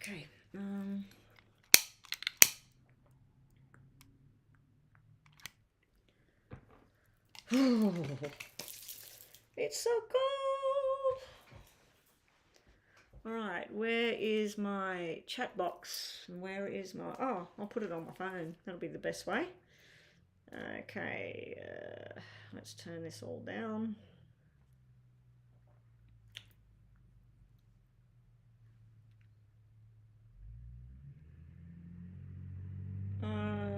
Okay. It's so cold. All right, where is my chat box? Where is my... Oh, I'll put it on my phone. That'll be the best way. Okay, let's turn this all down.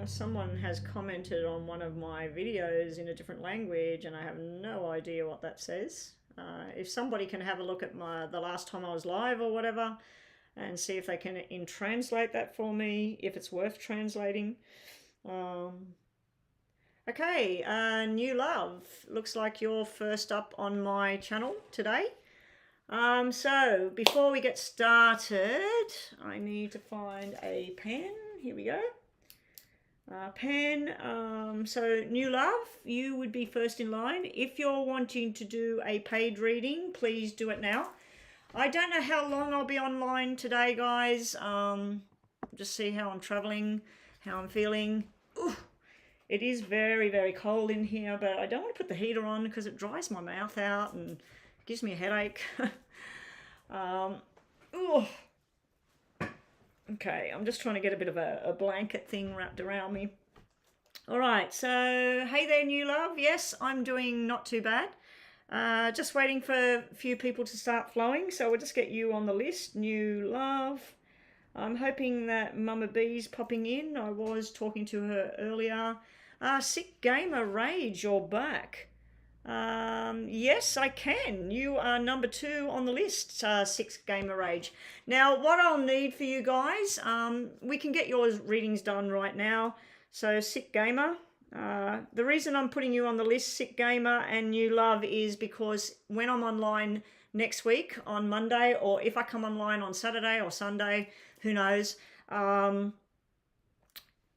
Someone has commented on one of my videos in a different language and I have no idea what that says. If somebody can have a look at the last time I was live or whatever and see if they can translate that for me, if it's worth translating. Okay, New Love, looks like you're first up on my channel today. So before we get started, I need to find a pen. Here we go. Pen. So New Love, you would be first in line. If you're wanting to do a paid reading, please do it now. I don't know how long I'll be online today, guys. Just see how I'm traveling, how I'm feeling. Ooh, it is very, very cold in here, but I don't want to put the heater on because it dries my mouth out and gives me a headache. Ooh. Okay, I'm just trying to get a bit of a blanket thing wrapped around me. All right, so hey there, New Love. Yes, I'm doing not too bad. Just waiting for a few people to start flowing, so we'll just get you on the list. New Love. I'm hoping that Mama B's popping in. I was talking to her earlier. Sick Gamer Rage, you're back. Yes, I can. You are number 2 on the list, Six Gamer Rage. Now, what I'll need for you guys, we can get your readings done right now. So, Sick Gamer, the reason I'm putting you on the list, Sick Gamer and New Love, is because when I'm online next week on Monday, or if I come online on Saturday or Sunday, who knows,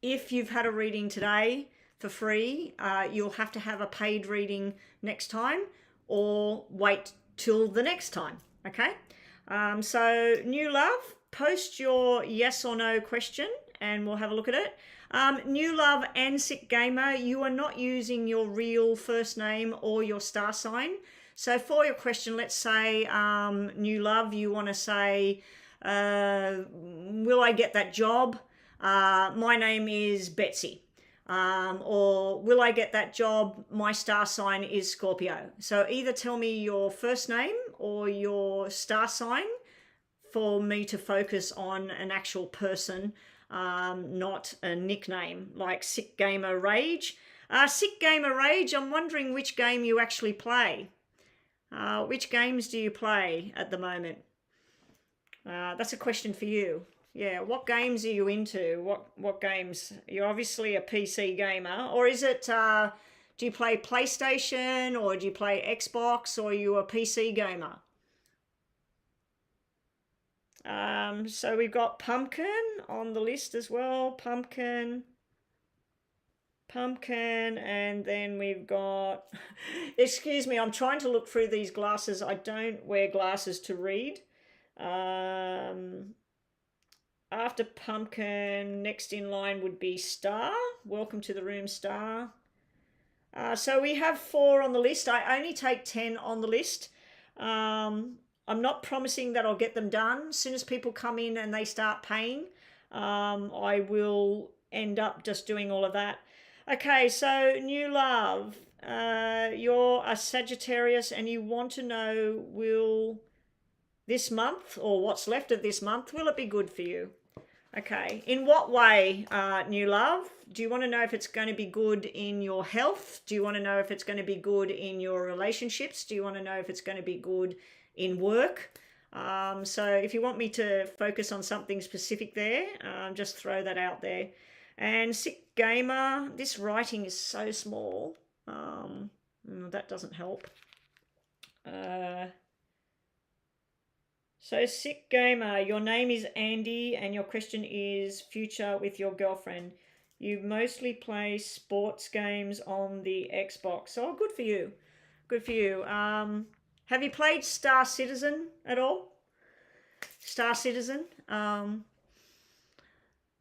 if you've had a reading today for free, you'll have to have a paid reading next time or wait till the next time. Okay, so New Love, post your yes or no question and we'll have a look at it. New Love and Sick Gamer, you are not using your real first name or your star sign. So for your question, let's say New Love, you want to say, will I get that job? My name is Betsy. Or will I get that job? My star sign is Scorpio. So either tell me your first name or your star sign for me to focus on an actual person, not a nickname like Sick Gamer Rage. Sick Gamer Rage, I'm wondering which game you actually play. Which games do you play at the moment? That's a question for you. Yeah, what games are you into? What games? You're obviously a PC gamer, or is it? Do you play PlayStation, or do you play Xbox, or are you a PC gamer? So we've got Pumpkin on the list as well. Pumpkin, and then we've got. Excuse me, I'm trying to look through these glasses. I don't wear glasses to read. After Pumpkin, next in line would be Star. Welcome to the room, Star. So we have 4 on the list. I only take 10 on the list. I'm not promising that I'll get them done. As soon as people come in and they start paying, I will end up just doing all of that. Okay, so New Love, you're a Sagittarius and you want to know, will this month, or what's left of this month, will it be good for you? Okay, in what way, New Love? Do you want to know if it's going to be good in your health? Do you want to know if it's going to be good in your relationships? Do you want to know if it's going to be good in work? So if you want me to focus on something specific there, just throw that out there. And Sick Gamer, this writing is so small. That doesn't help. So Sick Gamer, your name is Andy and your question is future with your girlfriend. You mostly play sports games on the Xbox. Oh, good for you. Good for you. Have you played Star Citizen at all? Star Citizen.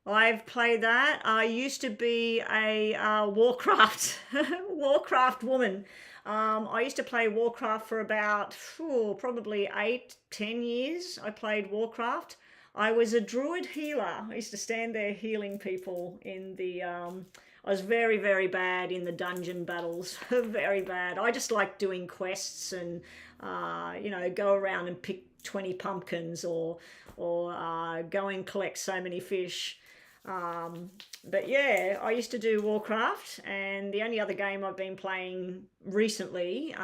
I've played that. I used to be a Warcraft Warcraft woman. I used to play Warcraft for about probably 8-10 years. I played Warcraft. I was a druid healer. I used to stand there healing people in the. I was very, very bad in the dungeon battles. Very bad. I just like doing quests and go around and pick 20 pumpkins or go and collect so many fish. But yeah, I used to do Warcraft, and the only other game I've been playing recently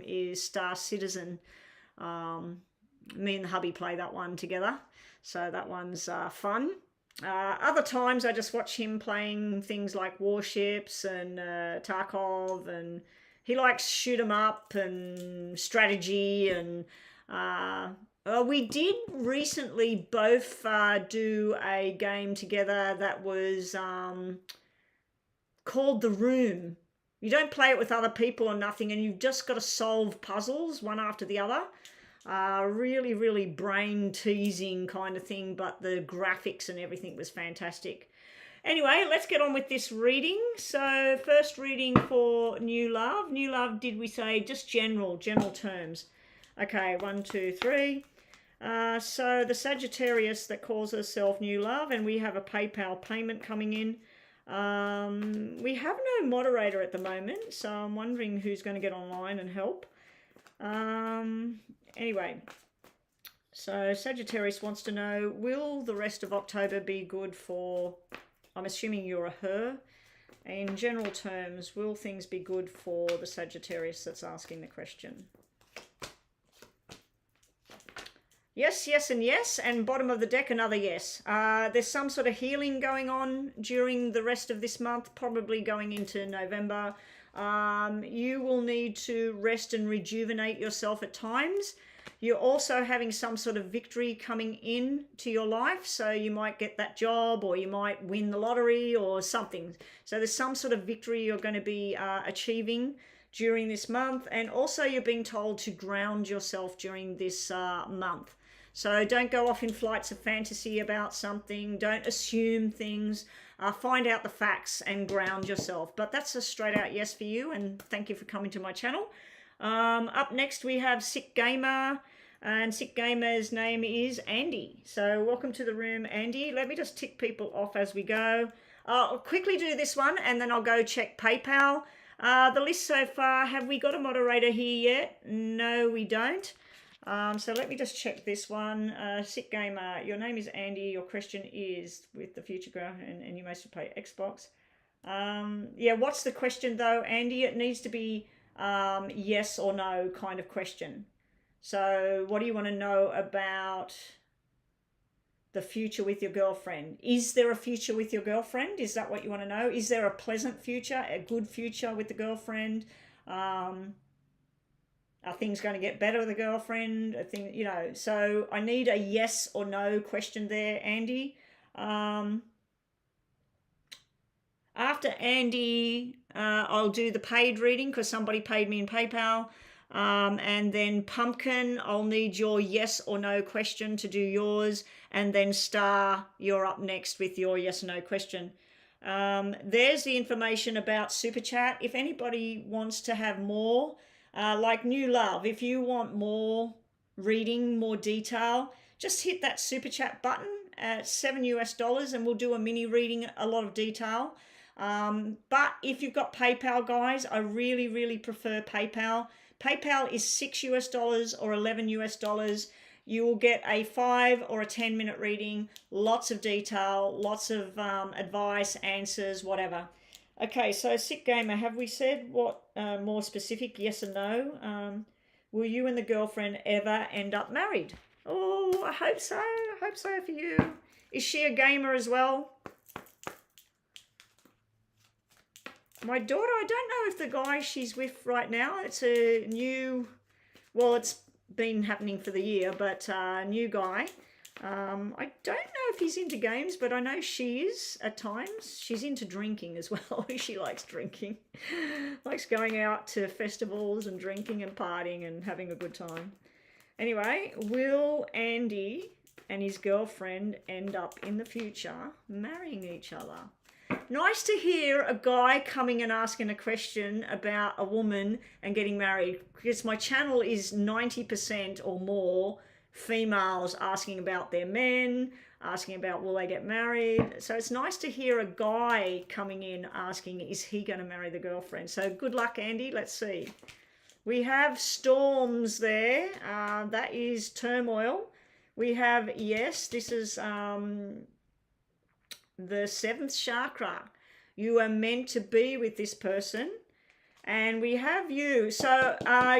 is Star Citizen. Me and the hubby play that one together, so that one's fun. Other times I just watch him playing things like Warships and Tarkov, and he likes shoot 'em up and strategy and we did recently both do a game together that was called The Room. You don't play it with other people or nothing, and you've just got to solve puzzles one after the other. Really, really brain-teasing kind of thing, but the graphics and everything was fantastic. Anyway, let's get on with this reading. So first reading for New Love. New Love, did we say just general terms? Okay, 1, 2, 3. So the Sagittarius that calls herself New Love, and we have a PayPal payment coming in. We have no moderator at the moment, so I'm wondering who's going to get online and help. Anyway, so Sagittarius wants to know, will the rest of October be good for, I'm assuming you're a her. In general terms, will things be good for the Sagittarius that's asking the question? Yes, yes, and yes, and bottom of the deck, another yes. There's some sort of healing going on during the rest of this month, probably going into November. You will need to rest and rejuvenate yourself at times. You're also having some sort of victory coming in to your life, so you might get that job, or you might win the lottery or something. So there's some sort of victory you're going to be achieving during this month, and also you're being told to ground yourself during this month. So don't go off in flights of fantasy about something. Don't assume things. Find out the facts and ground yourself. But that's a straight out yes for you, and thank you for coming to my channel. Up next we have Sick Gamer, and Sick Gamer's name is Andy. So welcome to the room, Andy. Let me just tick people off as we go. I'll quickly do this one, and then I'll go check PayPal. The list so far, have we got a moderator here yet? No, we don't. So let me just check this one. Sick Gamer, your name is Andy. Your question is with the future girl, and you mostly play Xbox. Yeah, what's the question though, Andy? It needs to be yes or no kind of question. So what do you want to know about the future with your girlfriend? Is there a future with your girlfriend? Is that what you want to know? Is there a pleasant future, a good future with the girlfriend? Are things going to get better with the girlfriend? So I need a yes or no question there, Andy. After Andy, I'll do the paid reading because somebody paid me in PayPal. And then Pumpkin, I'll need your yes or no question to do yours. And then Star, you're up next with your yes or no question. There's the information about Super Chat. If anybody wants to have more, like New Love, if you want more reading, more detail, just hit that Super Chat button at $7 US and we'll do a mini reading, a lot of detail. But if you've got PayPal, guys, I really, really prefer PayPal. PayPal is $6 US or $11 US. You will get a 5 or a 10-minute reading, lots of detail, lots of advice, answers, whatever. Okay, so Sick Gamer, have we said what more specific, yes or no? Will you and the girlfriend ever end up married? Oh, I hope so. I hope so for you. Is she a gamer as well? My daughter, I don't know if the guy she's with right now, it's a new, well, it's been happening for the year, but new guy. I don't know if he's into games, but I know she is at times. She's into drinking as well. She likes drinking. Likes going out to festivals and drinking and partying and having a good time. Anyway, will Andy and his girlfriend end up in the future marrying each other. Nice to hear a guy coming and asking a question about a woman and getting married, because my channel is 90% or more females asking about their men, asking about will they get married. So it's nice to hear a guy coming in asking, is he going to marry the girlfriend? So good luck, Andy. Let's see. We have storms there. That is turmoil. We have, yes, this is the seventh chakra. You are meant to be with this person. And we have you. So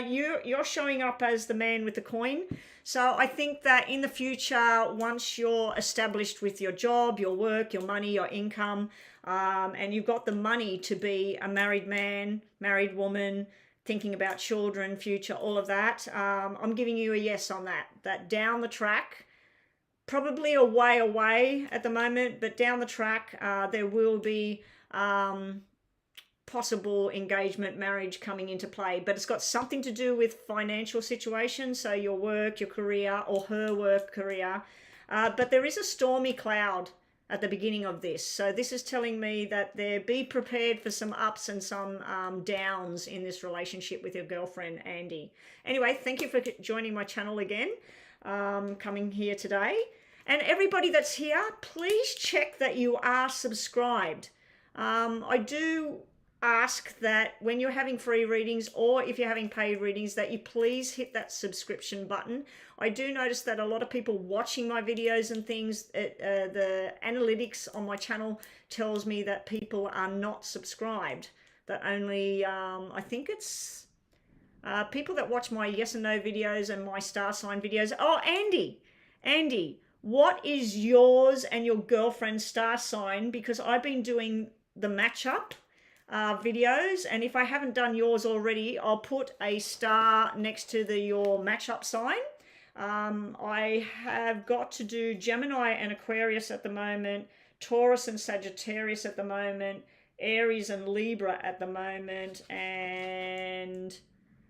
you're showing up as the man with the coin. So I think that in the future, once you're established with your job, your work, your money, your income, and you've got the money to be a married man, married woman, thinking about children, future, all of that, I'm giving you a yes on that. That down the track, probably a way away at the moment, but down the track, there will be possible engagement, marriage coming into play, but it's got something to do with financial situations, so your work, your career, or her work, career. But there is a stormy cloud at the beginning of this, so this is telling me that be prepared for some ups and some downs in this relationship with your girlfriend, Andy. Anyway, thank you for joining my channel again, coming here today. And everybody that's here, please check that you are subscribed. I do ask that when you're having free readings, or if you're having paid readings, that you please hit that subscription button. I do notice that a lot of people watching my videos and things, the analytics on my channel tells me that people are not subscribed, that only I think it's people that watch my yes and no videos and my star sign videos. Oh, Andy, what is yours and your girlfriend's star sign? Because I've been doing the matchup videos, and if I haven't done yours already, I'll put a star next to your matchup sign. I have got to do Gemini and Aquarius at the moment, Taurus and Sagittarius at the moment, Aries and Libra at the moment, and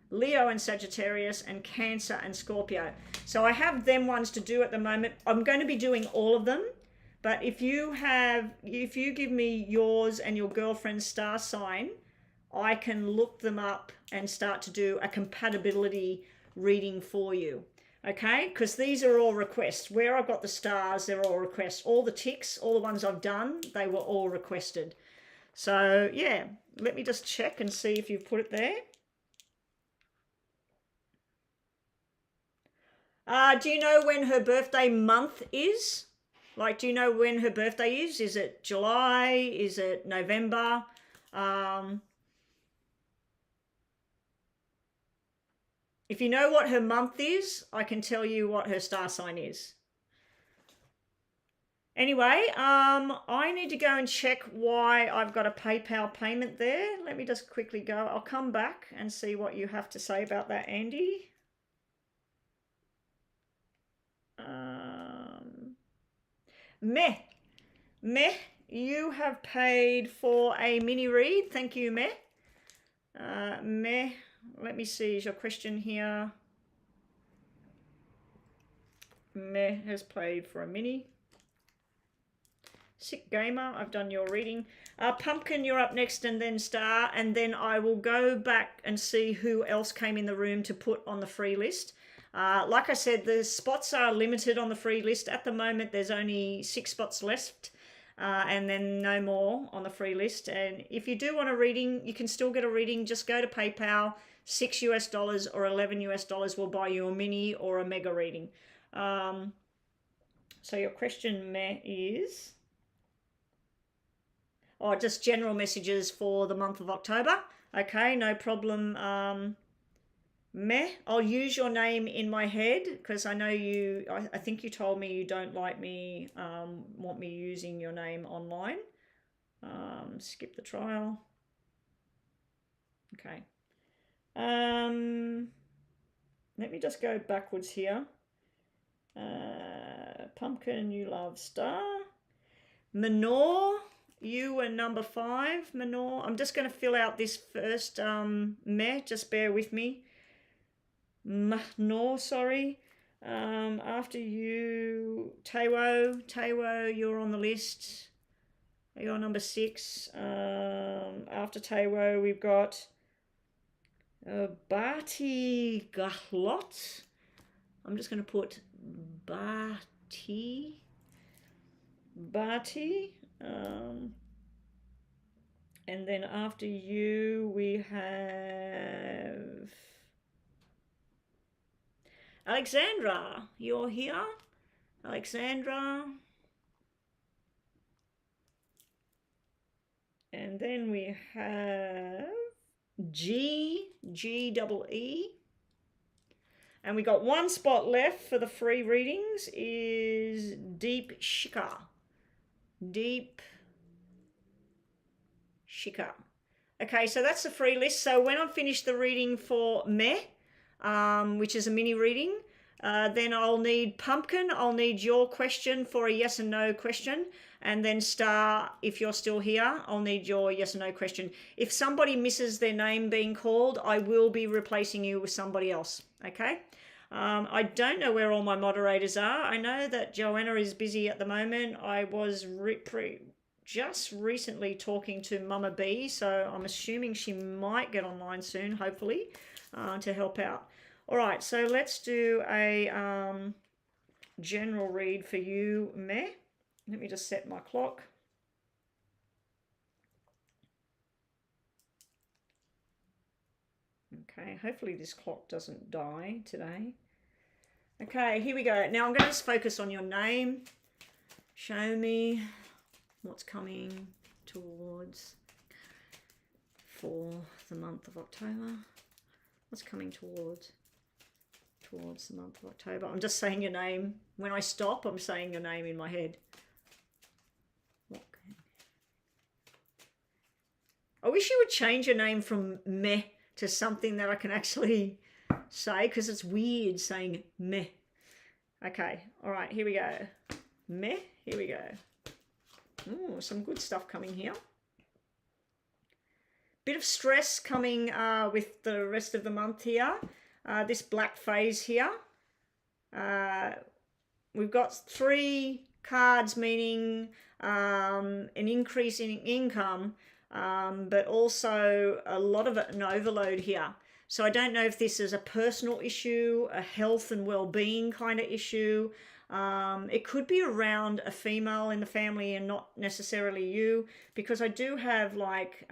Leo and Sagittarius, and Cancer and Scorpio. So I have them ones to do at the moment. I'm going to be doing all of them. But if you give me yours and your girlfriend's star sign, I can look them up and start to do a compatibility reading for you. Okay? Because these are all requests. Where I've got the stars, they're all requests. All the ticks, all the ones I've done, they were all requested. So, yeah. Let me just check and see if you've put it there. Do you know when her birthday month is? Like, do you know when her birthday is? Is it July? Is it November? If you know what her month is, I can tell you what her star sign is. Anyway, I need to go and check why I've got a PayPal payment there. Let me just quickly go. I'll come back and see what you have to say about that, Andy. Meh, you have paid for a mini read. Thank you, Meh. Meh, let me see, is your question here? Meh has paid for a mini. Sick Gamer, I've done your reading. Pumpkin, you're up next, and then Star, and then I will go back and see who else came in the room to put on the free list. Like I said, the spots are limited on the free list. At the moment, there's only 6 spots left, and then no more on the free list. And if you do want a reading, you can still get a reading. Just go to PayPal. $6 US or $11 US will buy you a mini or a mega reading. So your question, Meh, is... Oh, just general messages for the month of October. Okay, no problem. Meh, I'll use your name in my head because I know you, I think you told me you don't like me, want me using your name online. Skip the trial. Okay. Let me just go backwards here. Pumpkin, you love Star. Manor, you were number 5, Manor. I'm just going to fill out this first, Meh, just bear with me. No, sorry. After you, Tewo, you're on the list. You're number 6. After Tewo, we've got Bati Gahlot. I'm just going to put Bati. And then after you, we have Alexandra. You're here, Alexandra. And then we have G-double-E. And we got one spot left for the free readings is Deep Shika. Deep Shika. Okay, so that's the free list. So when I finish the reading for Meh, which is a mini reading, then I'll need Pumpkin. I'll need your question for a yes and no question. And then Star, if you're still here, I'll need your yes or no question. If somebody misses their name being called, I will be replacing you with somebody else, okay? I don't know where all my moderators are. I know that Joanna is busy at the moment. I was just recently talking to Mama B, so I'm assuming she might get online soon, hopefully, to help out. All right, so let's do a general read for you, Meh. Let me just set my clock. Okay, hopefully this clock doesn't die today. Okay, here we go. Now I'm going to focus on your name. Show me what's coming towards for the month of October. What's coming towards the month of October? I'm just saying your name. When I stop, I'm saying your name in my head. Okay. I wish you would change your name from Meh to something that I can actually say, because it's weird saying Meh. Okay, all right, here we go. Meh, here we go. Ooh, some good stuff coming here. Bit of stress coming with the rest of the month here. This black phase here. We've got 3 cards meaning an increase in income, but also a lot of an overload here. So I don't know if this is a personal issue, a health and well-being kind of issue. It could be around a female in the family and not necessarily you, because I do have like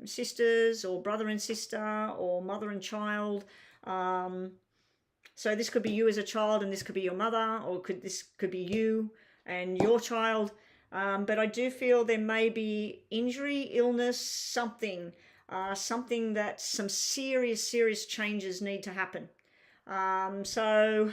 sisters or brother and sister or mother and child. So this could be you as a child and this could be your mother, or this could be you and your child. But I do feel there may be injury, illness, something that some serious changes need to happen. So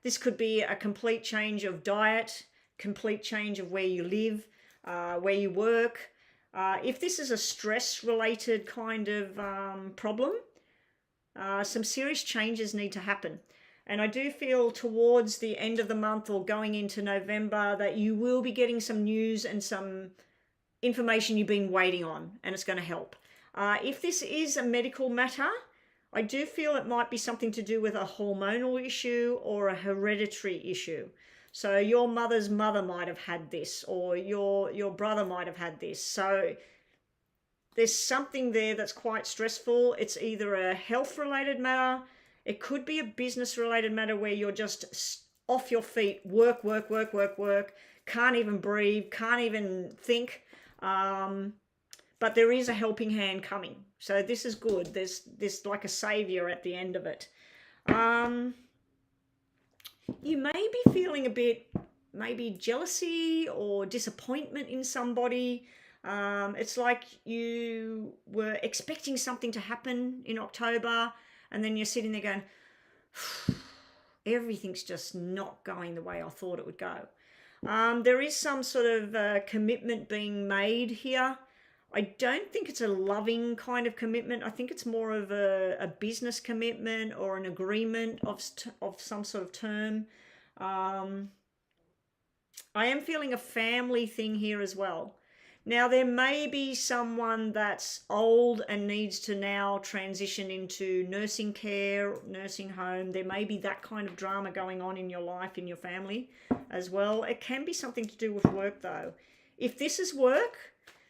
this could be a complete change of diet, complete change of where you live, where you work. If this is a stress-related kind of problem, some serious changes need to happen. And I do feel towards the end of the month or going into November that you will be getting some news and some information you've been waiting on, and it's going to help. If this is a medical matter, I do feel it might be something to do with a hormonal issue or a hereditary issue. So your mother's mother might have had this, or your brother might have had this. So there's something there that's quite stressful. It's either a health-related matter, it could be a business-related matter where you're just off your feet, work, can't even breathe, can't even think. But there is a helping hand coming. So this is good. There's like a savior at the end of it. You may be feeling a bit, maybe jealousy or disappointment in somebody. It's like you were expecting something to happen in October, and then you're sitting there going, everything's just not going the way I thought it would go. There is some sort of commitment being made here. I don't think it's a loving kind of commitment. I think it's more of a business commitment or an agreement of some sort of term. I am feeling a family thing here as well. Now, there may be someone that's old and needs to now transition into nursing care, nursing home. There may be that kind of drama going on in your life, in your family as well. It can be something to do with work though. If this is work,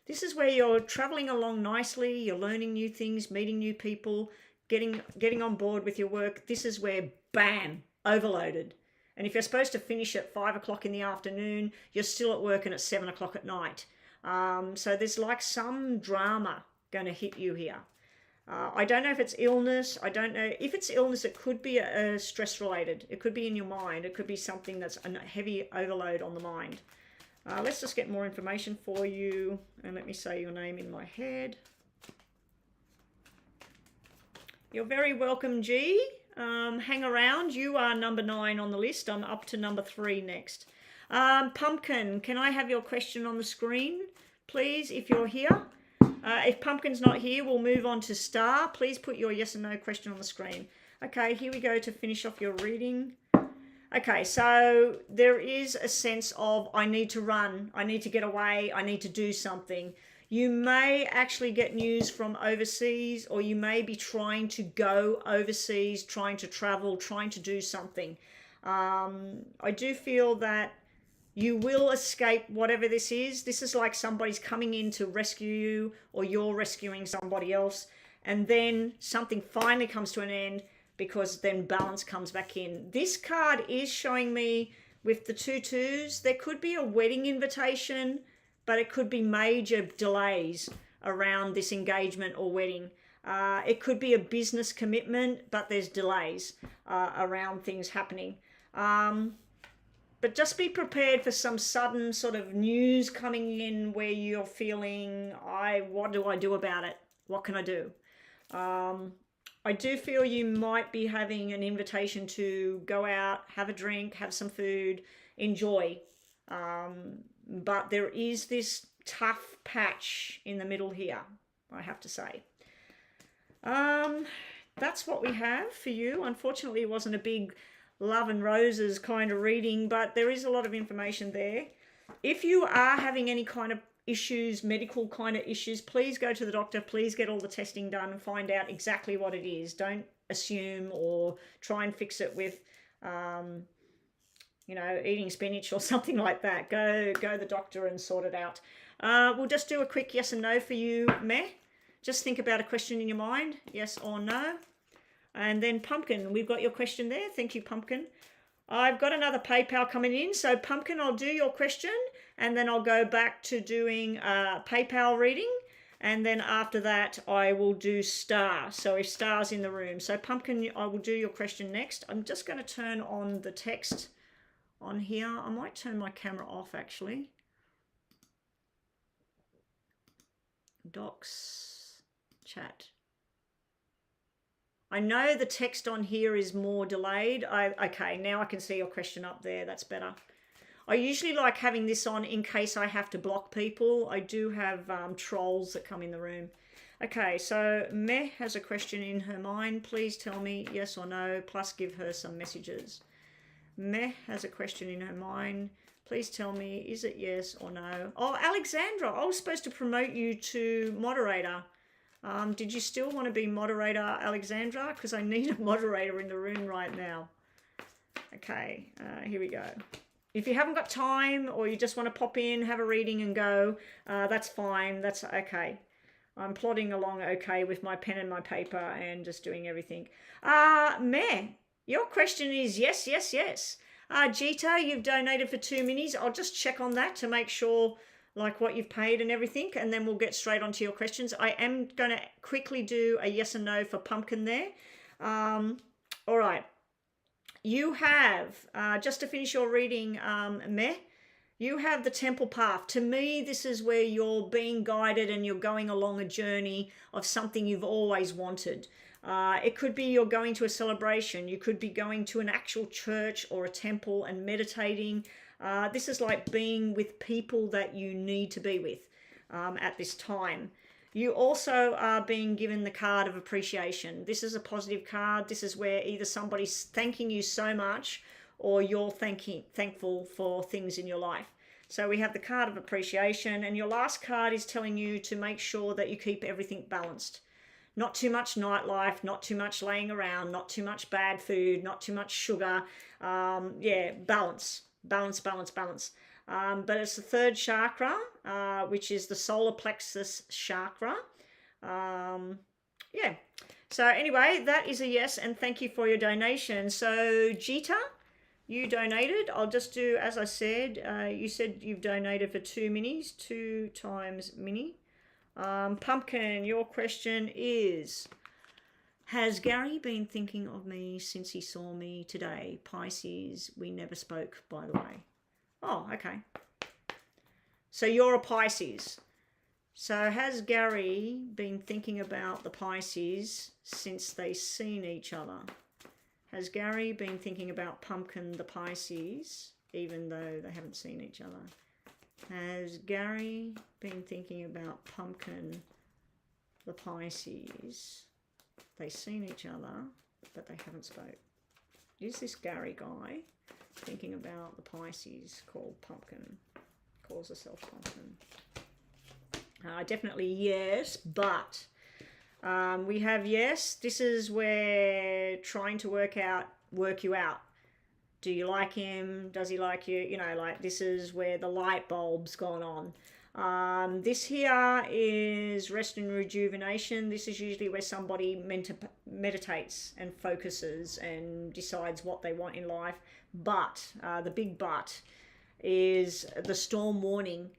this is where you're traveling along nicely, you're learning new things, meeting new people, getting on board with your work. This is where, bam, overloaded. And if you're supposed to finish at 5 o'clock in the afternoon, you're still at work and at 7 o'clock at night. So there's like some drama going to hit you here. I don't know if it's illness. I don't know if it's illness. It could be stress related. It could be in your mind. It could be something that's a heavy overload on the mind. Let's just get more information for you. And let me say your name in my head. You're very welcome, G. Hang around. You are number 9 on the list. I'm up to number 3 next. Pumpkin, can I have your question on the screen, please, if you're here? If Pumpkin's not here, we'll move on to Star. Please put your yes and no question on the screen. Okay, here we go to finish off your reading. Okay, so there is a sense of I need to run, I need to get away, I need to do something. You may actually get news from overseas, or you may be trying to go overseas, trying to travel, trying to do something. I do feel that you will escape whatever this is. This is like somebody's coming in to rescue you, or you're rescuing somebody else. And then something finally comes to an end, because then balance comes back in. This card is showing me with the 2 2s, there could be a wedding invitation, but it could be major delays around this engagement or wedding. It could be a business commitment, but there's delays around things happening. But just be prepared for some sudden sort of news coming in where you're feeling, what do I do about it? What can I do? I do feel you might be having an invitation to go out, have a drink, have some food, enjoy. But there is this tough patch in the middle here, I have to say. That's what we have for you. Unfortunately, it wasn't a big love and roses kind of reading, but there is a lot of information there. If you are having any kind of issues, medical kind of issues, please go to the doctor. Please get all the testing done and find out exactly what it is. Don't assume or try and fix it with eating spinach or something like that. Go to the doctor and sort it out. We'll just do a quick yes and no for you, Meh. Just think about a question in your mind, yes or no. And then Pumpkin, we've got your question there. Thank you, Pumpkin. I've got another PayPal coming in. So Pumpkin, I'll do your question and then I'll go back to doing a PayPal reading. And then after that, I will do Star. So if Star's in the room. So Pumpkin, I will do your question next. I'm just going to turn on the text on here. I might turn my camera off actually. Docs, chat. I know the text on here is more delayed. Okay, now I can see your question up there. That's better. I usually like having this on in case I have to block people. I do have trolls that come in the room. Okay, so Meh has a question in her mind. Please tell me yes or no, plus give her some messages. Meh has a question in her mind. Please tell me, is it yes or no? Oh, Alexandra, I was supposed to promote you to moderator. Did you still want to be moderator, Alexandra? Because I need a moderator in the room right now. Okay, here we go. If you haven't got time or you just want to pop in, have a reading and go, that's fine. That's okay. I'm plodding along okay with my pen and my paper and just doing everything. Meh, your question is yes, yes, yes. Gita, you've donated for 2 minis. I'll just check on that to make sure like what you've paid and everything, and then we'll get straight onto your questions. I am going to quickly do a yes and no for Pumpkin there. All right. You have, just to finish your reading, Meh, you have the temple path. To me, this is where you're being guided and you're going along a journey of something you've always wanted. It could be you're going to a celebration. You could be going to an actual church or a temple and meditating. This is like being with people that you need to be with at this time. You also are being given the card of appreciation. This is a positive card. This is where either somebody's thanking you so much or you're thankful for things in your life. So we have the card of appreciation, and your last card is telling you to make sure that you keep everything balanced. Not too much nightlife, not too much laying around, not too much bad food, not too much sugar. Yeah, balance, balance, balance, balance. But it's the third chakra, which is the solar plexus chakra. Yeah. So anyway, that is a yes, and thank you for your donation. So Jita, you donated. I'll just do as I said. You said you've donated for 2 minis, 2 times mini. Pumpkin, your question is, has Gary been thinking of me since he saw me today? Pisces, we never spoke, by the way. Oh, okay. So you're a Pisces. So has Gary been thinking about the Pisces since they've seen each other? Has Gary been thinking about Pumpkin the Pisces, even though they haven't seen each other? Has Gary been thinking about Pumpkin the Pisces? They've seen each other, but they haven't spoke. Is this Gary guy thinking about the Pisces called Pumpkin? Calls herself Pumpkin. Definitely yes, but we have yes. This is where trying to work you out. Do you like him? Does he like you? You know, like this is where the light bulb's gone on. This here is rest and rejuvenation. This is usually where somebody meditates and focuses and decides what they want in life. But the big but is the storm warning.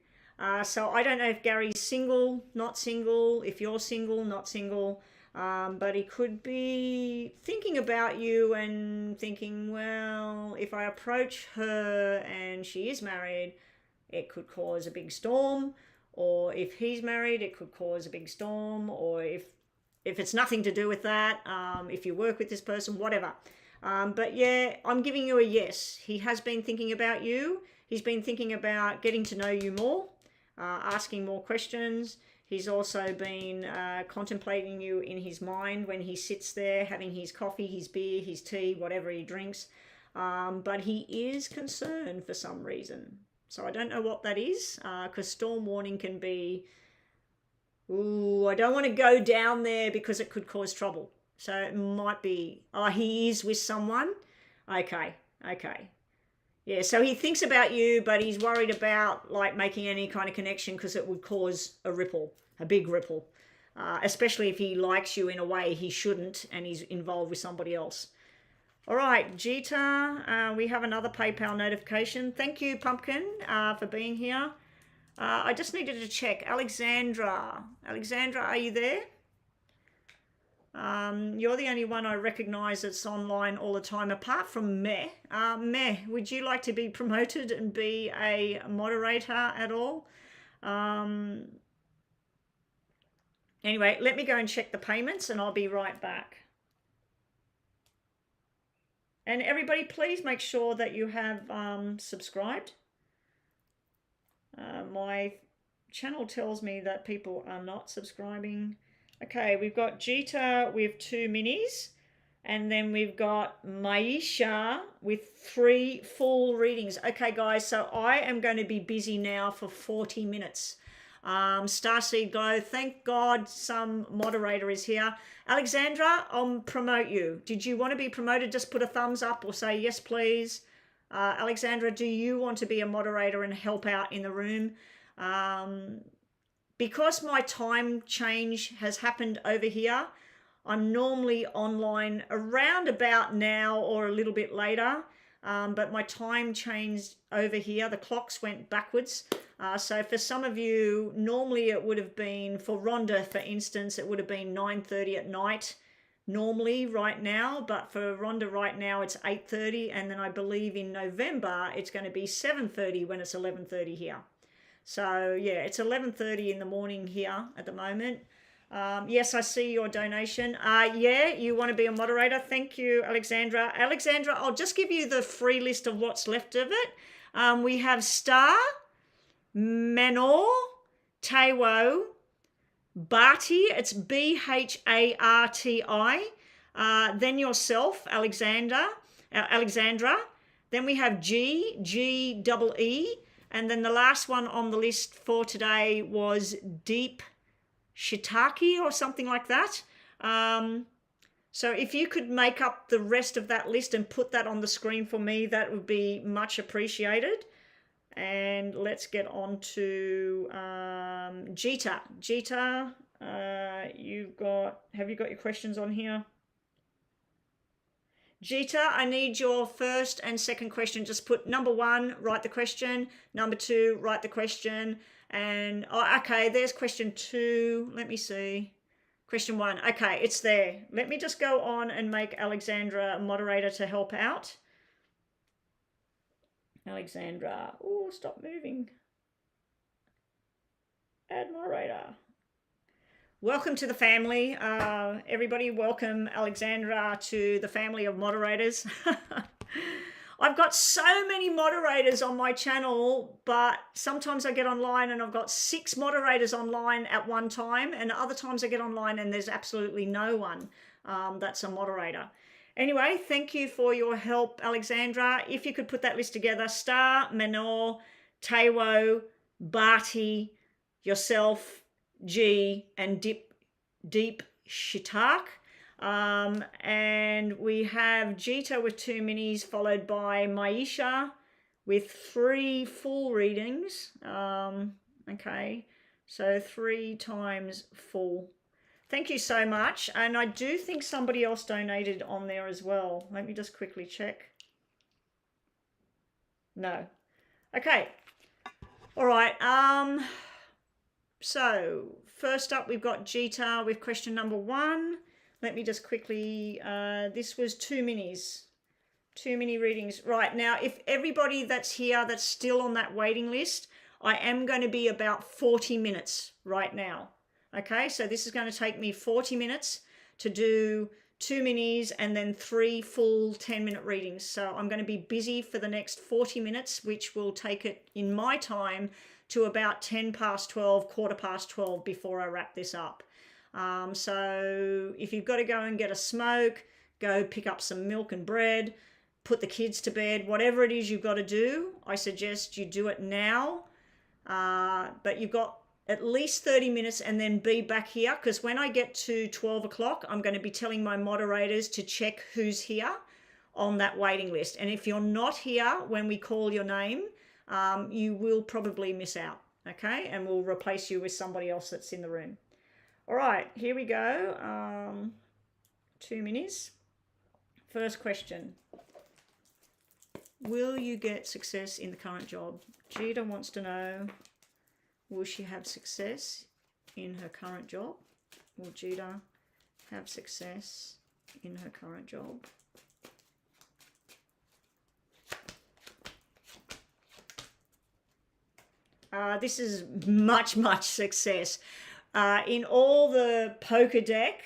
So I don't know if Gary's single, not single, if you're single, not single, but he could be thinking about you and thinking, well, if I approach her and she is married, it could cause a big storm, or if he's married, it could cause a big storm, or if it's nothing to do with that, if you work with this person, whatever. But yeah, I'm giving you a yes. He has been thinking about you. He's been thinking about getting to know you more, asking more questions. He's also been contemplating you in his mind when he sits there having his coffee, his beer, his tea, whatever he drinks. But he is concerned for some reason. So I don't know what that is, because storm warning can be, ooh, I don't want to go down there because it could cause trouble. So it might be, oh, he is with someone. Okay. Yeah, so he thinks about you, but he's worried about like making any kind of connection because it would cause a ripple, a big ripple, especially if he likes you in a way he shouldn't and he's involved with somebody else. All right, Jita, we have another PayPal notification. Thank you, Pumpkin, for being here. I just needed to check. Alexandra, are you there? You're the only one I recognize that's online all the time, apart from Meh. Meh, would you like to be promoted and be a moderator at all? Anyway, let me go and check the payments and I'll be right back. And everybody, please make sure that you have subscribed. My channel tells me that people are not subscribing. Okay, we've got Jita with 2 minis, and then we've got Maisha with 3 full readings. Okay, guys, so I am going to be busy now for 40 minutes. Starseed Glow, thank God some moderator is here. Alexandra, I'll promote you. Did you want to be promoted? Just put a thumbs up or say yes, please. Alexandra, do you want to be a moderator and help out in the room? Because my time change has happened over here, I'm normally online around about now or a little bit later, but my time changed over here. The clocks went backwards. So for some of you, normally it would have been, for Rhonda, for instance, it would have been 9:30 at night normally right now, but for Rhonda right now it's 8:30, and then I believe in November it's going to be 7:30 when it's 11:30 here. So yeah, it's 11:30 in the morning here at the moment. Yes, I see your donation. Yeah, you want to be a moderator. Thank you, Alexandra. Alexandra, I'll just give you the free list of what's left of it. We have Star, Manor, Tewo, Barty, it's Bharti, then yourself, Alexandra. Then we have G-E-E, And then the last one on the list for today was deep shiitake or something like that. So if you could make up the rest of that list and put that on the screen for me, that would be much appreciated. And let's get on to Jita. Jita, have you got your questions on here? Jita, I need your first and second question. Just put number 1, write the question. Number 2, write the question. And, oh, okay, there's question 2. Let me see. Question 1. Okay, it's there. Let me just go on and make Alexandra a moderator to help out. Alexandra. Oh, stop moving. Add moderator. Welcome to the family. Everybody, welcome Alexandra to the family of moderators. I've got so many moderators on my channel, but sometimes I get online and I've got 6 moderators online at one time, and other times I get online and there's absolutely no one that's a moderator. Anyway, thank you for your help, Alexandra. If you could put that list together: Star, Menor, Tewo, Barty, yourself, G, and deep shiitake. And we have Jita with 2 minis, followed by Maisha with 3 full readings. Okay, so 3 times full. Thank you so much. And I do think somebody else donated on there as well. Let me just quickly check. No. Okay. All right. So first up, we've got Jita with question number 1. Let me just quickly, this was 2 minis. 2 mini readings. Right, now, if everybody that's here that's still on that waiting list, I am going to be about 40 minutes right now. Okay, so this is going to take me 40 minutes to do 2 minis and then 3 full 10-minute readings. So I'm going to be busy for the next 40 minutes, which will take it in my time to about 10 past 12, quarter past 12 before I wrap this up. So if you've got to go and get a smoke, go pick up some milk and bread, put the kids to bed, whatever it is you've got to do, I suggest you do it now. But you've got at least 30 minutes and then be back here, because when I get to 12 o'clock, I'm going to be telling my moderators to check who's here on that waiting list. And if you're not here when we call your name, you will probably miss out, okay? And we'll replace you with somebody else that's in the room. All right, here we go. 2 minis. First question. Will you get success in the current job? Jita wants to know, will she have success in her current job? Will Jita have success in her current job? This is much success. In all the poker deck,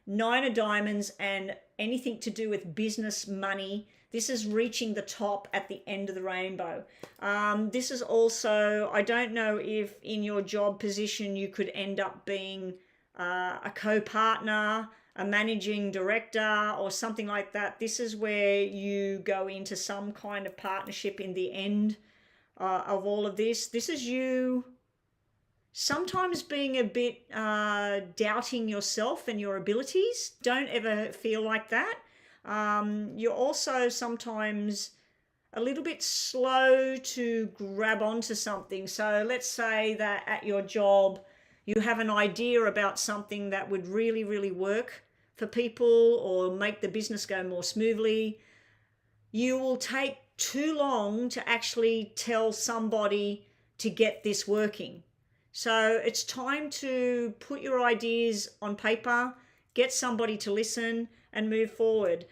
9 of diamonds and anything to do with business, money, this is reaching the top at the end of the rainbow. This is also, I don't know if in your job position you could end up being a co-partner, a managing director or something like that. This is where you go into some kind of partnership in the end of all of this. This is you sometimes being a bit doubting yourself and your abilities. Don't ever feel like that. You're also sometimes a little bit slow to grab onto something. So let's say that at your job, you have an idea about something that would really work for people or make the business go more smoothly. You will take too long to actually tell somebody to get this working. So it's time to put your ideas on paper, get somebody to listen and move forward.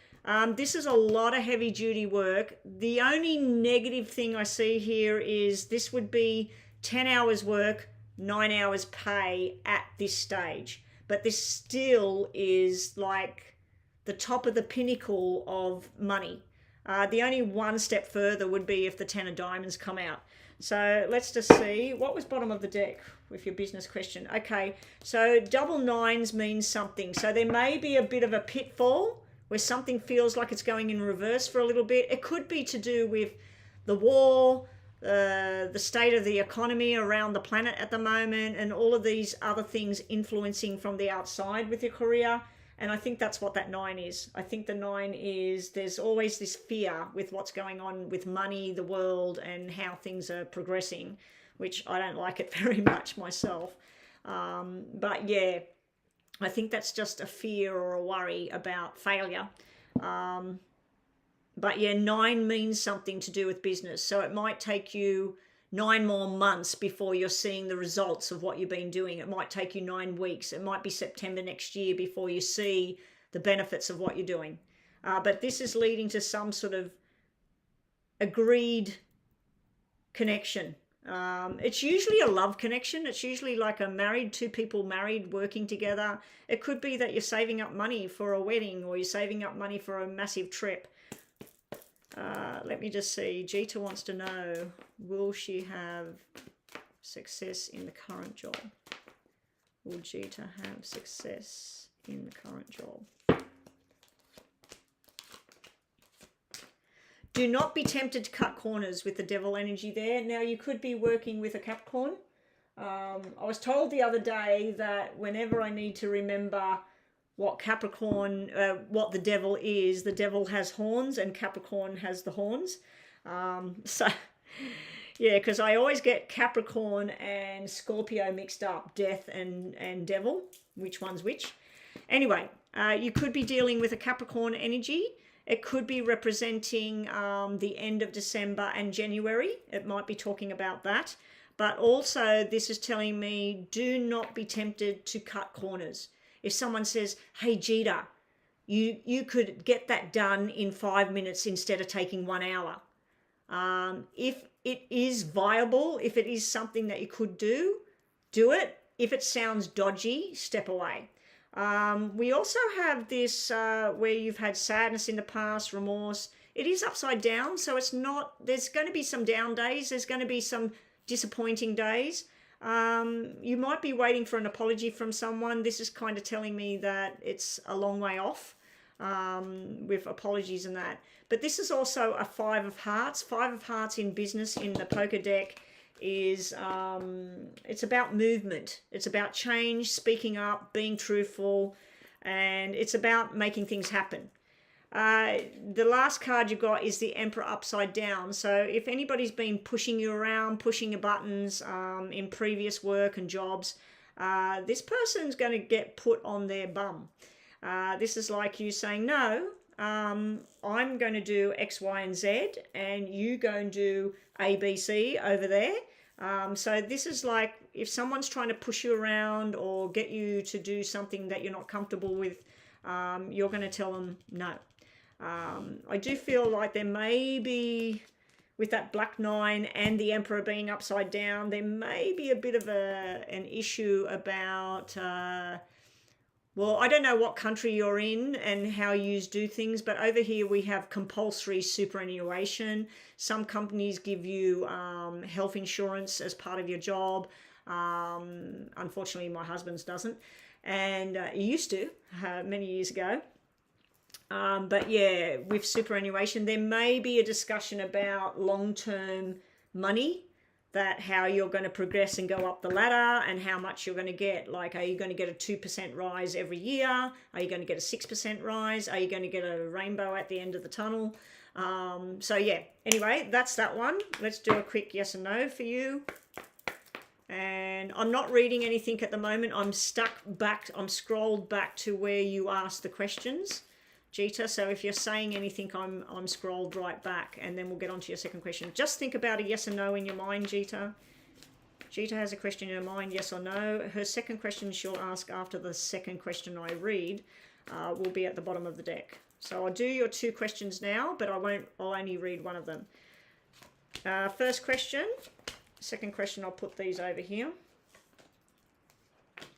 This is a lot of heavy duty work. The only negative thing I see here is this would be 10 hours work, 9 hours pay at this stage. But this still is like the top of the pinnacle of money. The only one step further would be if the 10 of diamonds come out. So let's just see, what was bottom of the deck with your business question? Okay, so double 9s means something. So there may be a bit of a pitfall where something feels like it's going in reverse for a little bit. It could be to do with the war, the state of the economy around the planet at the moment, and all of these other things influencing from the outside with your career. And I think that's what that 9 is. I think the 9 is there's always this fear with what's going on with money, the world, and how things are progressing, which I don't like it very much myself. But yeah, I think that's just a fear or a worry about failure. But yeah, 9 means something to do with business. So it might take you 9 more months before you're seeing the results of what you've been doing. It might take you 9 weeks. It might be September next year before you see the benefits of what you're doing. But this is leading to some sort of agreed connection. It's usually a love connection. It's usually like two people married working together. It could be that you're saving up money for a wedding, or you're saving up money for a massive trip. Let me just see. Jita wants to know, will she have success in the current job? Will Jita have success in the current job? Do not be tempted to cut corners with the devil energy there. Now, you could be working with a Capricorn. I was told the other day that whenever I need to remember what Capricorn, what the devil is, the devil has horns and Capricorn has the horns. So, yeah, because I always get Capricorn and Scorpio mixed up, death and devil, which one's which. Anyway, you could be dealing with a Capricorn energy. It could be representing the end of December and January. It might be talking about that. But also, this is telling me, do not be tempted to cut corners. If someone says, hey, Jita, you could get that done in 5 minutes instead of taking 1 hour. If it is viable, if it is something that you could do it. If it sounds dodgy, step away. We also have this where you've had sadness in the past, remorse. It is upside down, so it's not, there's going to be some down days. There's going to be some disappointing days. You might be waiting for an apology from someone. This is kind of telling me that it's a long way off with apologies and that. But this is also a 5 of Hearts. 5 of Hearts in business in the poker deck is, it's about movement. It's about change, speaking up, being truthful, and it's about making things happen. The last card you got is the Emperor upside down. So if anybody's been pushing you around, pushing your buttons in previous work and jobs, this person's going to get put on their bum. This is like you saying, no, I'm going to do X, Y, and Z, and you go and do A, B, C over there. So this is like if someone's trying to push you around or get you to do something that you're not comfortable with, you're going to tell them no. I do feel like there may be, with that Black 9 and the Emperor being upside down, there may be a bit of an issue about, well, I don't know what country you're in and how you do things, but over here we have compulsory superannuation. Some companies give you health insurance as part of your job. Unfortunately, my husband's doesn't, and he used to many years ago. But yeah, with superannuation, there may be a discussion about long-term money, that how you're going to progress and go up the ladder and how much you're going to get. Like, are you going to get a 2% rise every year? Are you going to get a 6% rise? Are you going to get a rainbow at the end of the tunnel? So yeah, anyway, that's that one. Let's do a quick yes and no for you. And I'm not reading anything at the moment. I'm scrolled back to where you asked the questions, Jita. So if you're saying anything, I'm scrolled right back, and then we'll get on to your second question. Just think about a yes or no in your mind, Jita. Jita has a question in her mind, yes or no. Her second question she'll ask after the second question I read will be at the bottom of the deck. So I'll do your 2 questions now, but I'll only read one of them. First question. Second question, I'll put these over here.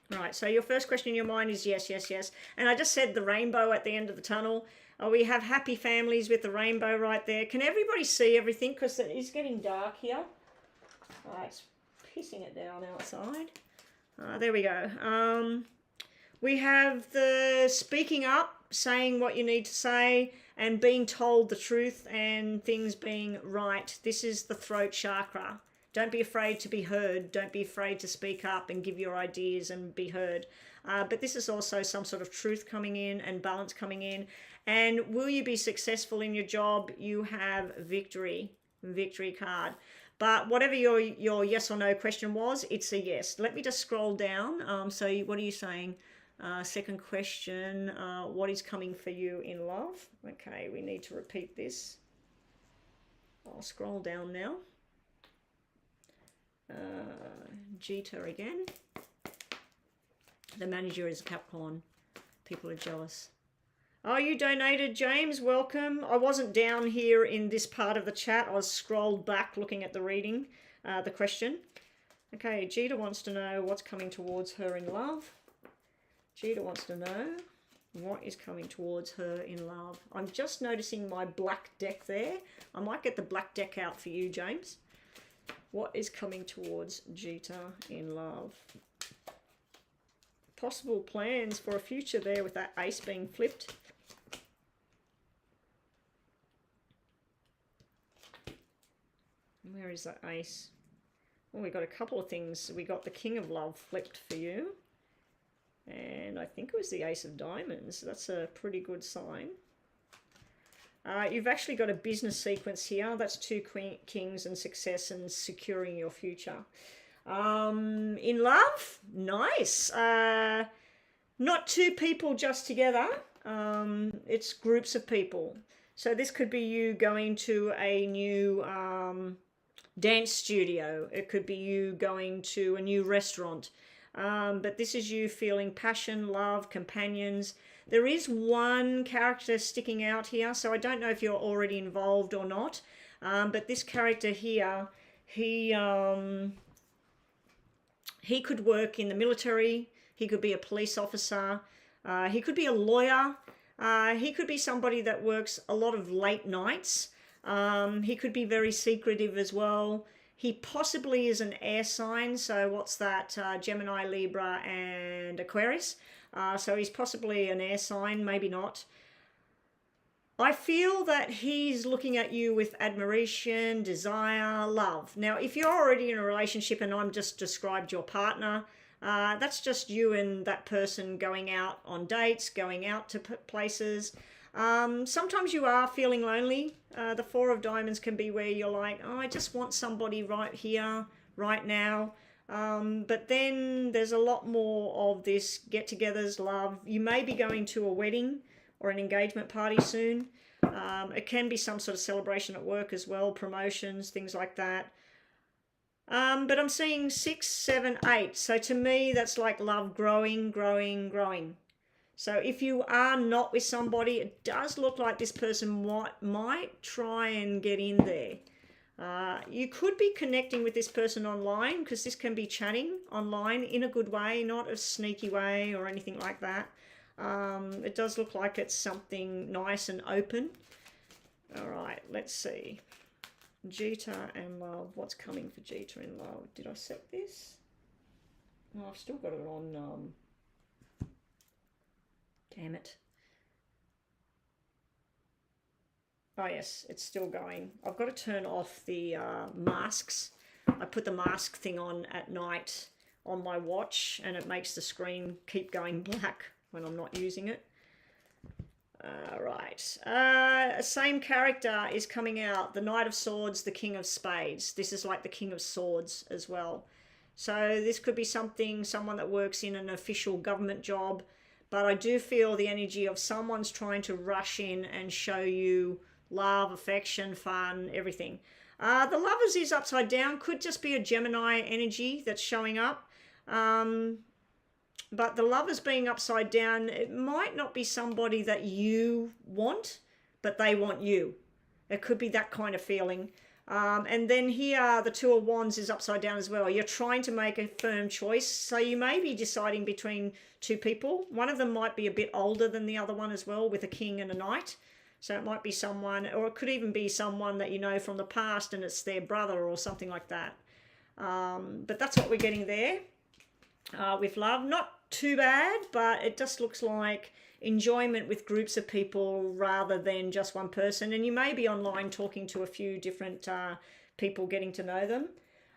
Right, so your first question in your mind is yes, yes, yes. And I just said the rainbow at the end of the tunnel. We have happy families with the rainbow right there. Can everybody see everything? Because it is getting dark here. It's pissing it down outside. There we go. We have the speaking up, saying what you need to say and being told the truth and things being right. This is the throat chakra. Don't be afraid to be heard. Don't be afraid to speak up and give your ideas and be heard. But this is also some sort of truth coming in and balance coming in. And will you be successful in your job? You have victory card. But whatever your yes or no question was, it's a yes. Let me just scroll down. So what are you saying? Second question, what is coming for you in love? Okay, we need to repeat this. I'll scroll down now. Jita again. The manager is a Capricorn. People are jealous. Oh, you donated, James. Welcome. I wasn't down here in this part of the chat. I was scrolled back looking at the reading, the question. Okay, Jita wants to know what's coming towards her in love. Jita wants to know what is coming towards her in love. I'm just noticing my black deck there. I might get the black deck out for you, James. What is coming towards Jita in love? Possible plans for a future there with that ace being flipped. Where is that ace? Well, we got a couple of things. We got the King of Love flipped for you. And I think it was the Ace of Diamonds. That's a pretty good sign. You've actually got a business sequence here. That's two kings and success and securing your future. In love, nice. Not two people just together. It's groups of people. So this could be you going to a new dance studio. It could be you going to a new restaurant. But this is you feeling passion, love, companions. There is one character sticking out here, so I don't know if you're already involved or not. But this character here, he could work in the military. He could be a police officer. He could be a lawyer. He could be somebody that works a lot of late nights. He could be very secretive as well. He possibly is an air sign, so what's that? Gemini, Libra, and Aquarius. So he's possibly an air sign, maybe not. I feel that he's looking at you with admiration, desire, love. Now, if you're already in a relationship and I'm just described your partner, that's just you and that person going out on dates, going out to places. Sometimes you are feeling lonely. The Four of Diamonds can be where you're like, oh, I just want somebody right here, right now. But then there's a lot more of this get-togethers, love. You may be going to a wedding or an engagement party soon. It can be some sort of celebration at work as well, promotions, things like that. But I'm seeing 6, 7, 8. So to me, that's like love growing, growing, growing. So if you are not with somebody, it does look like this person might try and get in there. You could be connecting with this person online, because this can be chatting online in a good way, not a sneaky way or anything like that. It does look like it's something nice and open. All right, let's see. Jita and love. What's coming for Jita in love? Did I set this? No, I've still got it on. Damn it. Oh yes, it's still going. I've got to turn off the masks. I put the mask thing on at night on my watch and it makes the screen keep going black when I'm not using it. Right. Same character is coming out. The Knight of Swords, the King of Spades. This is like the King of Swords as well. So this could be someone that works in an official government job. But I do feel the energy of someone's trying to rush in and show you love, affection, fun, everything. The Lovers is upside down. Could just be a Gemini energy that's showing up. But the Lovers being upside down, it might not be somebody that you want, but they want you. It could be that kind of feeling. And then here, the Two of Wands is upside down as well. You're trying to make a firm choice. So you may be deciding between two people. One of them might be a bit older than the other one as well, with a king and a knight. So it might be someone, or it could even be someone that you know from the past and it's their brother or something like that. But that's what we're getting there with love. Not too bad, but it just looks like enjoyment with groups of people rather than just one person. And you may be online talking to a few different people, getting to know them.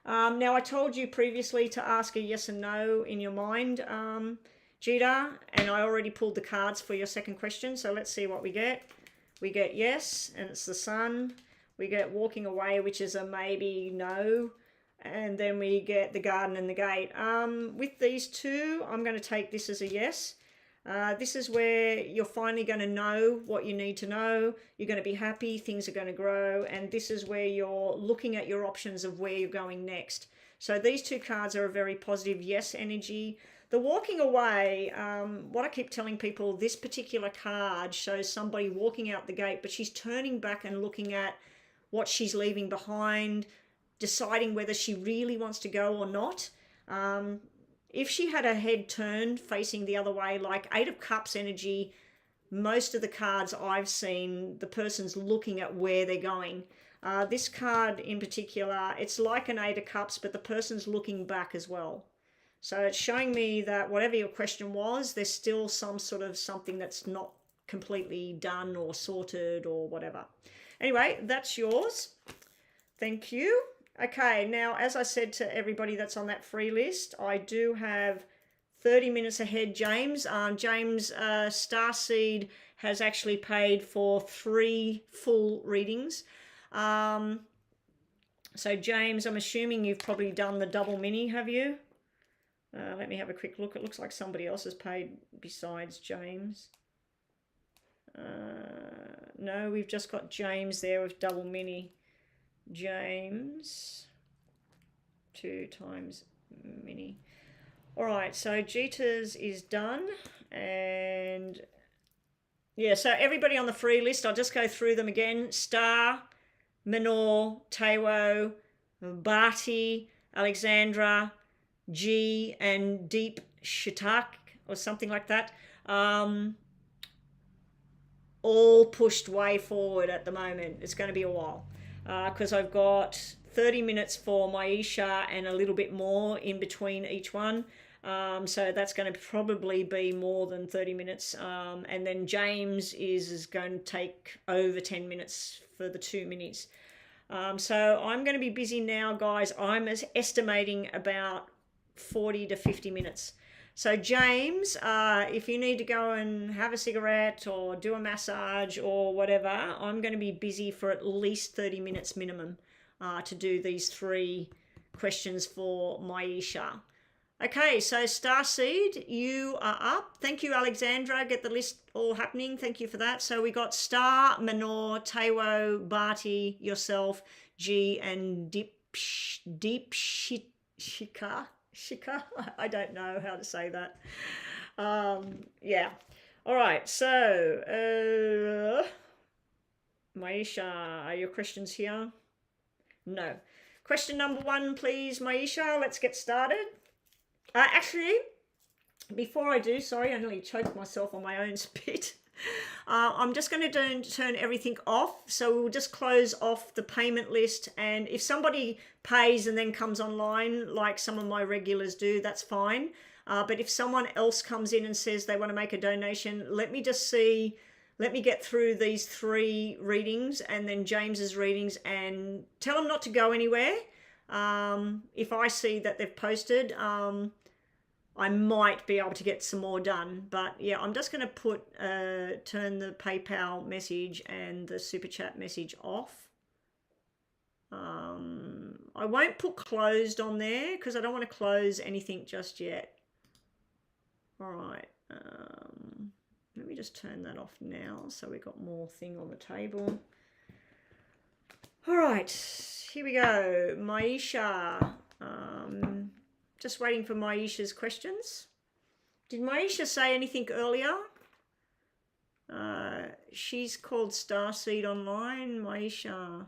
Now, I told you previously to ask a yes and no in your mind, Jita, and I already pulled the cards for your second question. So let's see what we get. We get yes, and it's the Sun. We get walking away, which is a maybe, no. And then we get the Garden and the Gate. With these two, I'm going to take this as a yes. This is where you're finally going to know what you need to know. You're going to be happy, things are going to grow, and this is where you're looking at your options of where you're going next. So these two cards are a very positive yes energy. The walking away, what I keep telling people, this particular card shows somebody walking out the gate, but she's turning back and looking at what she's leaving behind, deciding whether she really wants to go or not. If she had her head turned facing the other way, like Eight of Cups energy, most of the cards I've seen, the person's looking at where they're going. This card in particular, it's like an Eight of Cups, but the person's looking back as well. So it's showing me that whatever your question was, there's still some sort of something that's not completely done or sorted or whatever. Anyway, that's yours. Thank you. Okay, now, as I said to everybody that's on that free list, I do have 30 minutes ahead, James. James Starseed has actually paid for 3 full readings. So, James, I'm assuming you've probably done the double mini, have you? Let me have a quick look. It looks like somebody else has paid besides James. No, we've just got James there with double mini. James 2 times mini. All right, so Jita's is done, and yeah, so everybody on the free list, I'll just go through them again. Star, Minor, Tewo, Bharti, Alexandra, G, and Deep Shitak or something like that. All pushed way forward at the moment. It's going to be a while. Because I've got 30 minutes for Maisha and a little bit more in between each one. So that's going to probably be more than 30 minutes. And then James is going to take over 10 minutes for the 2 minis. So I'm going to be busy now, guys. I'm estimating about 40 to 50 minutes. So James, if you need to go and have a cigarette or do a massage or whatever, I'm going to be busy for at least 30 minutes minimum to do these 3 questions for Maisha. Okay, so Starseed, you are up. Thank you, Alexandra. Get the list all happening. Thank you for that. So we got Star, Minor, Tewo, Bharti, yourself, G, and Deep Shika. I don't know how to say that. Yeah. All right. So, Maisha, are your questions here? No. Question number 1, please, Maisha. Let's get started. Actually, before I do, sorry, I nearly choked myself on my own spit. I'm just going to turn everything off. So we'll just close off the payment list. And if somebody pays and then comes online, like some of my regulars do, that's fine. But if someone else comes in and says they want to make a donation, let me just see, let me get through these 3 readings and then James's readings and tell them not to go anywhere. If I see that they've posted, I might be able to get some more done, but yeah, I'm just going to turn the PayPal message and the Super Chat message off. I won't put closed on there because I don't want to close anything just yet. All right, let me just turn that off now so we've got more thing on the table. All right, here we go. Maisha. Just waiting for Maisha's questions. Did Maisha say anything earlier? She's called Starseed online, Maisha.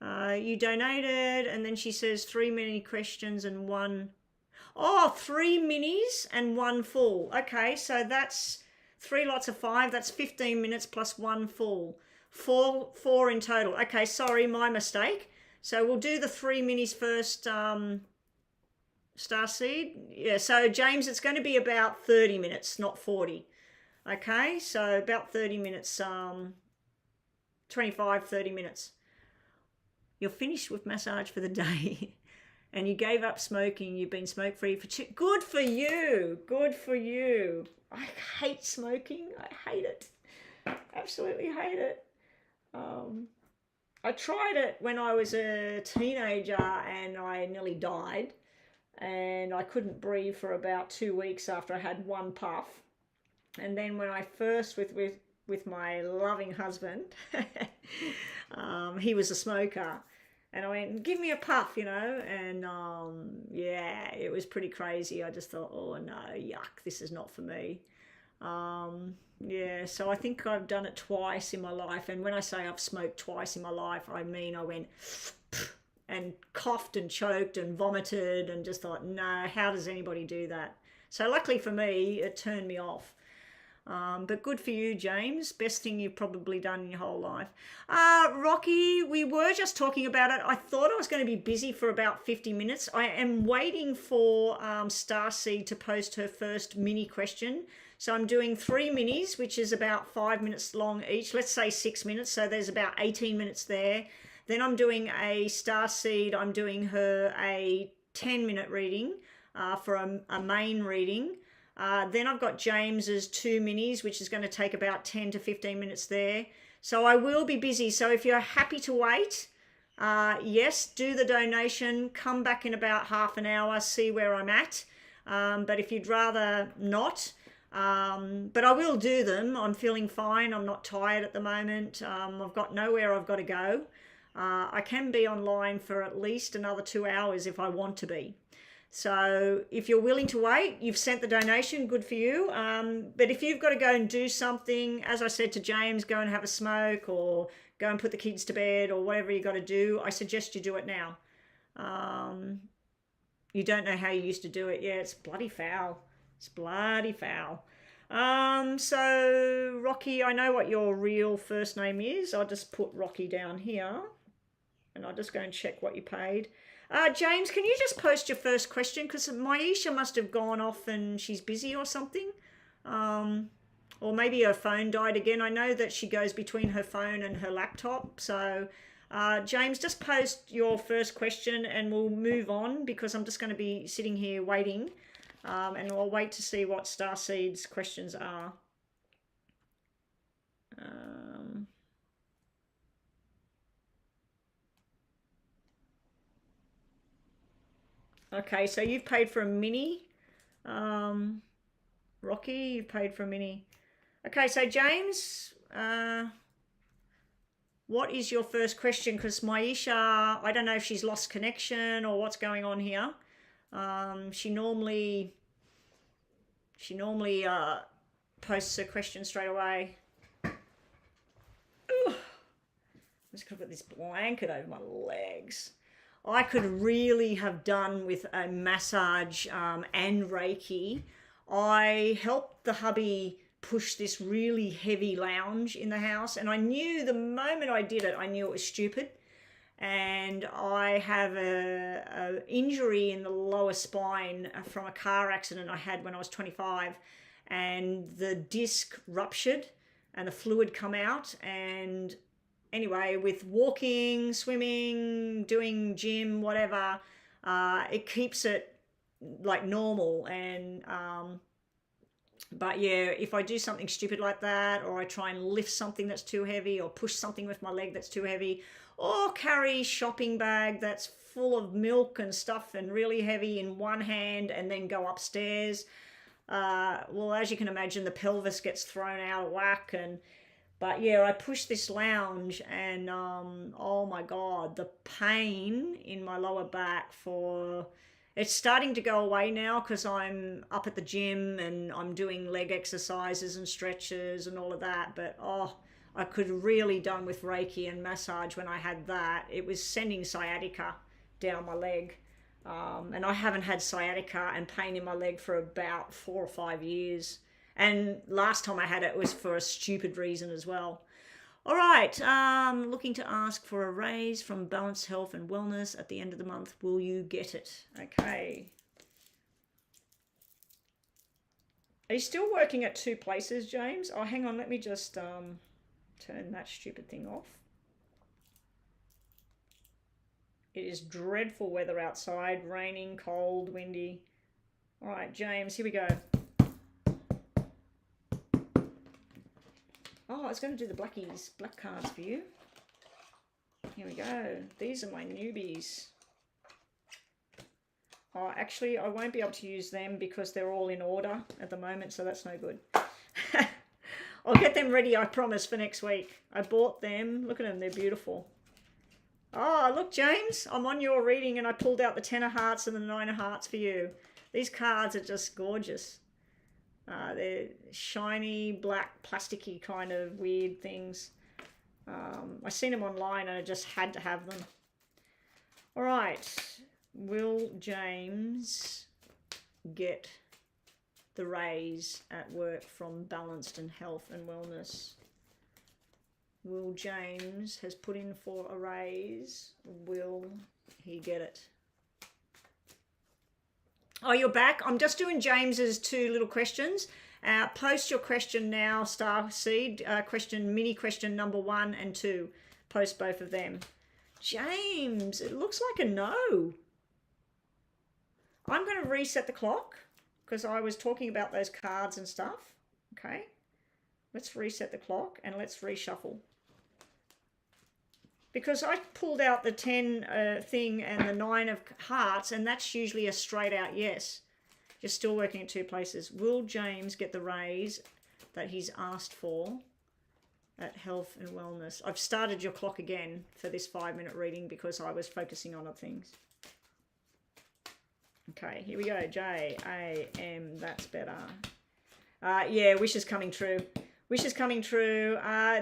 You donated, and then she says 3 mini questions and 1. Oh, 3 minis and 1 full. Okay, so that's 3 lots of 5. That's 15 minutes plus 1 full. 4 in total. Okay, sorry, my mistake. So we'll do the 3 minis first, Starseed. Yeah, so James, it's going to be about 30 minutes, not 40. Okay, so about 30 minutes, 25, 30 minutes. You're finished with massage for the day. And you gave up smoking. You've been smoke free for good for you. Good for you. I hate smoking. I hate it. Absolutely hate it. I tried it when I was a teenager and I nearly died. And I couldn't breathe for about 2 weeks after I had one puff. And then when I first with my loving husband, he was a smoker. And I went, give me a puff, you know, and yeah, it was pretty crazy. I just thought, oh no, yuck, this is not for me. Yeah, so I think I've done it twice in my life. And when I say I've smoked twice in my life, I mean I went and coughed and choked and vomited and just thought, no, how does anybody do that? So luckily for me, it turned me off. But good for you, James. Best thing you've probably done in your whole life. Rocky, we were just talking about it. I thought I was going to be busy for about 50 minutes. I am waiting for Starseed to post her first mini question. So I'm doing 3 minis, which is about 5 minutes long each. Let's say 6 minutes. So there's about 18 minutes there. Then I'm doing a Starseed. I'm doing her a 10-minute reading for a main reading. Then I've got James's 2 minis, which is going to take about 10 to 15 minutes there. So I will be busy. So if you're happy to wait, yes, do the donation, come back in about half an hour, see where I'm at. But if you'd rather not, but I will do them. I'm feeling fine. I'm not tired at the moment. I've got nowhere I've got to go. I can be online for at least another 2 hours if I want to be. So if you're willing to wait, you've sent the donation, good for you. But if you've got to go and do something, as I said to James, go and have a smoke or go and put the kids to bed or whatever you got to do, I suggest you do it now. You don't know how you used to do it. Yeah, it's bloody foul. It's bloody foul. So Rocky, I know what your real first name is. I'll just put Rocky down here and I'll just go and check what you paid. James, can you just post your first question? Because Maisha must have gone off and she's busy or something. Or maybe her phone died again. I know that she goes between her phone and her laptop. So, James, just post your first question and we'll move on because I'm just going to be sitting here waiting. And I'll wait to see what Starseed's questions are. Okay, so you've paid for a mini. Rocky, you've paid for a mini. Okay, so James, what is your first question? Because Maisha, I don't know if she's lost connection or what's going on here. She normally posts her question straight away. Ooh, I'm just gonna put this blanket over my legs. I could really have done with a massage and Reiki. I helped the hubby push this really heavy lounge in the house, and I knew the moment I did it, I knew it was stupid. And I have a injury in the lower spine from a car accident I had when I was 25, and the disc ruptured and the fluid come out. And anyway, with walking, swimming, doing gym, whatever, it keeps it like normal. And but yeah, if I do something stupid like that, or I try and lift something that's too heavy, or push something with my leg that's too heavy, or carry shopping bag that's full of milk and stuff and really heavy in one hand and then go upstairs, well, as you can imagine, the pelvis gets thrown out of whack. But yeah, I pushed this lounge and oh my God, the pain in my lower back it's starting to go away now because I'm up at the gym and I'm doing leg exercises and stretches and all of that. But I could really done with Reiki and massage when I had that. It was sending sciatica down my leg. And I haven't had sciatica and pain in my leg for about 4 or 5 years. And last time I had it was for a stupid reason as well. All right, looking to ask for a raise from Balanced Health and Wellness at the end of the month. Will you get it? Okay. Are you still working at 2 places, James? Oh, hang on. Let me just turn that stupid thing off. It is dreadful weather outside. Raining, cold, windy. All right, James, here we go. Oh, I was going to do the black cards for you. Here we go. These are my newbies. Oh, actually, I won't be able to use them because they're all in order at the moment, so that's no good. I'll get them ready, I promise, for next week. I bought them. Look at them. They're beautiful. Oh, look, James. I'm on your reading, and I pulled out the 10 of hearts and the 9 of hearts for you. These cards are just gorgeous. They're shiny, black, plasticky kind of weird things. I seen them online, and I just had to have them. All right. Will James get the raise at work from balanced and health and wellness? Will James has put in for a raise. Will he get it? Oh, you're back. I'm just doing James's 2 little questions. Post your question now, Starseed. Mini question number 1 and 2. Post both of them. James, it looks like a no. I'm going to reset the clock because I was talking about those cards and stuff. Okay. Let's reset the clock and let's reshuffle. Because I pulled out the 10 thing and the 9 of hearts, and that's usually a straight out yes. You're still working at 2 places. Will James get the raise that he's asked for at health and wellness? I've started your clock again for this 5-minute reading because I was focusing on other things. Okay, here we go. J-A-M, that's better. Yeah, wish is coming true. Wish is coming true.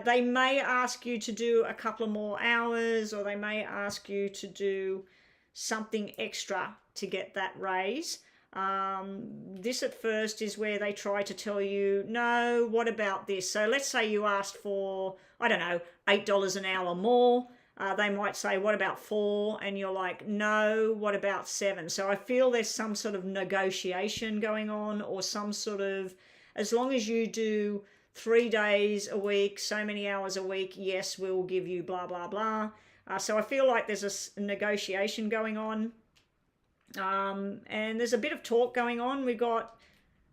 They may ask you to do a couple of more hours, or they may ask you to do something extra to get that raise. This at first is where they try to tell you, no, what about this? So let's say you asked for, I don't know, $8 an hour more. They might say, what about 4? And you're like, no, what about 7? So I feel there's some sort of negotiation going on, or some sort of, as long as you do 3 days a week, so many hours a week, yes, we'll give you blah, blah, blah. So I feel like there's a negotiation going on. And there's a bit of talk going on. We've got,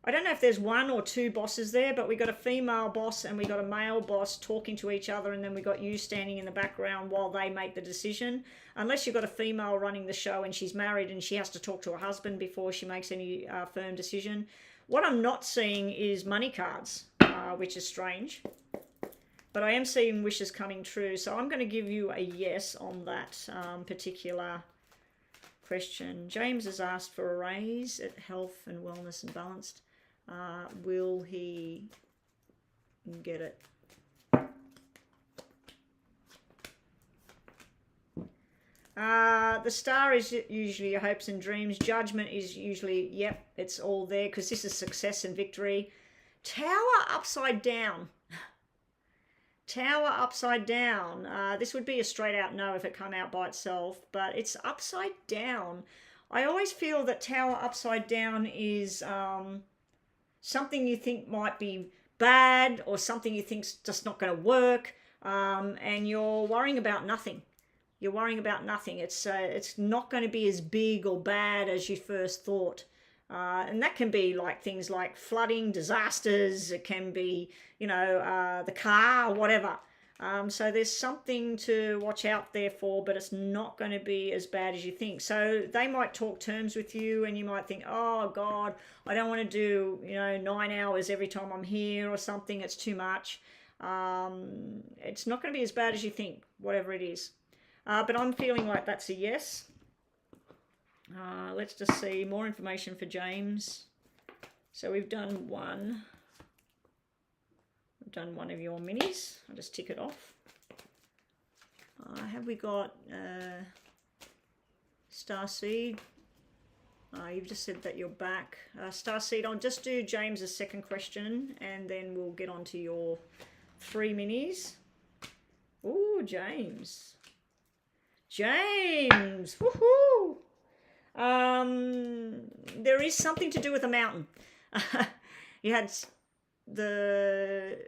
I don't know if there's 1 or 2 bosses there, but we got a female boss and we got a male boss talking to each other, and then we got you standing in the background while they make the decision. Unless you've got a female running the show and she's married and she has to talk to her husband before she makes any firm decision. What I'm not seeing is money cards, which is strange. But I am seeing wishes coming true, so I'm going to give you a yes on that particular question. James has asked for a raise at health and wellness and balanced. Will he get it? The star is usually your hopes and dreams. Judgment is usually, yep, it's all there because this is success and victory. Tower upside down. Tower upside down. This would be a straight out no if it come out by itself, but it's upside down. I always feel that tower upside down is something you think might be bad, or something you think's just not going to work, and you're worrying about nothing. You're worrying about nothing. It's not going to be as big or bad as you first thought. And that can be like things like flooding, disasters. It can be, you know, the car, whatever. So there's something to watch out there for, but it's not going to be as bad as you think. So they might talk terms with you, and you might think, oh God, I don't want to do, you know, 9 hours every time I'm here or something. It's too much. It's not going to be as bad as you think, whatever it is. But I'm feeling like that's a yes. Let's just see more information for James. So we've done 1. We've done 1 of your minis. I'll just tick it off. Have we got Starseed? You've just said that you're back. Starseed, I'll just do James's second question, and then we'll get on to your 3 minis. Ooh, James. James! Woohoo! There is something to do with a mountain. You had the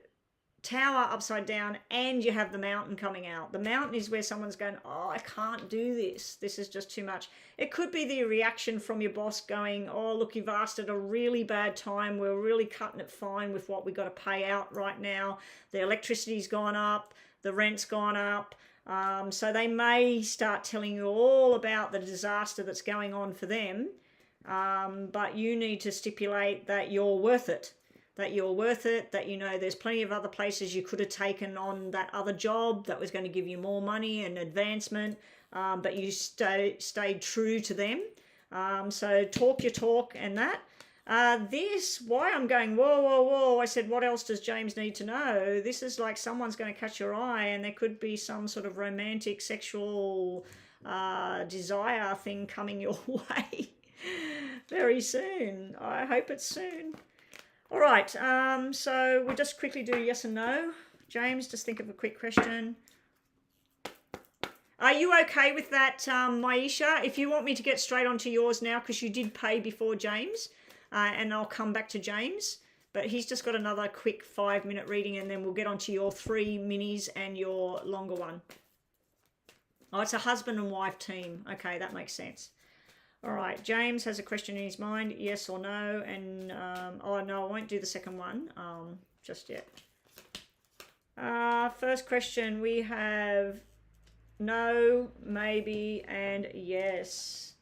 tower upside down and you have the mountain coming out. The mountain is where someone's going, oh, I can't do this. This is just too much. It could be the reaction from your boss going, oh, look, you've asked at a really bad time. We're really cutting it fine with what we've got to pay out right now. The electricity's gone up. The rent's gone up. So they may start telling you all about the disaster that's going on for them. But you need to stipulate that you're worth it. That you know there's plenty of other places you could have taken on that other job that was going to give you more money and advancement, but you stayed true to them. So talk your talk and that. Why I'm going, whoa, I said, what else does James need to know? This is like someone's going to catch your eye and there could be some sort of romantic, sexual desire thing coming your way very soon. I hope it's soon. All right, so we'll just quickly do yes and no. James, just think of a quick question. Are you okay with that, Maisha? If you want me to get straight onto yours now, because you did pay before James, and I'll come back to James, but he's just got another quick 5-minute reading, and then we'll get onto your 3 minis and your longer one. Oh, it's a husband and wife team. Okay, that makes sense. All right, James has a question in his mind, yes or no, and oh no, I won't do the second one just yet. First question, we have no, maybe, and yes.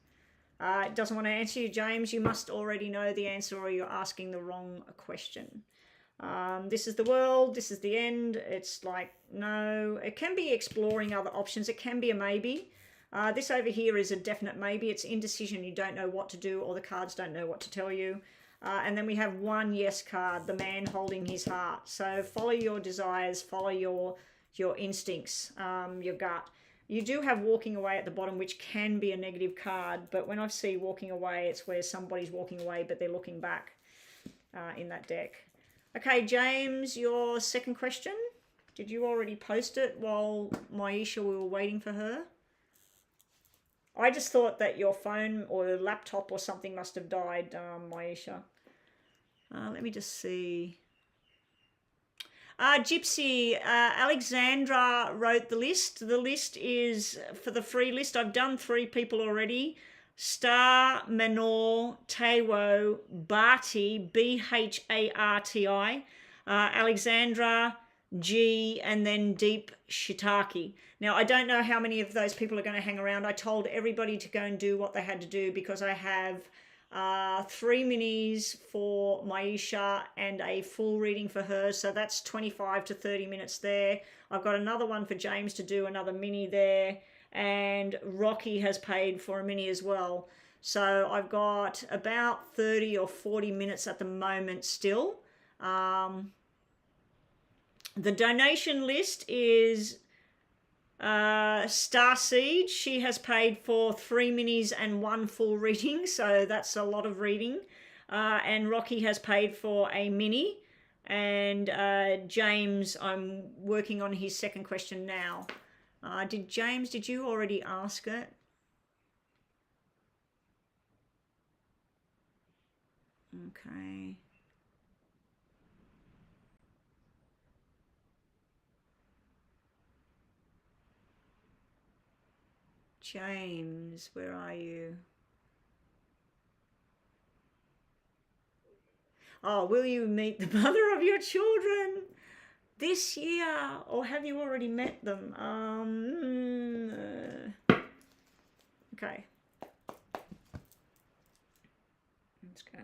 It doesn't want to answer you, James. You must already know the answer or you're asking the wrong question. This is the world, this is the end. It's like, no, it can be exploring other options. It can be a maybe. This over here is a definite maybe. It's indecision. You don't know what to do or the cards don't know what to tell you. And then we have one yes card, the man holding his heart. So follow your desires, follow your instincts, your gut. You do have walking away at the bottom, which can be a negative card. But when I see walking away, it's where somebody's walking away, but they're looking back in that deck. Okay, James, your second question. Did you already post it while Maisha, we were waiting for her? I just thought that your phone or laptop or something must have died, Maisha. Let me just see. Gypsy, Alexandra wrote the list. The list is for the free list. I've done 3 people already. Star, Manor, Tewo, Barty, Bharti, Alexandra, G, and then Deep Shiitake. Now, I don't know how many of those people are going to hang around. I told everybody to go and do what they had to do because I have 3 minis for Maisha and a full reading for her. So that's 25 to 30 minutes there. I've got another one for James to do, another mini there. And Rocky has paid for a mini as well. So I've got about 30 or 40 minutes at the moment still. The donation list is Starseed. She has paid for 3 minis and 1 full reading, so that's a lot of reading. And Rocky has paid for a mini. And James, I'm working on his second question now. Did you already ask it? Okay. James, where are you? Oh, will you meet the mother of your children this year, or have you already met them? Okay. Let's go.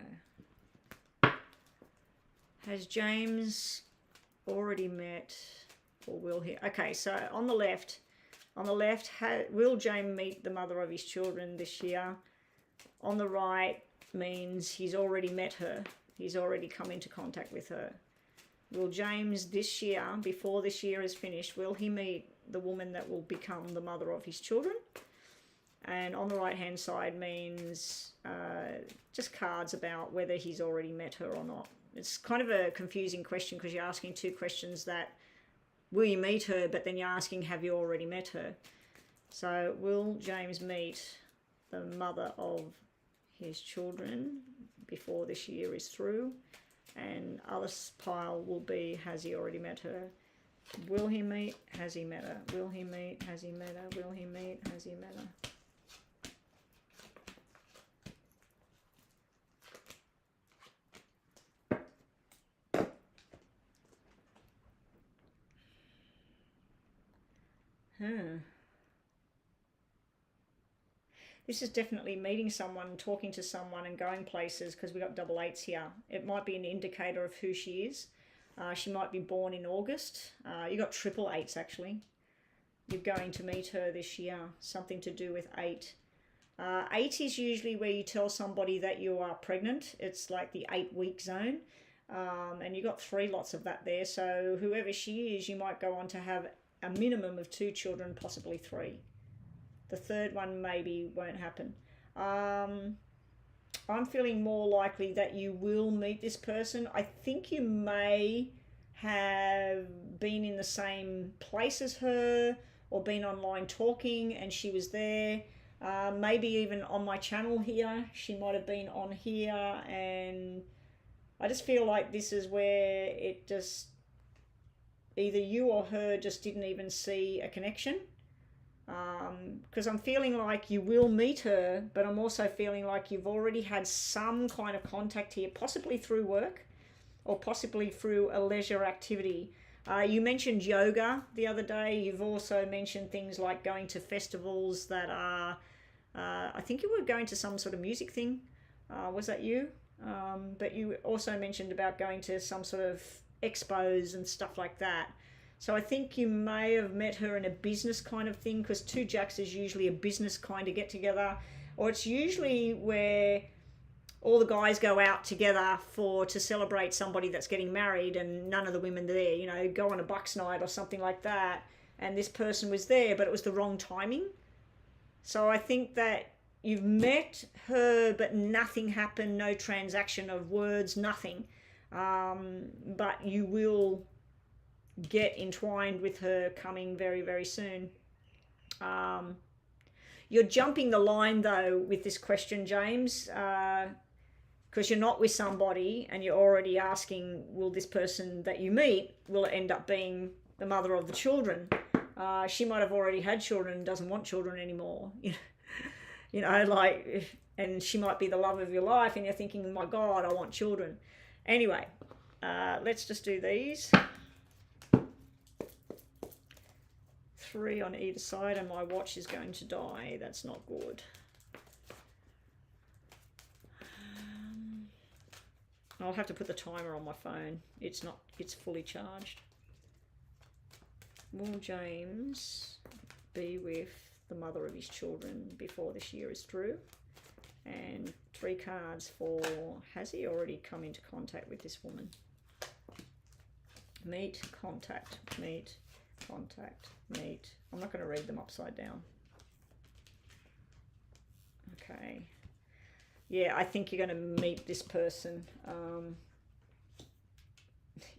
Has James already met, or will he? Okay, so on the left, will James meet the mother of his children this year? On the right means he's already met her. He's already come into contact with her. Will James this year, before this year is finished, will he meet the woman that will become the mother of his children? And on the right-hand side means just cards about whether he's already met her or not. It's kind of a confusing question because you're asking 2 questions that, will you meet her, but then you're asking, have you already met her? So will James meet the mother of his children before this year is through? And other pile will be, has he already met her? Will he meet? Has he met her? Will he meet? Has he met her? Will he meet? Has he met her? This is definitely meeting someone, talking to someone and going places, because we got double eights here. It might be an indicator of who she is. She might be born in August. You got triple eights actually. You're going to meet her this year. Something to do with 8. 8 is usually where you tell somebody that you are pregnant. It's like the 8-week zone. And you got 3 lots of that there. So whoever she is, you might go on to have a minimum of 2 children, possibly 3. The third one maybe won't happen. I'm feeling more likely that you will meet this person. I think you may have been in the same place as her or been online talking and she was there. Maybe even on my channel here. She might have been on here, and I just feel like this is where it just, either you or her just didn't even see a connection. Because I'm feeling like you will meet her, but I'm also feeling like you've already had some kind of contact here, possibly through work or possibly through a leisure activity. You mentioned yoga the other day. You've also mentioned things like going to festivals that are, I think you were going to some sort of music thing. Was that you? But you also mentioned about going to some sort of expos and stuff like that. So I think you may have met her in a business kind of thing, because 2 jacks is usually a business kind of get together, or it's usually where all the guys go out together to celebrate somebody that's getting married and none of the women are there, you know, go on a bucks night or something like that, and this person was there but it was the wrong timing. So I think that you've met her but nothing happened, no transaction of words, nothing. But you will get entwined with her coming very, very soon. You're jumping the line though with this question, James, because you're not with somebody and you're already asking, will this person that you meet, will it end up being the mother of the children? She might have already had children and doesn't want children anymore. You know, like, and she might be the love of your life and you're thinking, oh my God, I want children. Anyway, let's just do these. 3 on either side, and my watch is going to die. That's not good. I'll have to put the timer on my phone. It's fully charged. Will James be with the mother of his children before this year is through? And 3 cards for, has he already come into contact with this woman? Meet, contact, meet, contact, meet. I'm not going to read them upside down. Okay. Yeah, I think you're going to meet this person.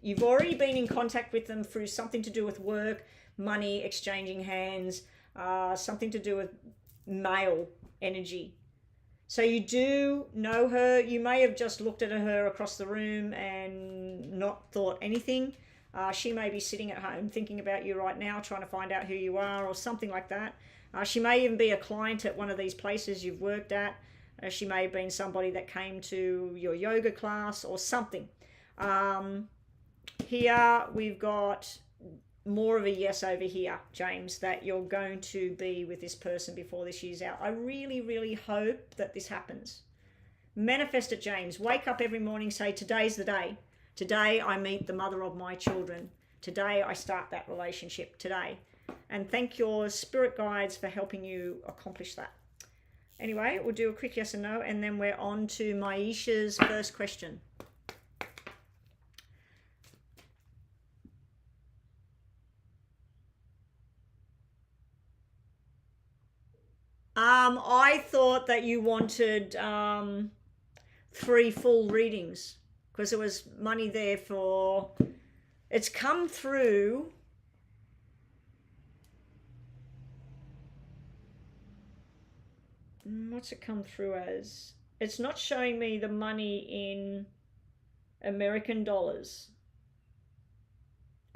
You've already been in contact with them through something to do with work, money, exchanging hands, something to do with male energy. So you do know her. You may have just looked at her across the room and not thought anything. She may be sitting at home thinking about you right now, trying to find out who you are or something like that. She may even be a client at one of these places you've worked at. She may have been somebody that came to your yoga class or something. Here we've got more of a yes over here, James, that you're going to be with this person before this year's out. I really, really hope that this happens. Manifest it, James. Wake up every morning, say, today's the day. Today I meet the mother of my children. Today I start that relationship today. And thank your spirit guides for helping you accomplish that. Anyway, we'll do a quick yes and no, and then we're on to Maisha's first question. I thought that you wanted 3 full readings, because there was money there for, it's come through. What's it come through as? It's not showing me the money in American dollars.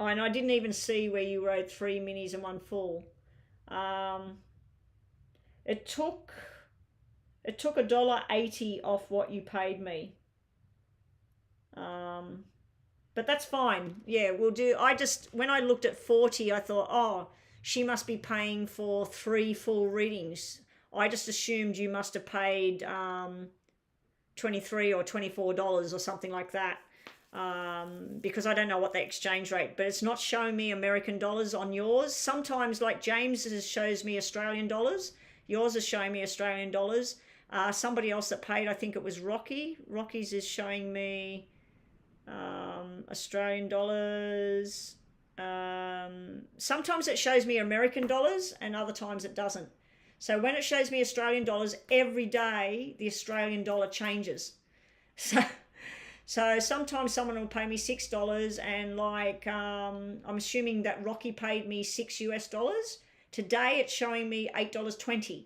Oh, and I didn't even see where you wrote 3 minis and 1 full. It took $1.80 off what you paid me. But that's fine. Yeah, we'll do. When I looked at 40, I thought, oh, she must be paying for 3 full readings. I just assumed you must have paid $23 or $24 or something like that. Because I don't know what the exchange rate, but it's not showing me American dollars on yours. Sometimes, like James's shows me Australian dollars. Yours is showing me Australian dollars. Somebody else that paid, I think it was Rocky. Rocky's is showing me Australian dollars. Sometimes it shows me American dollars and other times it doesn't. So when it shows me Australian dollars, every day the Australian dollar changes. So sometimes someone will pay me $6 and like I'm assuming that Rocky paid me $6 US. Today it's showing me $8.20.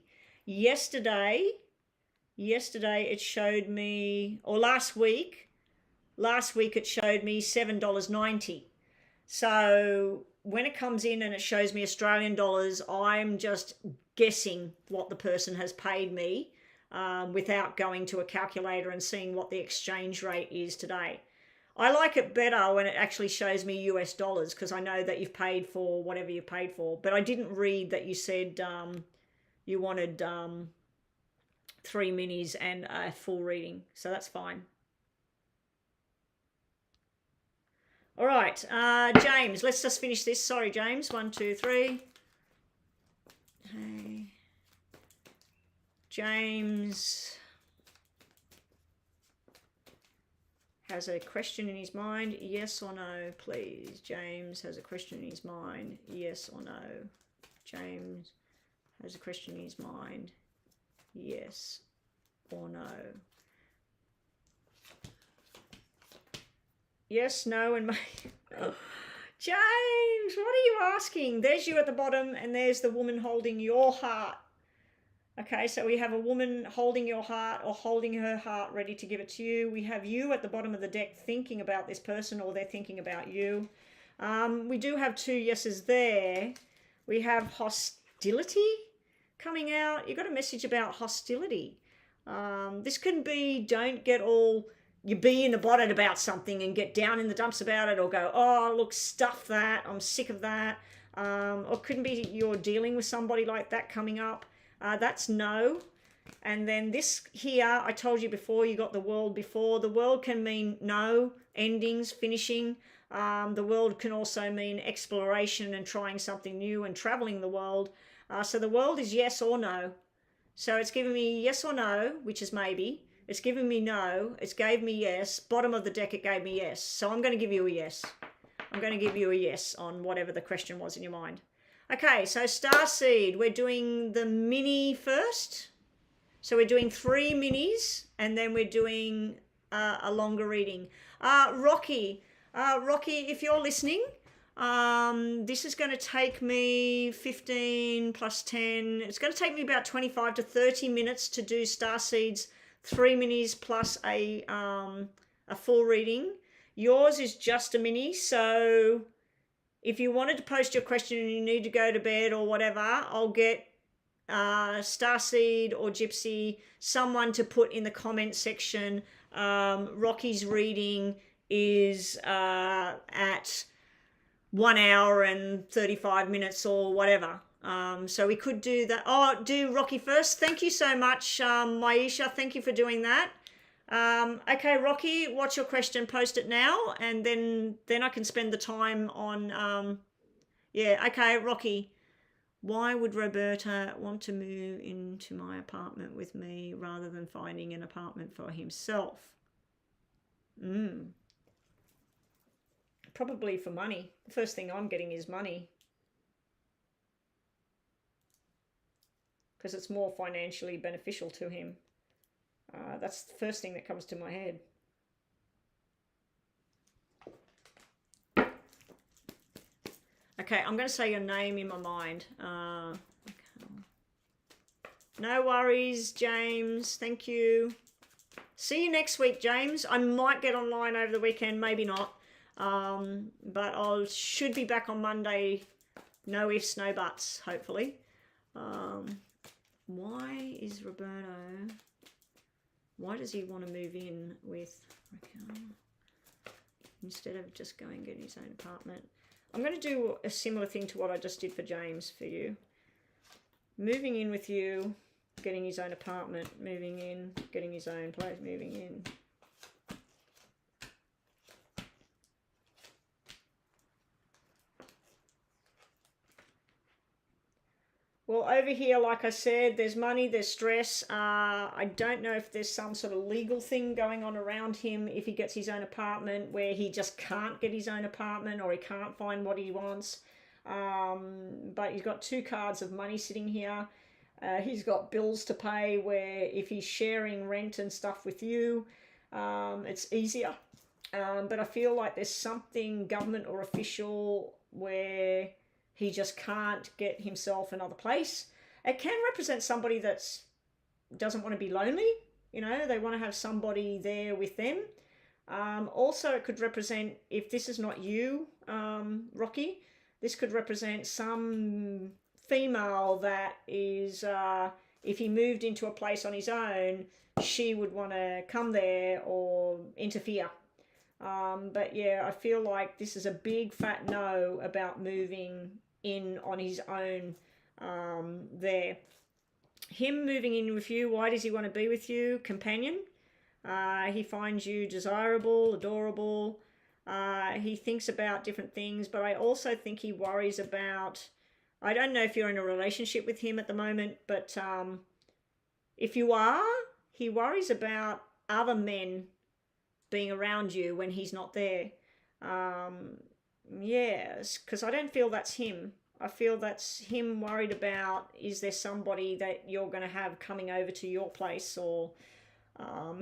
Yesterday it showed me, or last week it showed me $7.90. So when it comes in and it shows me Australian dollars, I'm just guessing what the person has paid me without going to a calculator and seeing what the exchange rate is today. I like it better when it actually shows me US dollars because I know that you've paid for whatever you paid for. But I didn't read that you said you wanted 3 minis and a full reading, so that's fine. All right, James, let's just finish this. Sorry, James. 1, 2, 3. Okay. James has a question in his mind. Yes or no, please. James has a question in his mind. Yes or no. James has a question in his mind. Yes or no. Yes, no, and maybe. James, what are you asking? There's you at the bottom and there's the woman holding your heart. Okay, so we have a woman holding your heart or holding her heart ready to give it to you. We have you at the bottom of the deck thinking about this person or they're thinking about you. We do have 2 yeses there. We have hostility coming out. You got a message about hostility. This can be don't get all, you be in the bonnet about something and get down in the dumps about it or go, oh, look, stuff that, I'm sick of that. Or it couldn't be you're dealing with somebody like that coming up. That's no. And then this here, I told you before, you got the world before. The world can mean no, endings, finishing. The world can also mean exploration and trying something new and traveling the world. So the world is yes or no. So it's giving me yes or no, which is maybe. It's giving me no. It's gave me yes. Bottom of the deck, it gave me yes. So I'm going to give you a yes. I'm going to give you a yes on whatever the question was in your mind. Okay, so Starseed, we're doing the mini first. So we're doing 3 minis and then we're doing a longer reading. Rocky, if you're listening, this is going to take me 15 plus 10. It's going to take me about 25 to 30 minutes to do Starseed's 3 minis plus a full reading. Yours is just a mini, so if you wanted to post your question and you need to go to bed or whatever, I'll get Starseed or Gypsy, someone to put in the comment section. Rocky's reading is at 1 hour and 35 minutes or whatever. So we could do that. Oh, do Rocky first. Thank you so much, Maisha. Thank you for doing that. Okay, Rocky, what's your question? Post it now, and then I can spend the time on, yeah, okay, Rocky. Why would Roberta want to move into my apartment with me rather than finding an apartment for himself? Probably for money. The first thing I'm getting is money. Because it's more financially beneficial to him. That's the first thing that comes to my head. Okay, I'm going to say your name in my mind. Okay. No worries, James. Thank you. See you next week, James. I might get online over the weekend, maybe not. But I should be back on Monday. No ifs, no buts, hopefully. Why is Roberto... Why does he want to move in with Raquel instead of just going and getting his own apartment? I'm going to do a similar thing to what I just did for James for you. Moving in with you, getting his own apartment, moving in, getting his own place, moving in. Well, over here, like I said, there's money, there's stress. I don't know if there's some sort of legal thing going on around him if he gets his own apartment where he just can't get his own apartment or he can't find what he wants. But he's got 2 cards of money sitting here. He's got bills to pay where if he's sharing rent and stuff with you, it's easier. But I feel like there's something government or official where he just can't get himself another place. It can represent somebody that doesn't want to be lonely. You know, they want to have somebody there with them. Also, it could represent, if this is not you, Rocky, this could represent some female that is, if he moved into a place on his own, she would want to come there or interfere. But yeah, I feel like this is a big fat no about moving in on his own there. Him moving in with you, why does he want to be with you? Companion. He finds you desirable, adorable. He thinks about different things, but I also think he worries about, I don't know if you're in a relationship with him at the moment, but if you are, he worries about other men being around you when he's not there. Yes, because I don't feel that's him. I feel that's him worried about, is there somebody that you're going to have coming over to your place or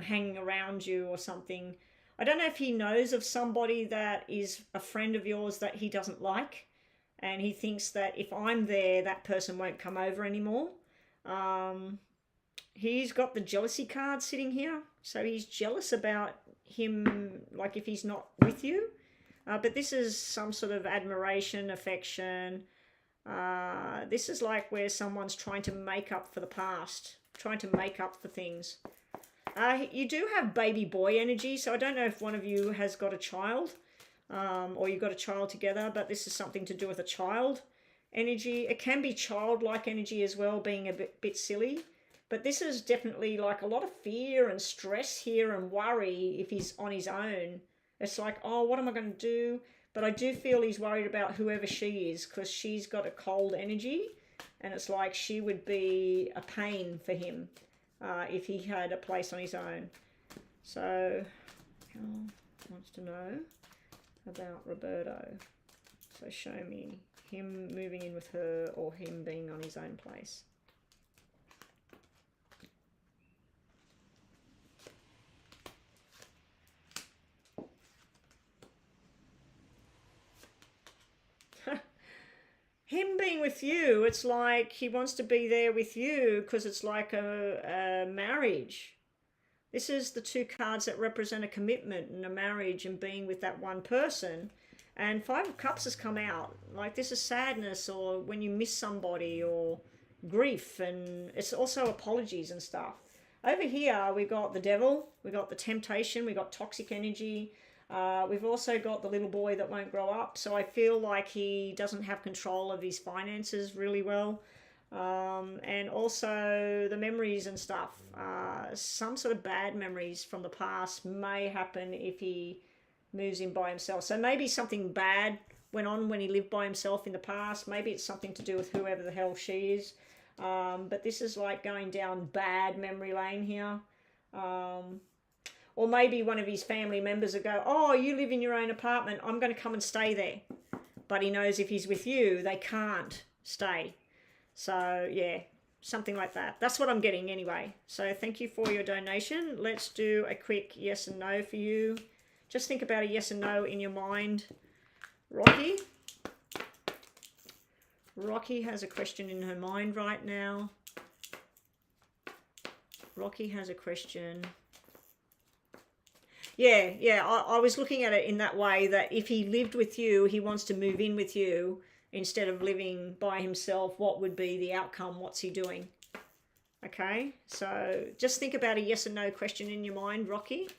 hanging around you or something. I don't know if he knows of somebody that is a friend of yours that he doesn't like, and he thinks that if I'm there, that person won't come over anymore. He's got the jealousy card sitting here, so he's jealous about him, like if he's not with you. But this is some sort of admiration, affection. This is like where someone's trying to make up for the past, trying to make up for things. You do have baby boy energy, so I don't know if one of you has got a child or you've got a child together, but this is something to do with a child energy. It can be childlike energy as well, being a bit silly. But this is definitely like a lot of fear and stress here and worry if he's on his own. It's like, oh, what am I going to do? But I do feel he's worried about whoever she is, because she's got a cold energy, and it's like she would be a pain for him if he had a place on his own. So, Cal wants to know about Roberto. So show me him moving in with her or him being on his own place. Him being with you, it's like he wants to be there with you because it's like a marriage. This is the 2 cards that represent a commitment and a marriage and being with that one person. And 5 of Cups has come out. Like this is sadness or when you miss somebody or grief, and it's also apologies and stuff. Over here, we got the devil, we got the temptation, we got toxic energy. We've also got the little boy that won't grow up. So I feel like he doesn't have control of his finances really well. And also the memories and stuff. Some sort of bad memories from the past may happen if he moves in by himself. So maybe something bad went on when he lived by himself in the past. Maybe it's something to do with whoever the hell she is. But this is like going down bad memory lane here. Or maybe one of his family members will go, oh, you live in your own apartment, I'm going to come and stay there. But he knows if he's with you, they can't stay. So, yeah, something like that. That's what I'm getting anyway. So thank you for your donation. Let's do a quick yes and no for you. Just think about a yes and no in your mind. Rocky. Rocky has a question in her mind right now. Rocky has a question. Yeah. I was looking at it in that way, that if he lived with you, he wants to move in with you instead of living by himself. What would be the outcome? What's he doing? Okay, so just think about a yes and no question in your mind, Rocky,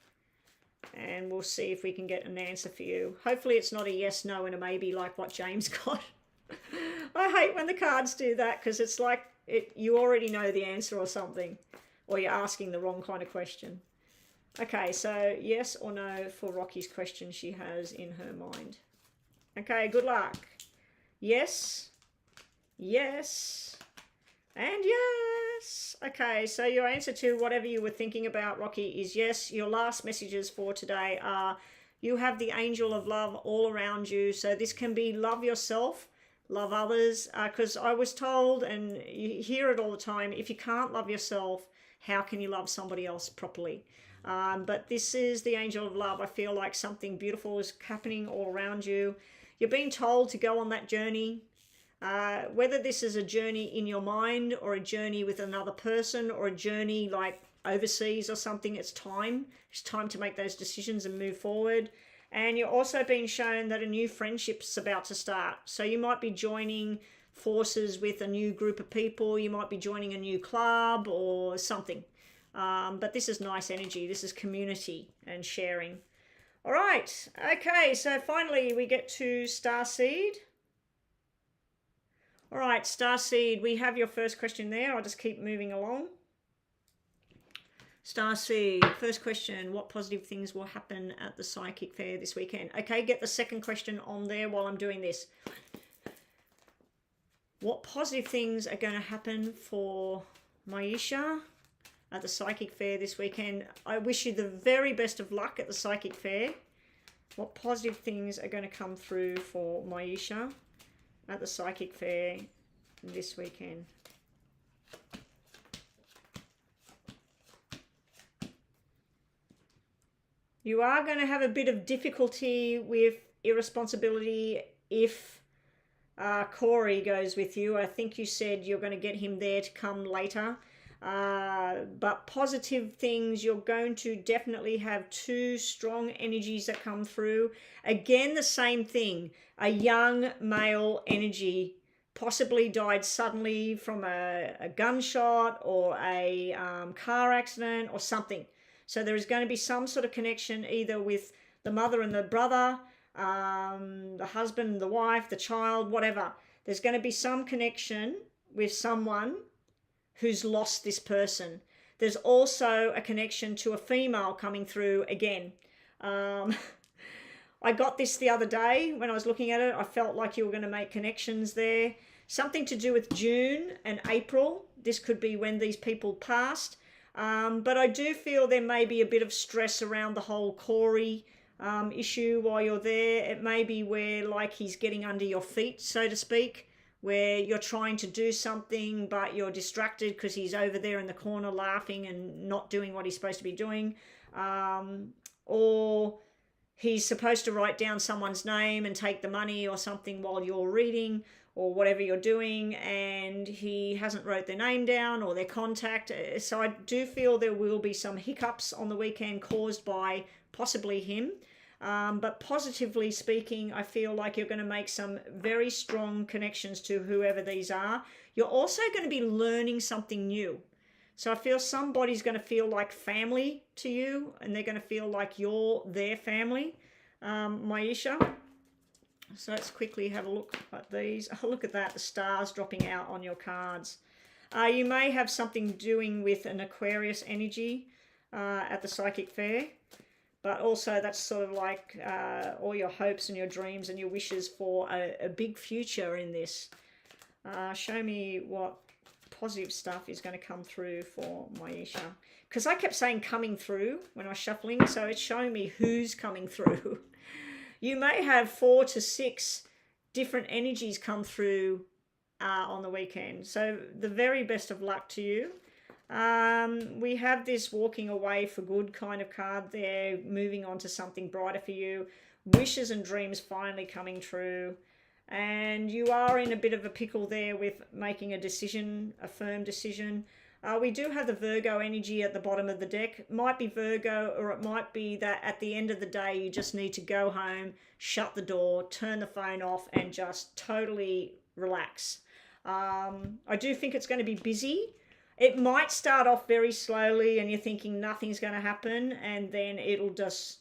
and we'll see if we can get an answer for you. Hopefully it's not a yes, no, and a maybe like what James got. I hate when the cards do that, because it's like you already know the answer or something, or you're asking the wrong kind of question. Okay, so yes or no for Rocky's question she has in her mind. Okay, good luck. Yes, yes, and yes. Okay, so your answer to whatever you were thinking about, Rocky, is yes. Your last messages for today are you have the angel of love all around you. So this can be love yourself, love others, because I was told, and you hear it all the time, if you can't love yourself, how can you love somebody else properly? But this is the angel of love. I feel like something beautiful is happening all around you. You're being told to go on that journey. Whether this is a journey in your mind or a journey with another person or a journey like overseas or something, it's time. It's time to make those decisions and move forward. And you're also being shown that a new friendship's about to start. So you might be joining forces with a new group of people. You might be joining a new club or something. But this is nice energy. This is community and sharing. All right. Okay, so finally we get to Starseed. All right, Starseed, we have your first question there. I'll just keep moving along. Starseed, first question, what positive things will happen at the Psychic Fair this weekend? Okay, get the second question on there while I'm doing this. What positive things are going to happen for Maisha at the Psychic Fair this weekend? I wish you the very best of luck at the Psychic Fair. What positive things are going to come through for Maisha at the Psychic Fair this weekend? You are going to have a bit of difficulty with irresponsibility if Corey goes with you. I think you said you're going to get him there to come later. But positive things, you're going to definitely have two strong energies that come through. Again, the same thing, a young male energy, possibly died suddenly from a gunshot or a car accident or something. So there is going to be some sort of connection either with the mother and the brother, the husband, the wife, the child, whatever. There's going to be some connection with someone who's lost this person. There's also a connection to a female coming through again. I got this the other day when I was looking at it. I felt like you were going to make connections there. Something to do with June and April. This could be when these people passed. But I do feel there may be a bit of stress around the whole Corey issue while you're there. It may be where like he's getting under your feet, so to speak, where you're trying to do something but you're distracted because he's over there in the corner laughing and not doing what he's supposed to be doing. Or he's supposed to write down someone's name and take the money or something while you're reading or whatever you're doing, and he hasn't wrote their name down or their contact. So I do feel there will be some hiccups on the weekend caused by possibly him. But positively speaking, I feel like you're going to make some very strong connections to whoever these are. You're also going to be learning something new. So I feel somebody's going to feel like family to you, and they're going to feel like you're their family, Maisha. So let's quickly have a look at these. Oh, look at that, the stars dropping out on your cards. You may have something doing with an Aquarius energy at the Psychic Fair. But also that's sort of like all your hopes and your dreams and your wishes for a big future in this. Show me what positive stuff is going to come through for Maisha. Because I kept saying coming through when I was shuffling, so it's showing me who's coming through. You may have 4 to 6 different energies come through on the weekend. So the very best of luck to you. We have this walking away for good kind of card there, moving on to something brighter for you. Wishes and dreams finally coming true. And you are in a bit of a pickle there with making a decision, a firm decision. We do have the Virgo energy at the bottom of the deck. It might be Virgo, or it might be that at the end of the day, you just need to go home, shut the door, turn the phone off, and just totally relax. I do think it's going to be busy. It might start off very slowly and you're thinking nothing's going to happen, and then it'll just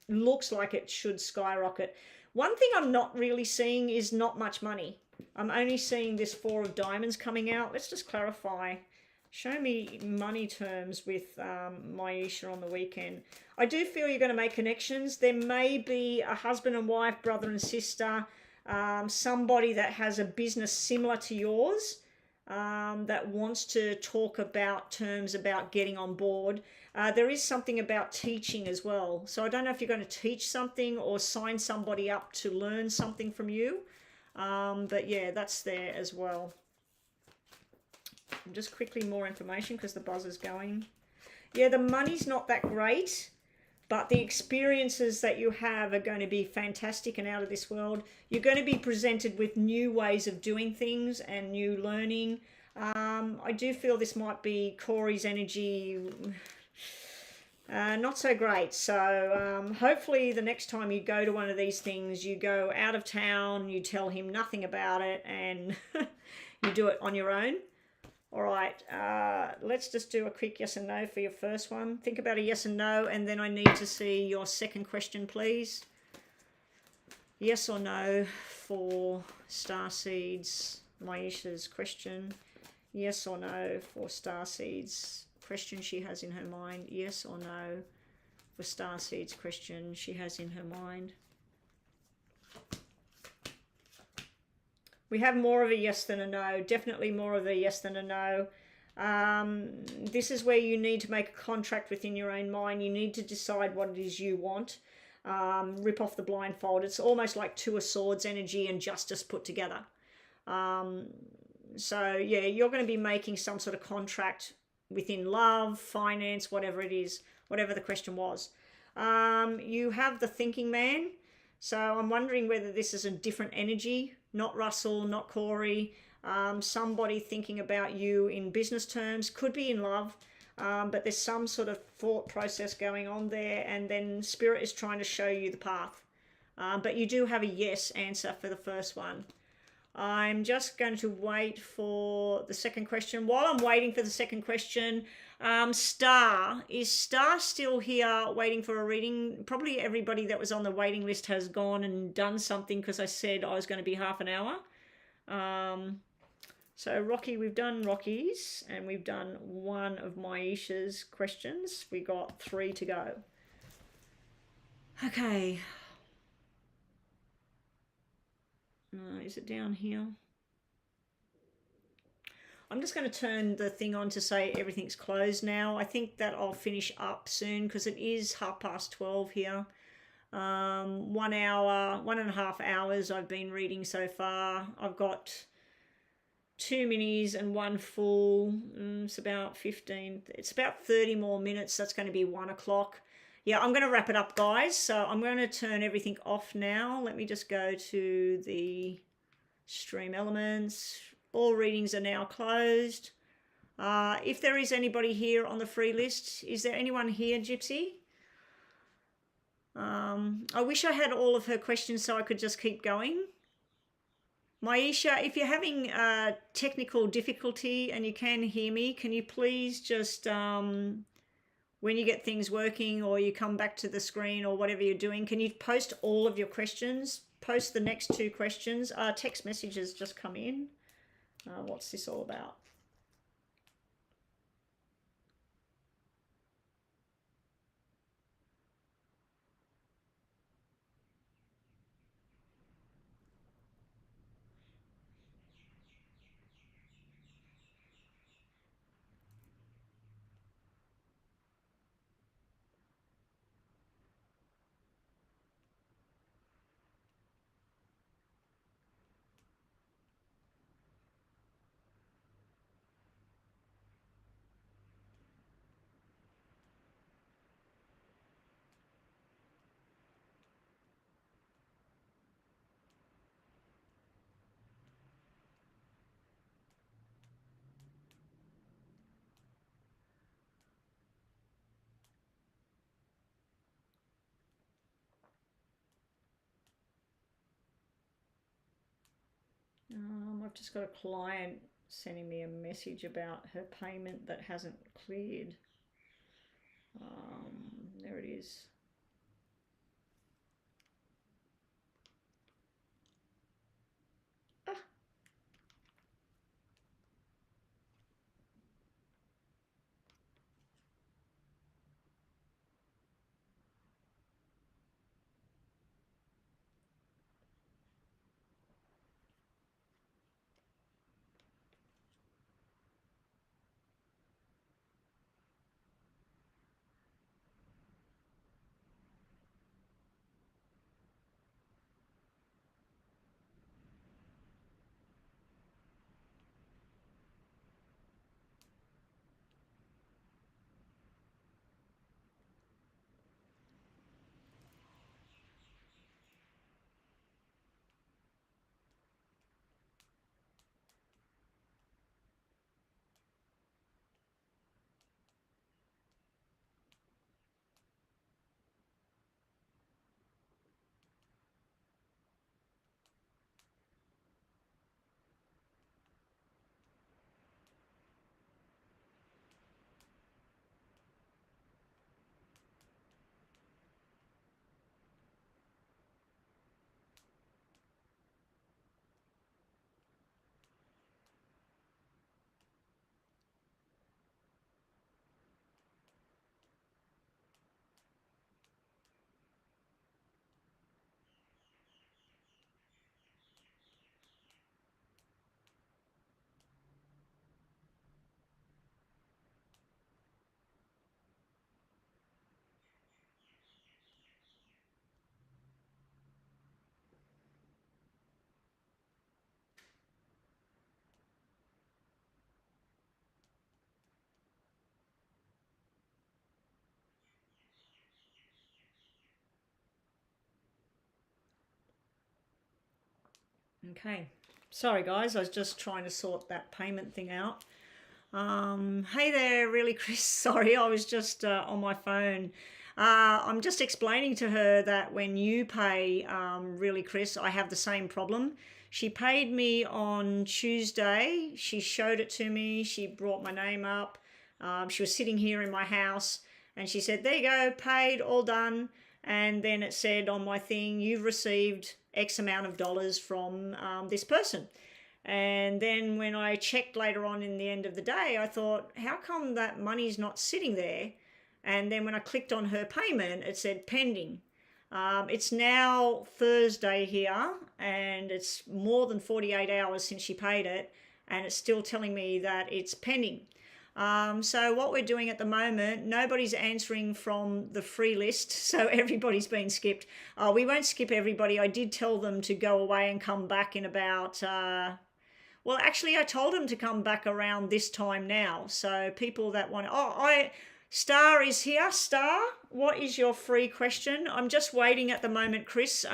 looks like it should skyrocket. One thing I'm not really seeing is not much money. I'm only seeing this Four of Diamonds coming out. Let's just clarify. Show me money terms with Maisha on the weekend. I do feel you're going to make connections. There may be a husband and wife, brother and sister, somebody that has a business similar to yours, that wants to talk about terms about getting on board. There is something about teaching as well. So I don't know if you're going to teach something or sign somebody up to learn something from you. But yeah, that's there as well. Just quickly more information because the buzzer's going. Yeah, the money's not that great, but the experiences that you have are going to be fantastic and out of this world. You're going to be presented with new ways of doing things and new learning. I do feel this might be Corey's energy, not so great. So hopefully the next time you go to one of these things, you go out of town, you tell him nothing about it, and you do it on your own. All right, let's just do a quick yes and no for your first one. Think about a yes and no, and then I need to see your second question, please. Yes or no for Starseed's, Maisha's question. Yes or no for Starseed's question she has in her mind. Yes or no for Starseed's question she has in her mind. We have more of a yes than a no. Definitely more of a yes than a no. This is where you need to make a contract within your own mind. You need to decide what it is you want. Rip off the blindfold. It's almost like Two of Swords energy and Justice put together. So yeah, you're going to be making some sort of contract within love, finance, whatever it is, whatever the question was. You have the Thinking Man. So I'm wondering whether this is a different energy. Not Russell, not Corey, somebody thinking about you in business terms, could be in love, but there's some sort of thought process going on there, and then Spirit is trying to show you the path. But you do have a yes answer for the first one. I'm just going to wait for the second question. While I'm waiting for the second question, Star, is Star still here waiting for a reading? Probably everybody that was on the waiting list has gone and done something because I said I was going to be half an hour. So Rocky, we've done Rocky's and we've done one of Maisha's questions. We got 3 to go. Okay. Is it down here? I'm just going to turn the thing on to say everything's closed now. I think that I'll finish up soon because it is 12:30 here. 1 hour, 1.5 hours I've been reading so far. I've got 2 minis and 1 full. It's about 15. It's about 30 more minutes. That's going to be 1 o'clock. Yeah, I'm going to wrap it up, guys. So I'm going to turn everything off now. Let me just go to the stream elements. All readings are now closed. If there is anybody here on the free list, is there anyone here, Gypsy? I wish I had all of her questions so I could just keep going. Maisha, if you're having technical difficulty and you can hear me, can you please just, when you get things working or you come back to the screen or whatever you're doing, can you post all of your questions? Post the next 2 questions. Text messages just come in. What's this all about? I've just got a client sending me a message about her payment that hasn't cleared. There it is. Ah. Okay, sorry guys, I was just trying to sort that payment thing out. Hey there, really, Chris. Sorry, I was just on my phone. I'm just explaining to her that when you pay, really, Chris, I have the same problem. She paid me on Tuesday. She showed it to me. She brought my name up. She was sitting here in my house and she said, there you go, paid, all done. And then it said on my thing, you've received X amount of dollars from this person. And then when I checked later on in the end of the day, I thought, how come that money's not sitting there? And then when I clicked on her payment, it said pending. It's now Thursday here, and it's more than 48 hours since she paid it, and it's still telling me that it's pending. So what we're doing at the moment, nobody's answering from the free list, so everybody's been skipped. We won't skip everybody. I did tell them to go away and come back in about... well, actually, I told them to come back around this time now. So people that want... Star is here. Star, what is your free question? I'm just waiting at the moment, Chris.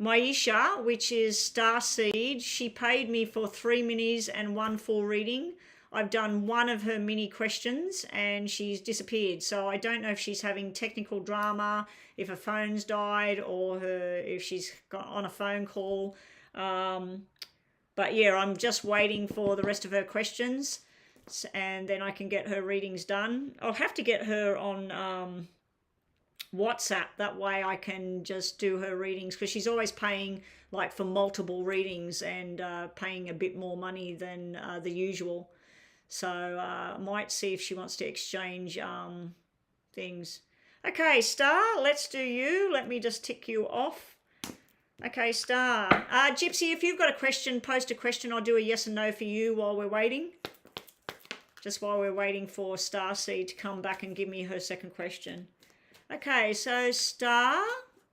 Maisha, which is Starseed, she paid me for 3 minis and 1 full reading. I've done one of her mini questions and she's disappeared. So I don't know if she's having technical drama, if her phone's died, or if she's got on a phone call. But yeah, I'm just waiting for the rest of her questions and then I can get her readings done. I'll have to get her on WhatsApp. That way I can just do her readings because she's always paying like for multiple readings and paying a bit more money than the usual. So I might see if she wants to exchange things. Okay, Star, let's do you. Let me just tick you off. Okay, Star. Gypsy, if you've got a question, post a question. I'll do a yes and no for you while we're waiting. Just while we're waiting for Starseed to come back and give me her second question. Okay, so Star,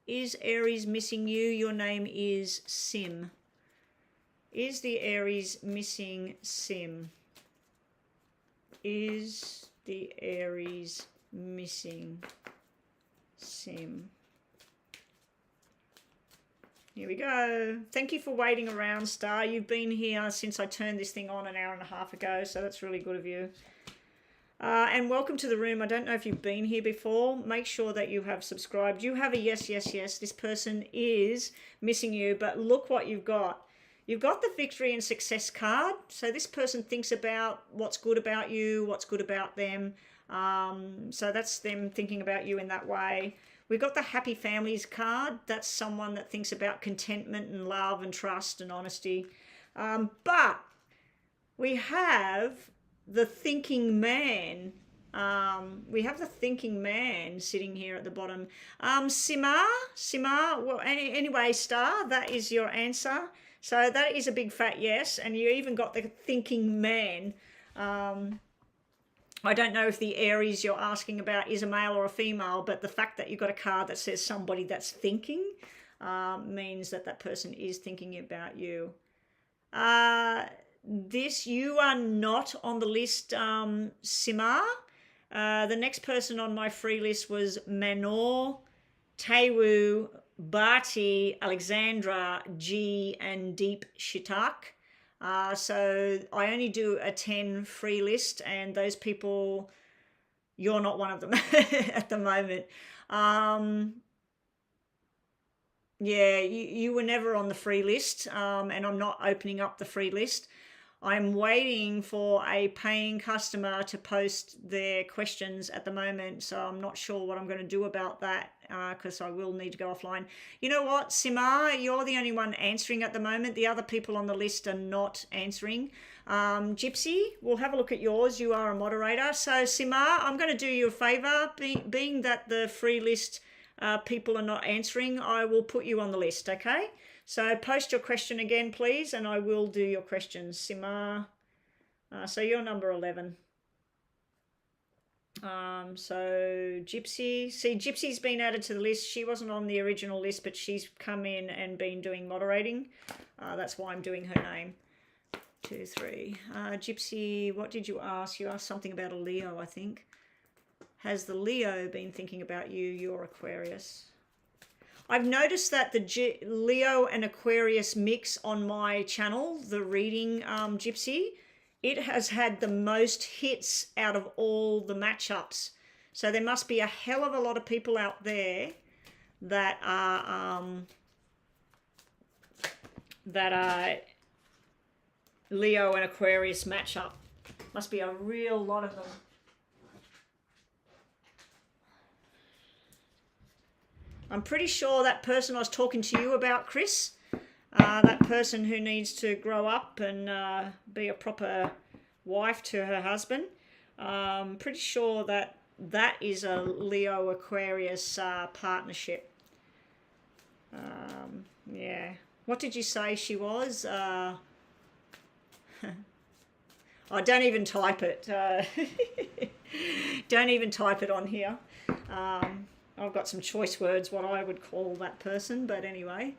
is Aries missing you? Your name is Sim. Is the Aries missing Sim? Is the Aries missing Sim? Here we go. Thank you for waiting around, Star. You've been here since I turned this thing on an hour and a half ago, so that's really good of you. And welcome to the room. I don't know if you've been here before. Make sure that you have subscribed. You have a yes, yes, yes. This person is missing you, but look what you've got. You've got the victory and success card. So this person thinks about what's good about you, what's good about them. So that's them thinking about you in that way. We've got the happy families card. That's someone that thinks about contentment and love and trust and honesty. But we have the thinking man. We have the thinking man sitting here at the bottom. Simar, well, anyway, Star, that is your answer. So that is a big fat yes, and you even got the thinking man. I don't know if the Aries you're asking about is a male or a female, but the fact that you've got a card that says somebody that's thinking means that that person is thinking about you. You are not on the list, Simar. The next person on my free list was Manor, Tewu, Bharti, Alexandra, G, and Deep Shitak. So I only do a 10 free list, and those people, you're not one of them at the moment. Yeah, you were never on the free list, and I'm not opening up the free list. I'm waiting for a paying customer to post their questions at the moment, so I'm not sure what I'm going to do about that, because I will need to go offline. You know what, Simar, you're the only one answering at the moment. The other people on the list are not answering. Gypsy, we'll have a look at yours. You are a moderator. So Simar, I'm going to do you a favour. Being that the free list people are not answering, I will put you on the list, okay? So post your question again, please, and I will do your questions. Simar, so you're number 11. So Gypsy, see, Gypsy's been added to the list. She wasn't on the original list, but she's come in and been doing moderating. That's why I'm doing her name. 2, 3. Gypsy, what did you ask? You asked something about a Leo, I think. Has the Leo been thinking about you? You're Aquarius. I've noticed that the Leo and Aquarius mix on my channel, the reading Gypsy, it has had the most hits out of all the matchups. So there must be a hell of a lot of people out there that are Leo and Aquarius matchup. Must be a real lot of them. I'm pretty sure that person I was talking to you about, Chris, that person who needs to grow up and be a proper wife to her husband, I'm pretty sure that that is a Leo-Aquarius partnership. Yeah. What did you say she was? Oh, don't even type it. Don't even type it on here. I've got some choice words, what I would call that person, but anyway.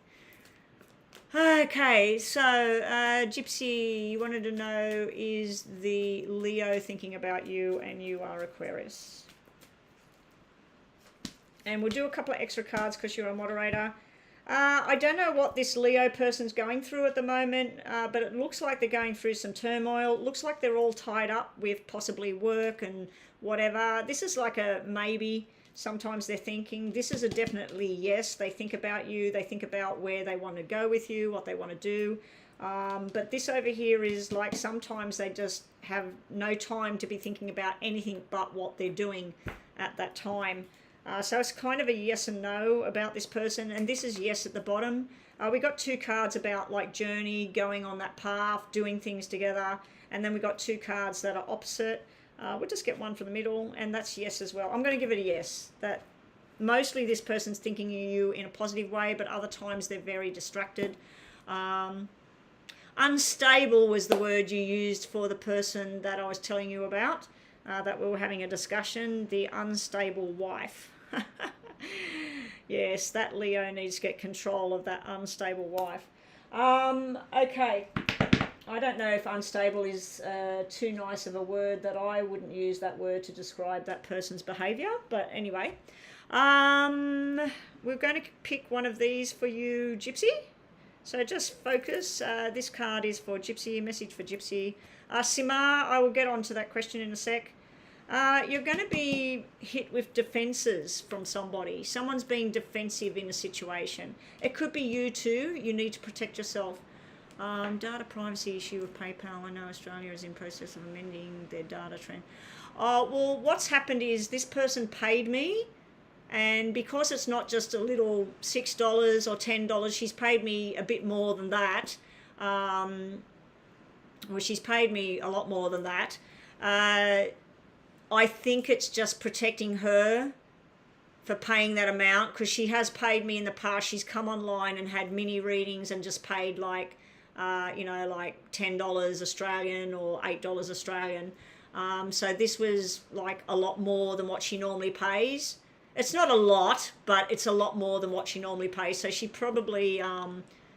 Okay, so Gypsy, you wanted to know, is the Leo thinking about you, and you are Aquarius? And we'll do a couple of extra cards because you're a moderator. I don't know what this Leo person's going through at the moment, but it looks like they're going through some turmoil. It looks like they're all tied up with possibly work and whatever. This is like a maybe. Sometimes they're thinking. This is a definitely yes. They think about you. They think about where they want to go with you, what they want to do. But this over here is like sometimes they just have no time to be thinking about anything but what they're doing at that time. So it's kind of a yes and no about this person. And this is yes at the bottom. We got 2 cards about like journey, going on that path, doing things together. And then we got 2 cards that are opposite. We'll just get one from the middle, and that's yes as well. I'm going to give it a yes. That mostly this person's thinking of you in a positive way, but other times they're very distracted. Unstable was the word you used for the person that I was telling you about, that we were having a discussion. The unstable wife. Yes, that Leo needs to get control of that unstable wife. Okay. I don't know if unstable is too nice of a word, that I wouldn't use that word to describe that person's behaviour. But anyway, we're going to pick one of these for you, Gypsy. So just focus. This card is for Gypsy, message for Gypsy. Simar, I will get on to that question in a sec. You're going to be hit with defences from somebody. Someone's being defensive in a situation. It could be you too. You need to protect yourself. Data privacy issue with PayPal. I know Australia is in process of amending their data trend. Oh, well, what's happened is this person paid me, and because it's not just a little $6 or $10, she's paid me a bit more than that. Well, she's paid me a lot more than that. I think it's just protecting her for paying that amount, because she has paid me in the past. She's come online and had mini readings and just paid like, like $10 Australian or $8 Australian. So this was like a lot more than what she normally pays. It's not a lot, but it's a lot more than what she normally pays. So she probably,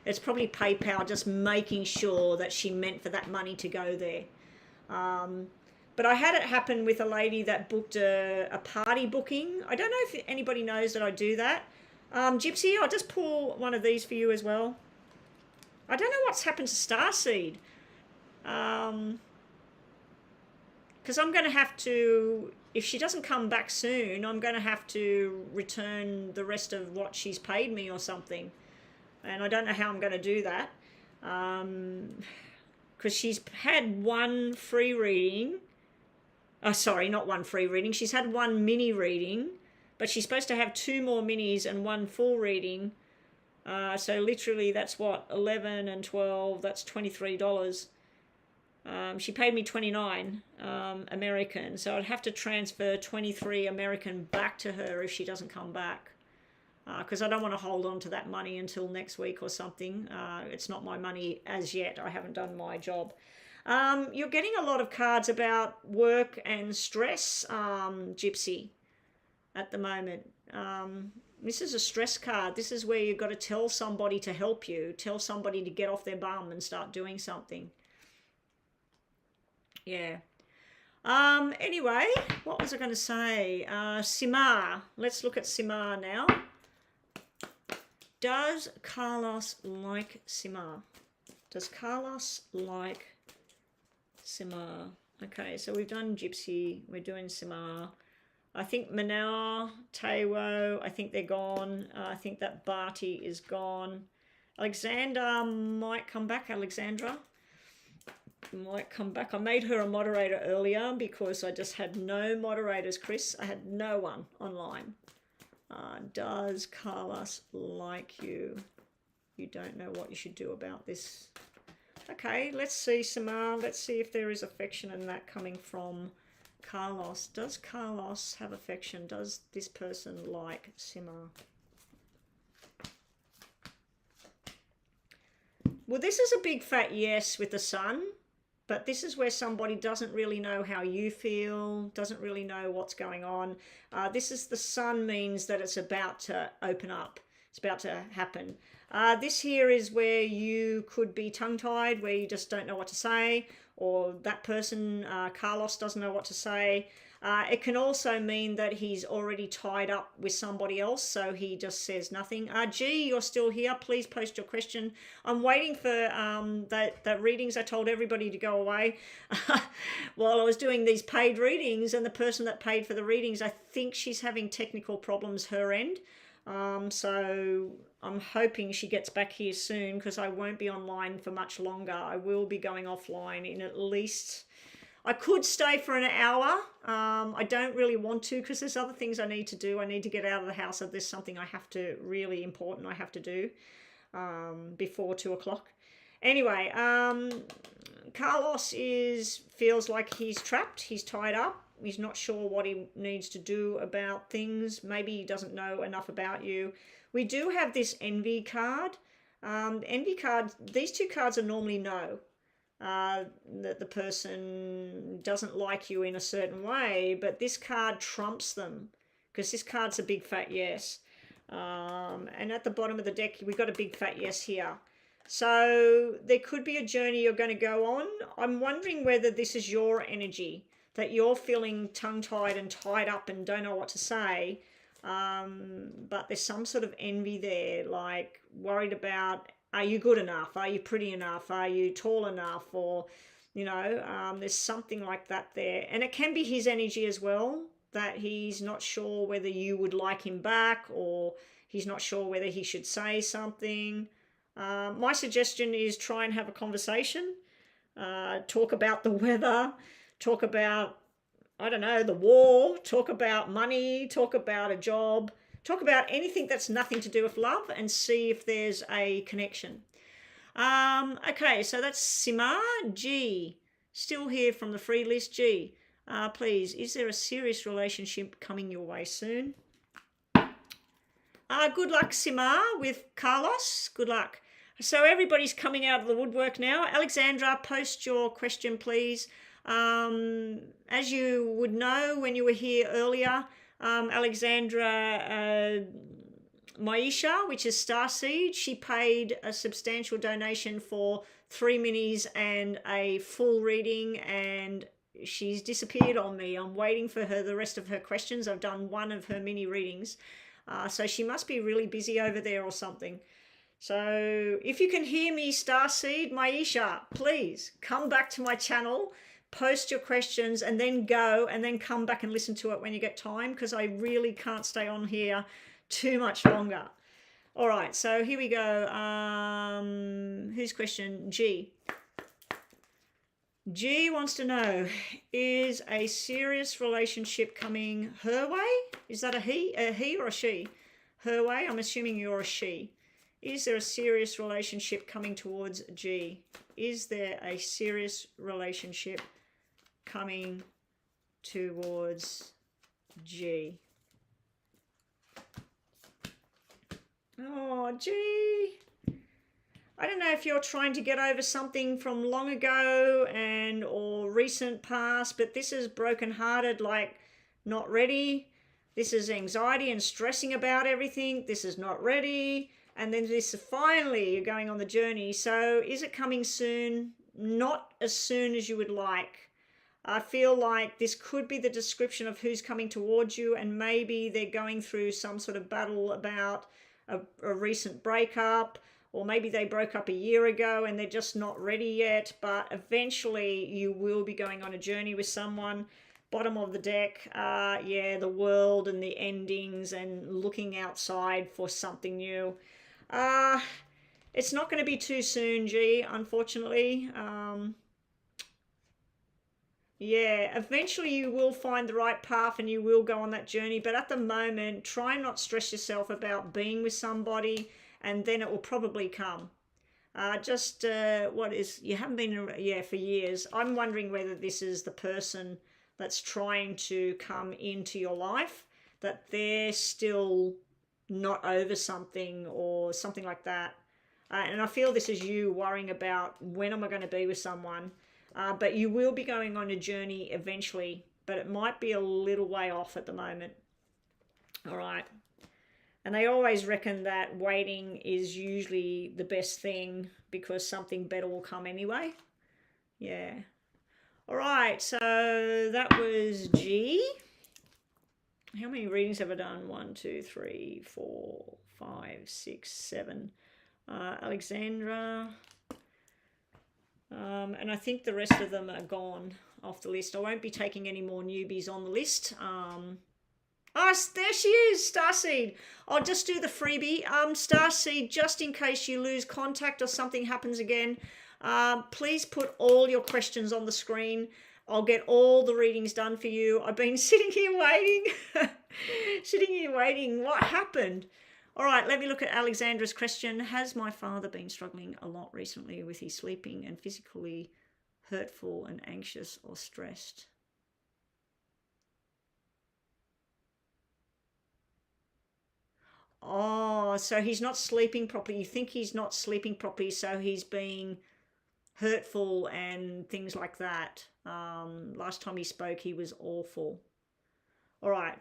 it's probably PayPal just making sure that she meant for that money to go there. But I had it happen with a lady that booked a party booking. I don't know if anybody knows that I do that. Gypsy, I'll just pull one of these for you as well. I don't know what's happened to Starseed. Because I'm going to have to, if she doesn't come back soon, I'm going to have to return the rest of what she's paid me or something. And I don't know how I'm going to do that. Because she's had one free reading. Oh, sorry, not one free reading. She's had one mini reading, but she's supposed to have 2 more minis and 1 full reading. So literally that's what, 11 and 12, that's $23. She paid me 29 American, so I'd have to transfer 23 American back to her if she doesn't come back. Because I don't want to hold on to that money until next week or something. It's not my money as yet. I haven't done my job. You're getting a lot of cards about work and stress, Gypsy, at the moment. This is a stress card. This is where you've got to tell somebody to help you, tell somebody to get off their bum and start doing something. Yeah. Anyway, what was I going to say? Simar. Let's look at Simar now. Does Carlos like Simar? Does Carlos like Simar? Okay, so we've done Gypsy. We're doing Simar. I think Manoa, Tewo, I think they're gone. I think that Barty is gone. Alexander might come back. Alexandra might come back. I made her a moderator earlier because I just had no moderators, Chris. I had no one online. Does Carlos like you? You don't know what you should do about this. Okay, let's see, Samar. Let's see if there is affection in that coming from Carlos. Does Carlos have affection? Does this person like Simar? Well, this is a big fat yes with the sun, but this is where somebody doesn't really know how you feel, doesn't really know what's going on. This is the sun means that it's about to open up. It's about to happen. This here is where you could be tongue-tied, where you just don't know what to say, or that person, Carlos, doesn't know what to say. It can also mean that he's already tied up with somebody else, so he just says nothing. G, you're still here. Please post your question. I'm waiting for that readings. I told everybody to go away while I was doing these paid readings, and the person that paid for the readings, I think she's having technical problems her end. So I'm hoping she gets back here soon, because I won't be online for much longer. I will be going offline in at least... I could stay for an hour. I don't really want to, because there's other things I need to do. I need to get out of the house if there's something I have to, really important I have to do before 2 o'clock. Anyway, Carlos feels like he's trapped. He's tied up. He's not sure what he needs to do about things. Maybe he doesn't know enough about you. We do have this envy card. Envy card, these two cards are normally no. That the person doesn't like you in a certain way, but this card trumps them, because this card's a big fat yes. And at the bottom of the deck, we've got a big fat yes here. So there could be a journey you're going to go on. I'm wondering whether this is your energy, that you're feeling tongue-tied and tied up and don't know what to say. But there's some sort of envy there, like worried about, are you good enough? Are you pretty enough? Are you tall enough? Or, there's something like that there. And it can be his energy as well, that he's not sure whether you would like him back, or he's not sure whether he should say something. My suggestion is try and have a conversation. Talk about the weather. Talk about, I don't know, the war. Talk about money. Talk about a job. Talk about anything that's nothing to do with love and see if there's a connection. Okay, so that's Sima. G, still here from the free list. G, please, is there a serious relationship coming your way soon? Good luck, Sima, with Carlos. Good luck. So everybody's coming out of the woodwork now. Alexandra, post your question, please. As you would know when you were here earlier, Alexandra, Maisha, which is Starseed, she paid a substantial donation for 3 minis and a full reading, and she's disappeared on me. I'm waiting for her, the rest of her questions. I've done one of her mini readings. So she must be really busy over there or something. So if you can hear me, Starseed, Maisha, please come back to my channel, post your questions, and then go, and then come back and listen to it when you get time, because I really can't stay on here too much longer. All right, so here we go. Whose question? G. G wants to know, is a serious relationship coming her way? Is that a he or a she? Her way? I'm assuming you're a she. Is there a serious relationship coming towards G? Is there a serious relationship coming towards G? Oh, G. I don't know if you're trying to get over something from long ago and or recent past, but this is brokenhearted, like not ready. This is anxiety and stressing about everything. This is not ready. And then this finally you're going on the journey. So is it coming soon? Not as soon as you would like. I feel like this could be the description of who's coming towards you, and maybe they're going through some sort of battle about a recent breakup, or maybe they broke up a year ago and they're just not ready yet, but eventually you will be going on a journey with someone. Bottom of the deck, yeah, the world and the endings and looking outside for something new. It's not going to be too soon, G, unfortunately. Yeah, eventually you will find the right path and you will go on that journey, but at the moment, try and not stress yourself about being with somebody, and then it will probably come. You haven't been, yeah, for years. I'm wondering whether this is the person that's trying to come into your life, that they're still not over something or something like that. And I feel this is you worrying about, when am I going to be with someone? But you will be going on a journey eventually, but it might be a little way off at the moment. All right. And they always reckon that waiting is usually the best thing because something better will come anyway. Yeah. All right. So that was G. How many readings have I done? 1, 2, 3, 4, 5, 6, 7. Alexandra. And I think the rest of them are gone off the list. I won't be taking any more newbies on the list. Oh, there she is, Starseed. I'll just do the freebie. Starseed, just in case you lose contact or something happens again, please put all your questions on the screen. I'll get all the readings done for you. I've been sitting here waiting. What happened? All right, let me look at Alexandra's question. Has my father been struggling a lot recently with his sleeping and physically hurtful and anxious or stressed? Oh, so he's not sleeping properly. You think he's not sleeping properly, so he's being hurtful and things like that. Last time he spoke, he was awful. All right.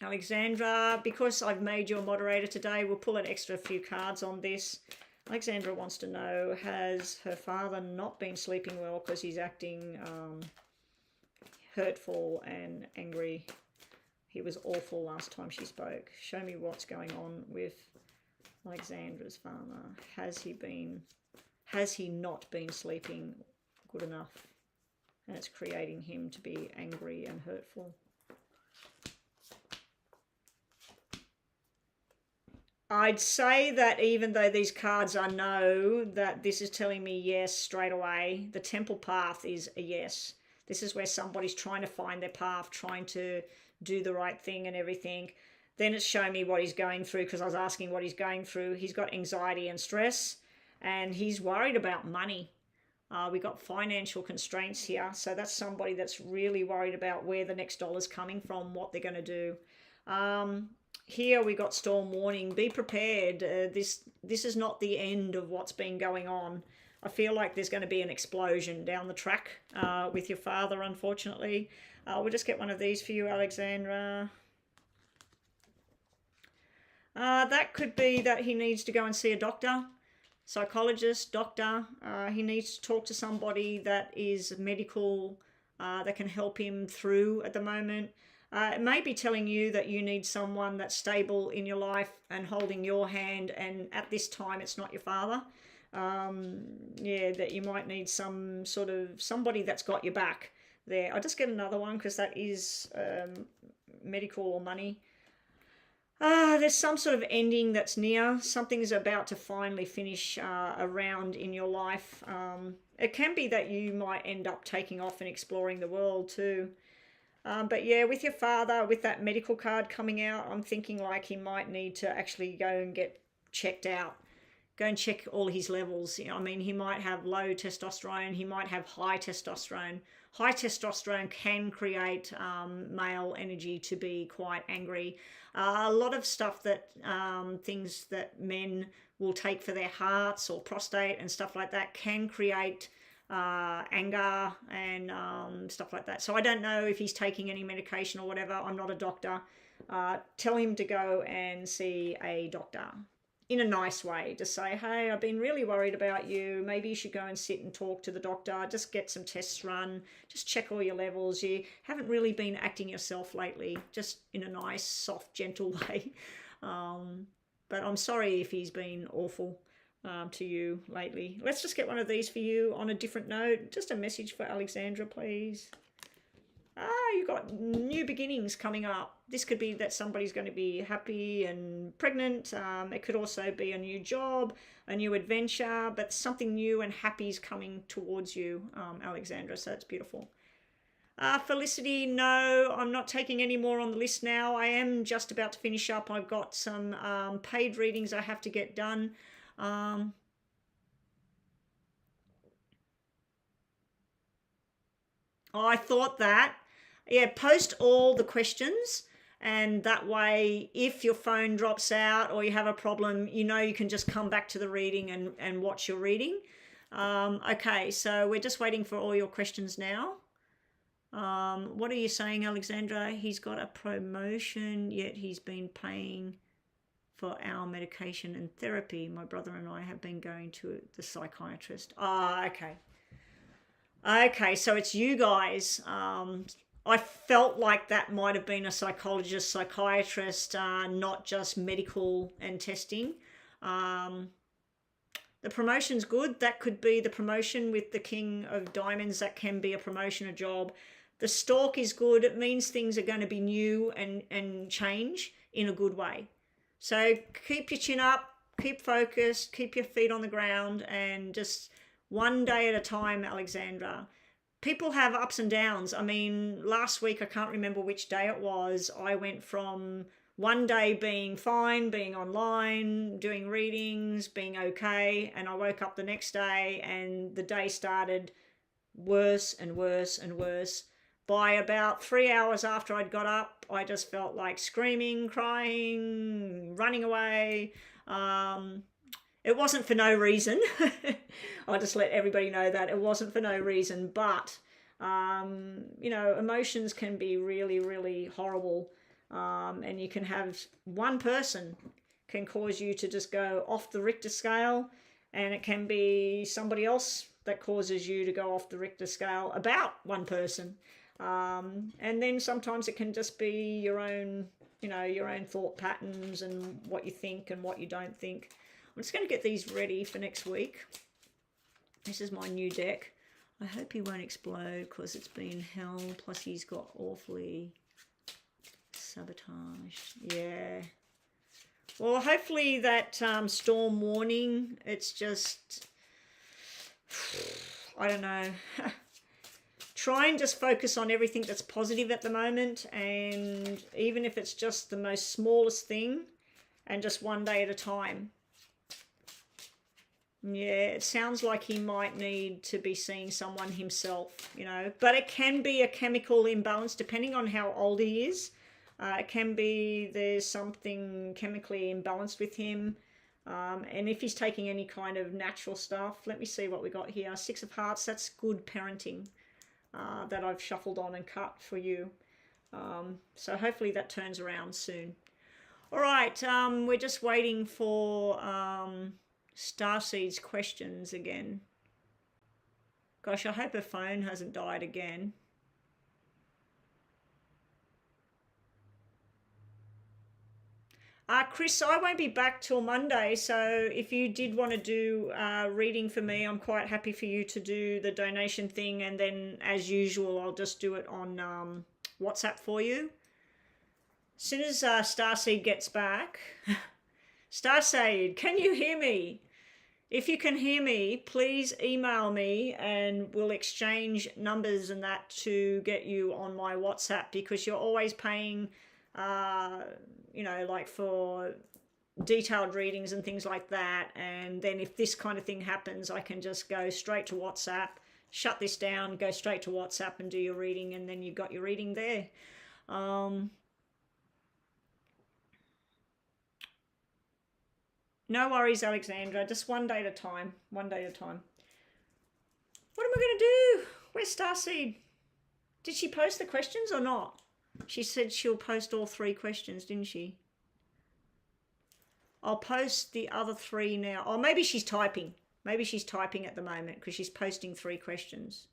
Alexandra, because I've made you a moderator today, we'll pull an extra few cards on this. Alexandra wants to know, has her father not been sleeping well because he's acting hurtful and angry? He was awful last time she spoke. Show me what's going on with Alexandra's father. Has he not been sleeping good enough? And it's creating him to be angry and hurtful. I'd say that even though these cards are no, that this is telling me yes straight away. The temple path is a yes. This is where somebody's trying to find their path, trying to do the right thing and everything. Then it's showing me what he's going through, because I was asking what he's going through. He's got anxiety and stress, and he's worried about money. We got financial constraints here. So that's somebody that's really worried about where the next dollar's coming from, what they're going to do. Here we got storm warning. Be prepared. This is not the end of what's been going on. I feel like there's going to be an explosion down the track with your father, unfortunately. We'll just get one of these for you, Alexandra. That could be that he needs to go and see a doctor, psychologist, doctor. He needs to talk to somebody that is medical, that can help him through at the moment. It may be telling you that you need someone that's stable in your life and holding your hand, and at this time it's not your father. Yeah, that you might need some sort of somebody that's got your back there. I'll just get another one because that is medical or money. There's some sort of ending that's near. Something is about to finally finish around in your life. It can be that you might end up taking off and exploring the world too. But yeah, with your father, with that medical card coming out, I'm thinking like he might need to actually go and get checked out. Go and check all his levels. I mean, he might have low testosterone. He might have high testosterone. High testosterone can create male energy to be quite angry. A lot of stuff that things that men will take for their hearts or prostate and stuff like that can create anger and stuff like that. So I don't know if he's taking any medication or whatever. I'm not a doctor. Tell him to go and see a doctor in a nice way. Just say, hey, I've been really worried about you. Maybe you should go and sit and talk to the doctor. Just get some tests run. Just check all your levels. You haven't really been acting yourself lately, just in a nice, soft, gentle way. But I'm sorry if he's been awful to you lately. Let's just get one of these for you on a different note. Just a message for Alexandra, please. You've got new beginnings coming up. This could be that somebody's going to be happy and pregnant. It could also be a new job, a new adventure, but something new and happy is coming towards you, Alexandra. So it's beautiful. Felicity, no, I'm not taking any more on the list now. I am just about to finish up. I've got some paid readings I have to get done. I thought that. Yeah, post all the questions, and that way if your phone drops out or you have a problem, you know you can just come back to the reading and watch your reading. Okay, so we're just waiting for all your questions now. What are you saying, Alexandra? He's got a promotion, yet he's been paying for our medication and therapy. My brother and I have been going to the psychiatrist. Okay. Okay, so it's you guys. I felt like that might have been a psychologist, psychiatrist, not just medical and testing. The promotion's good. That could be the promotion with the King of Diamonds. That can be a promotion, a job. The Stork is good. It means things are going to be new and change in a good way. So keep your chin up, keep focused, keep your feet on the ground, and just one day at a time, Alexandra. People have ups and downs. I mean, last week, I can't remember which day it was, I went from one day being fine, being online, doing readings, being okay, and I woke up the next day and the day started worse and worse and worse. By about 3 hours after I'd got up, I just felt like screaming, crying, running away. It wasn't for no reason. I'll just let everybody know that it wasn't for no reason. But, you know, emotions can be really, really horrible. And you can have one person can cause you to just go off the Richter scale. And it can be somebody else that causes you to go off the Richter scale about one person. And then sometimes it can just be your own, you know, your own thought patterns and what you think and what you don't think. I'm just going to get these ready for next week. This is my new deck. I hope he won't explode because it's been hell. Plus he's got awfully sabotaged. Yeah. Well, hopefully that storm warning, it's just, I don't know. Try and just focus on everything that's positive at the moment, and even if it's just the most smallest thing, and just one day at a time. Yeah, it sounds like he might need to be seeing someone himself, you know, but it can be a chemical imbalance depending on how old he is. It can be there's something chemically imbalanced with him. And if he's taking any kind of natural stuff, let me see what we got here. 6 of Hearts, that's good parenting that I've shuffled on and cut for you. So hopefully that turns around soon. All right, we're just waiting for Starseed's questions again. Gosh, I hope her phone hasn't died again. Chris, I won't be back till Monday, so if you did want to do reading for me, I'm quite happy for you to do the donation thing, and then as usual, I'll just do it on WhatsApp for you. As soon as Starseed gets back, Starseed, can you hear me? If you can hear me, please email me and we'll exchange numbers and that to get you on my WhatsApp, because you're always paying, you know, like for detailed readings and things like that. And then if this kind of thing happens, I can just go straight to WhatsApp, shut this down, go straight to WhatsApp and do your reading, and then you've got your reading there. No worries, Alexandra. Just one day at a time. One day at a time. What am I going to do? Where's Starseed? Did she post the questions or not? She said she'll post all 3 questions, didn't she? I'll post the other 3 now. Oh, maybe she's typing. Maybe she's typing at the moment because she's posting 3 questions.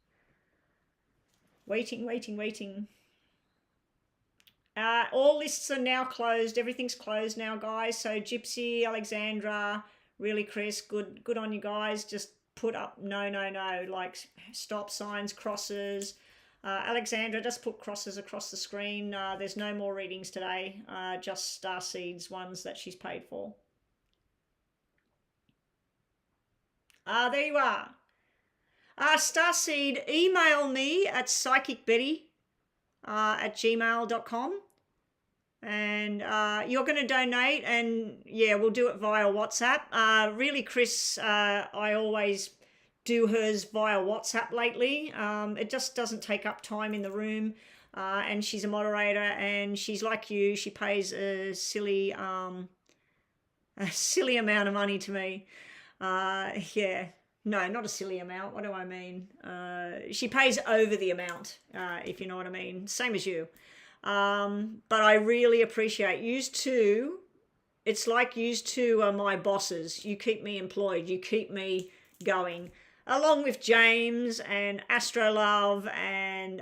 Waiting, waiting, waiting. All lists are now closed. Everything's closed now, guys. So Gypsy, Alexandra, really Chris, good on you guys. Just put up no, like stop signs, crosses. Alexandra, just put crosses across the screen. There's no more readings today, just Starseed's ones that she's paid for. There you are. Starseed, email me at psychicbetty@gmail.com, and you're going to donate, and yeah, we'll do it via WhatsApp. Really, Chris, I always do hers via WhatsApp lately. It just doesn't take up time in the room, and she's a moderator, and she's like you. She pays a silly amount of money to me. Yeah. No, not a silly amount. What do I mean? She pays over the amount, if you know what I mean. Same as you. But I really appreciate yous too. It's like yous two are my bosses. You keep me employed. You keep me going. Along with James and Astrolove and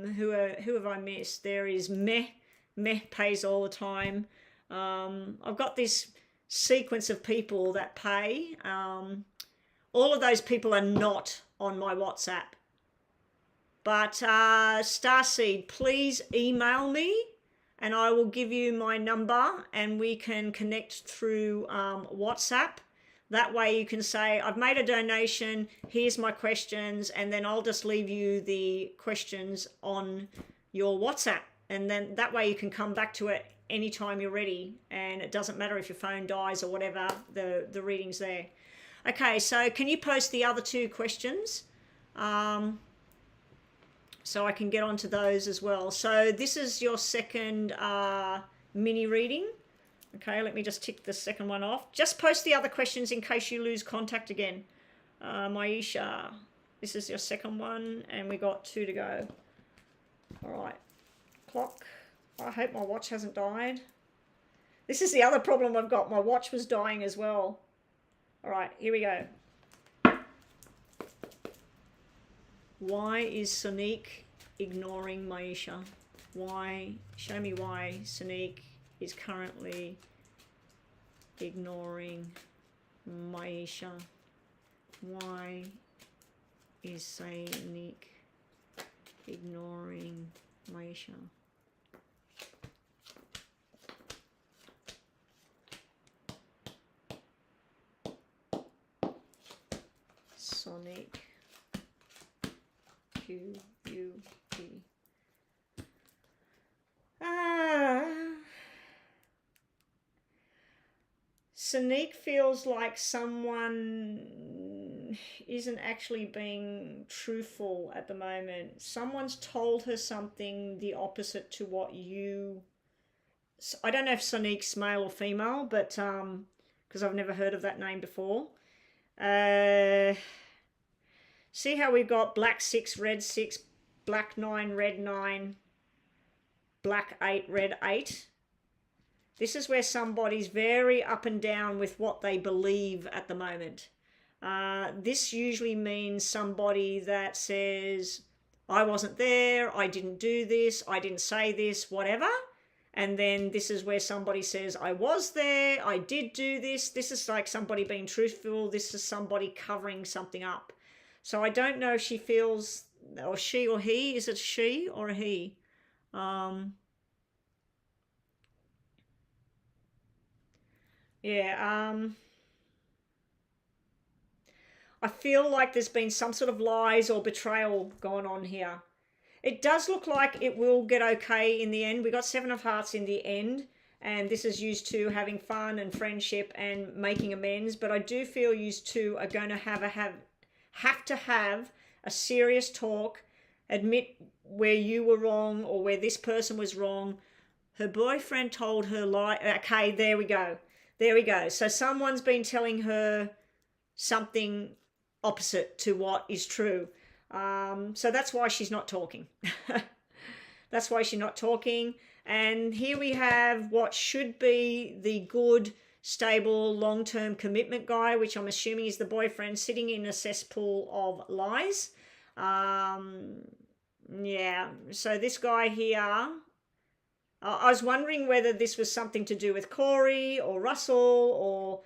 who have I missed? There is Meh. Meh pays all the time. I've got this sequence of people that pay. All of those people are not on my WhatsApp. But Starseed, please email me and I will give you my number and we can connect through WhatsApp. That way you can say, I've made a donation, here's my questions, and then I'll just leave you the questions on your WhatsApp. And then that way you can come back to it anytime you're ready, and it doesn't matter if your phone dies or whatever, the reading's there. Okay, so can you post the other 2 questions? So I can get onto those as well. So this is your second mini reading. Okay, let me just tick the second one off. Just post the other questions in case you lose contact again. Maisha, this is your second one, and we got 2 to go. All right, clock. I hope my watch hasn't died. This is the other problem I've got. My watch was dying as well. All right, here we go. Why is Sonique ignoring Maisha? Why? Show me why Sonique is currently ignoring Maisha. Why is Sonique ignoring Maisha? Sonic QUP. Sonic feels like someone isn't actually being truthful at the moment. Someone's told her something the opposite to what you... I don't know if Sonic's male or female, but because I've never heard of that name before. See how we've got black 6, red 6, black 9, red 9, black 8, red 8. This is where somebody's very up and down with what they believe at the moment. This usually means somebody that says, I wasn't there, I didn't do this, I didn't say this, whatever. And then this is where somebody says, I was there, I did do this. This is like somebody being truthful. This is somebody covering something up. So I don't know if she feels, or she or he, is it she or a he? I feel like there's been some sort of lies or betrayal going on here. It does look like it will get okay in the end. We got 7 of Hearts in the end, and this is used to having fun and friendship and making amends. But I do feel you two are going to have to have a serious talk, admit where you were wrong or where this person was wrong. Her boyfriend told her lie. Okay, there we go. There we go. So someone's been telling her something opposite to what is true. So that's why she's not talking. That's why she's not talking. And here we have what should be the good, stable, long-term commitment guy, which I'm assuming is the boyfriend, sitting in a cesspool of lies. Yeah, so this guy here, I was wondering whether this was something to do with Corey or Russell or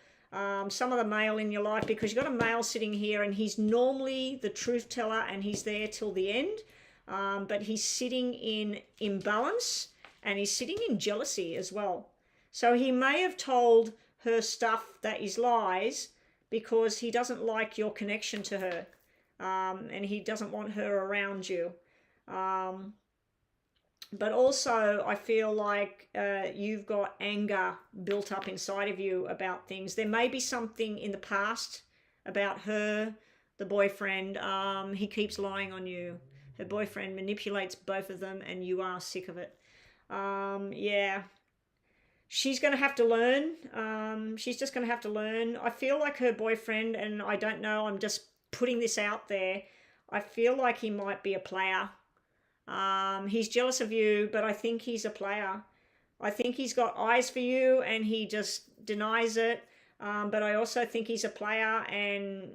some other male in your life, because you've got a male sitting here and he's normally the truth teller and he's there till the end, but he's sitting in imbalance and he's sitting in jealousy as well. So he may have told her stuff that is lies because he doesn't like your connection to her, and he doesn't want her around you. But also I feel like you've got anger built up inside of you about things. There may be something in the past about her, the boyfriend. He keeps lying on you. Her boyfriend manipulates both of them and you are sick of it. Yeah. She's going to have to learn. She's just going to have to learn. I feel like her boyfriend, and I don't know, I'm just putting this out there, I feel like he might be a player. He's jealous of you, but I think he's a player. I think he's got eyes for you and he just denies it. But I also think he's a player, and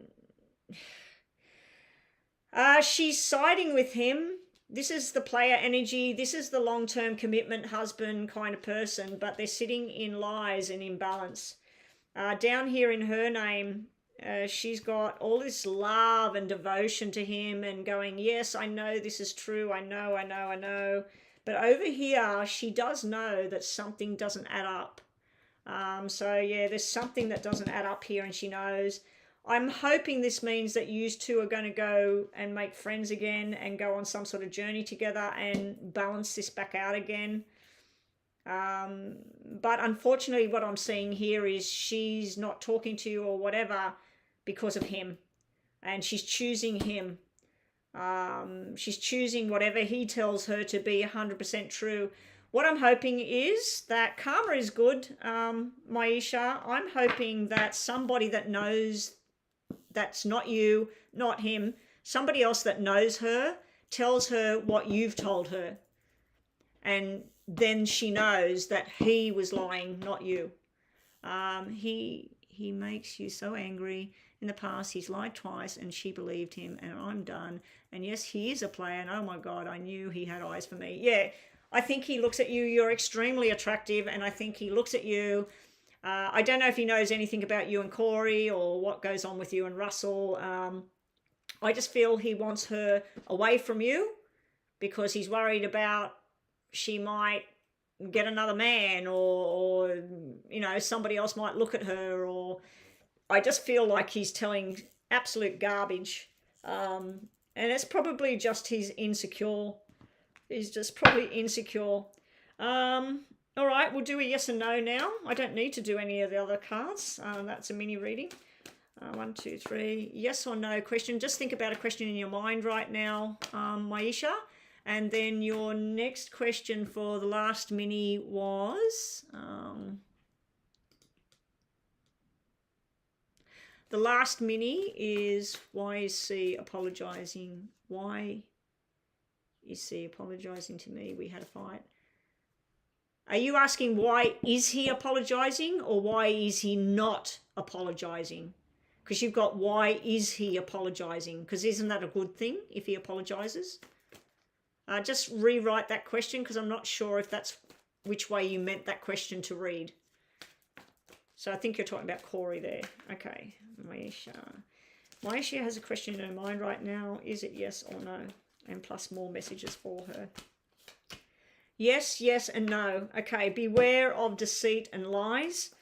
she's siding with him. This is the player energy. This is the long-term commitment husband kind of person, but they're sitting in lies and imbalance. Down here in her name, she's got all this love and devotion to him and going, yes, I know this is true. I know. But over here, she does know that something doesn't add up. So yeah, there's something that doesn't add up here and she knows. I'm hoping this means that you two are going to go and make friends again and go on some sort of journey together and balance this back out again. But unfortunately what I'm seeing here is she's not talking to you or whatever because of him, and she's choosing him. She's choosing whatever he tells her to be 100% true. What I'm hoping is that karma is good, Maisha. I'm hoping that somebody that knows that's not you, not him, somebody else that knows her tells her what you've told her. And then she knows that he was lying, not you. He makes you so angry. In the past, he's lied twice and she believed him, and I'm done. And yes, he is a player, and oh my God, I knew he had eyes for me. Yeah, I think he looks at you. You're extremely attractive, and I think he looks at you. I don't know if he knows anything about you and Corey or what goes on with you and Russell. I just feel he wants her away from you because he's worried about she might get another man, or you know, somebody else might look at her, or I just feel like he's telling absolute garbage. And it's probably just he's insecure. He's just probably insecure. All right, we'll do a yes and no now. I don't need to do any of the other cards. That's a mini reading. 1, 2, 3. Yes or no question. Just think about a question in your mind right now, Maisha. And then your next question for the last mini was... the last mini is, why is C apologising? Why is C apologising to me? We had a fight. Are you asking why is he apologising or why is he not apologising? Because you've got why is he apologising? Because isn't that a good thing if he apologises? Just rewrite that question because I'm not sure if that's which way you meant that question to read. So I think you're talking about Corey there. Okay, Maisha. Maisha has a question in her mind right now. Is it yes or no? And plus more messages for her. Yes, yes, and no. Okay, beware of deceit and lies.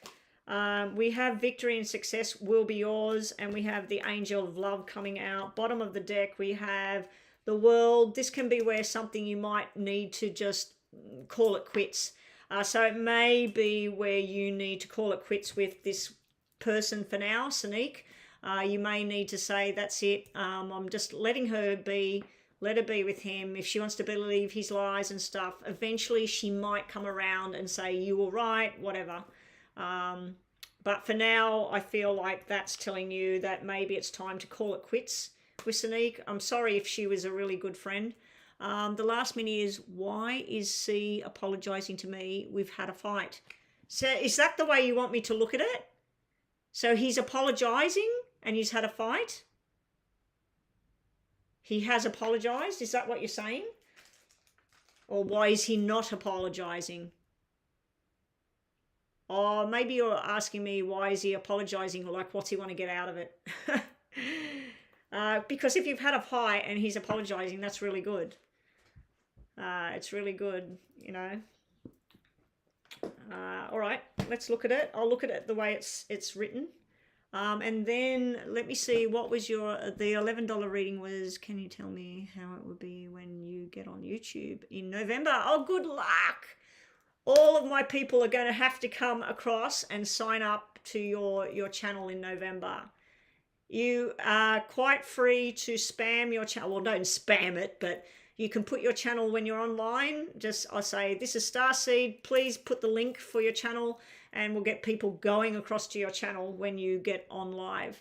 We have victory and success will be yours. And we have the angel of love coming out. Bottom of the deck, we have the world. This can be where something you might need to just call it quits. So it may be where you need to call it quits with this person for now, Sneak. You may need to say, that's it. I'm just letting her be. Let her be with him. If she wants to believe his lies and stuff, eventually she might come around and say, you were right, whatever. But for now, I feel like that's telling you that maybe it's time to call it quits with Sneak. I'm sorry if she was a really good friend. The last mini is, why is C apologising to me? We've had a fight. So is that the way you want me to look at it? So he's apologising and he's had a fight? He has apologised? Is that what you're saying? Or why is he not apologising? Or maybe you're asking me, why is he apologising? Like, what's he want to get out of it? Because if you've had a fight and he's apologising, that's really good. It's really good, you know. All right, let's look at it. I'll look at it the way it's written. And then let me see, what was the $11 reading was, can you tell me how it would be when you get on YouTube in November? Oh, good luck. All of my people are going to have to come across and sign up to your channel in November. You are quite free to spam your channel. Well, don't spam it, but you can put your channel when you're online. Just, I'll say, this is Starseed. Please put the link for your channel and we'll get people going across to your channel when you get on live.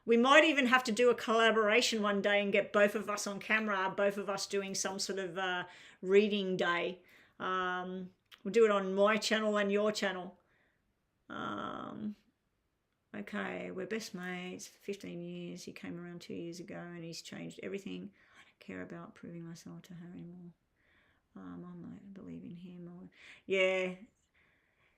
We might even have to do a collaboration one day and get both of us on camera, both of us doing some sort of reading day. We'll do it on my channel and your channel. Okay, we're best mates for 15 years. He came around 2 years ago and he's changed everything. I don't care about proving myself to her anymore. I might believe in him. Yeah,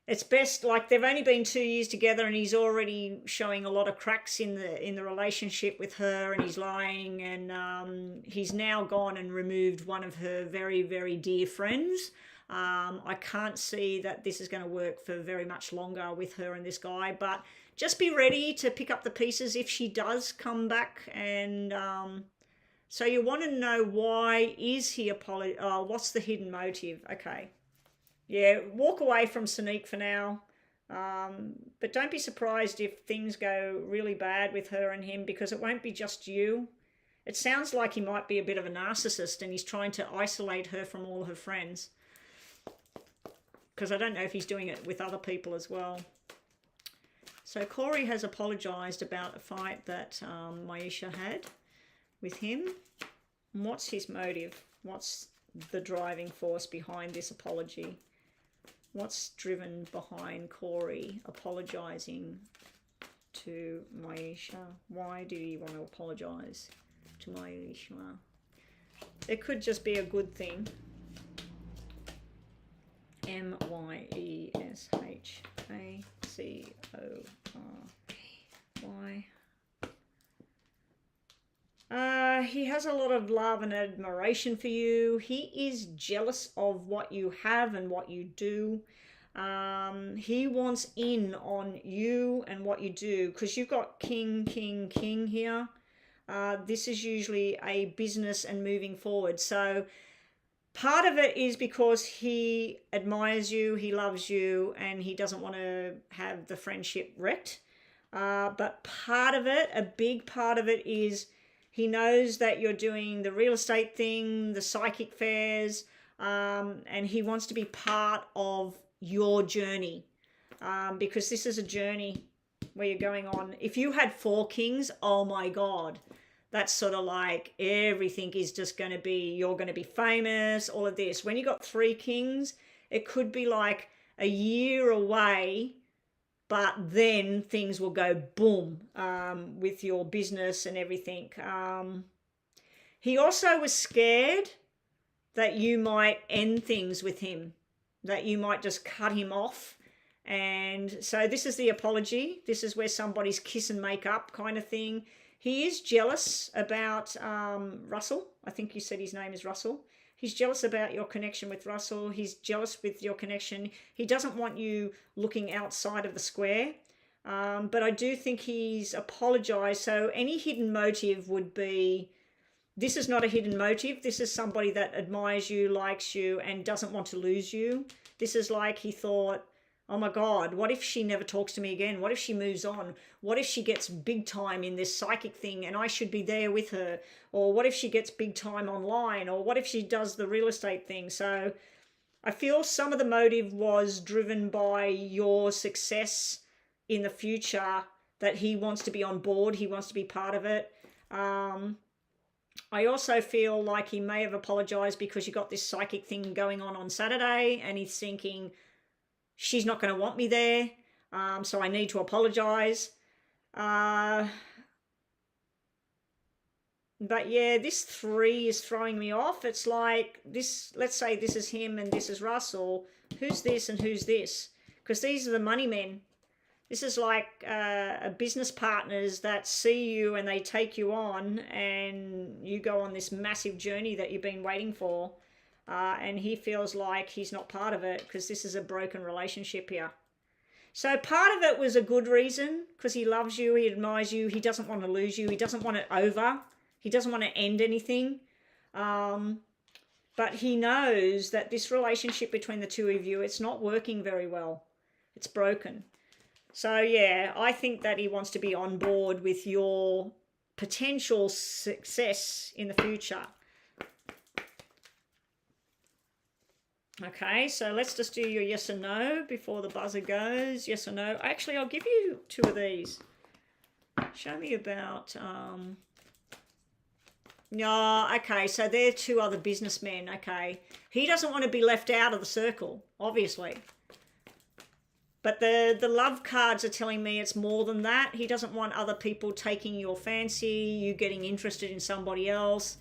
it's best, like, they've only been 2 years together and he's already showing a lot of cracks in the relationship with her, and he's lying, and he's now gone and removed one of her very, very dear friends. I can't see that this is going to work for very much longer with her and this guy, but just be ready to pick up the pieces if she does come back. And so you want to know, why is he what's the hidden motive? Okay. Yeah, walk away from Sneak for now. But don't be surprised if things go really bad with her and him, because it won't be just you. It sounds like he might be a bit of a narcissist and he's trying to isolate her from all her friends. Because I don't know if he's doing it with other people as well. So Corey has apologised about a fight that Maisha had with him. And what's his motive? What's the driving force behind this apology? What's driven behind Corey apologising to Maisha? Why did he want to apologise to Maisha? It could just be a good thing. Maishacory. He has a lot of love and admiration for you. He is jealous of what you have and what you do. He wants in on you and what you do, because you've got king, king, king here. This is usually a business and moving forward. So part of it is because he admires you, he loves you, and he doesn't want to have the friendship wrecked. But part of it, a big part of it, is he knows that you're doing the real estate thing, the psychic fairs, and he wants to be part of your journey, because this is a journey where you're going on. If you had 4 kings, oh my God, that's sort of like everything is just going to be, you're going to be famous, all of this. When you got 3 kings, it could be like a year away, but then things will go boom, with your business and everything. He also was scared that you might end things with him, that you might just cut him off. And so this is the apology. This is where somebody's kiss and make up kind of thing. He is jealous about Russell. I think you said his name is Russell. He's jealous about your connection with Russell. He's jealous with your connection. He doesn't want you looking outside of the square. But I do think he's apologized. So any hidden motive would be, this is not a hidden motive. This is somebody that admires you, likes you, and doesn't want to lose you. This is like he thought, oh my God, what if she never talks to me again? What if she moves on? What if she gets big time in this psychic thing and I should be there with her? Or what if she gets big time online? Or what if she does the real estate thing? So I feel some of the motive was driven by your success in the future, that he wants to be on board. He wants to be part of it. I also feel like he may have apologized because you got this psychic thing going on Saturday, and he's thinking, she's not going to want me there, so I need to apologize. But yeah, this 3 is throwing me off. It's like this, let's say this is him and this is Russell. Who's this and who's this? Because these are the money men. This is like business partners that see you and they take you on, and you go on this massive journey that you've been waiting for. And he feels like he's not part of it because this is a broken relationship here. So part of it was a good reason, because he loves you, he admires you, he doesn't want to lose you, he doesn't want it over, he doesn't want to end anything. But he knows that this relationship between the 2 of you, it's not working very well. It's broken. So yeah, I think that he wants to be on board with your potential success in the future. Okay, so let's just do your yes or no before the buzzer goes. Yes or no. Actually, I'll give you 2 of these. Show me about... No, okay, so they're 2 other businessmen, okay. He doesn't want to be left out of the circle, obviously. But the love cards are telling me it's more than that. He doesn't want other people taking your fancy, you getting interested in somebody else.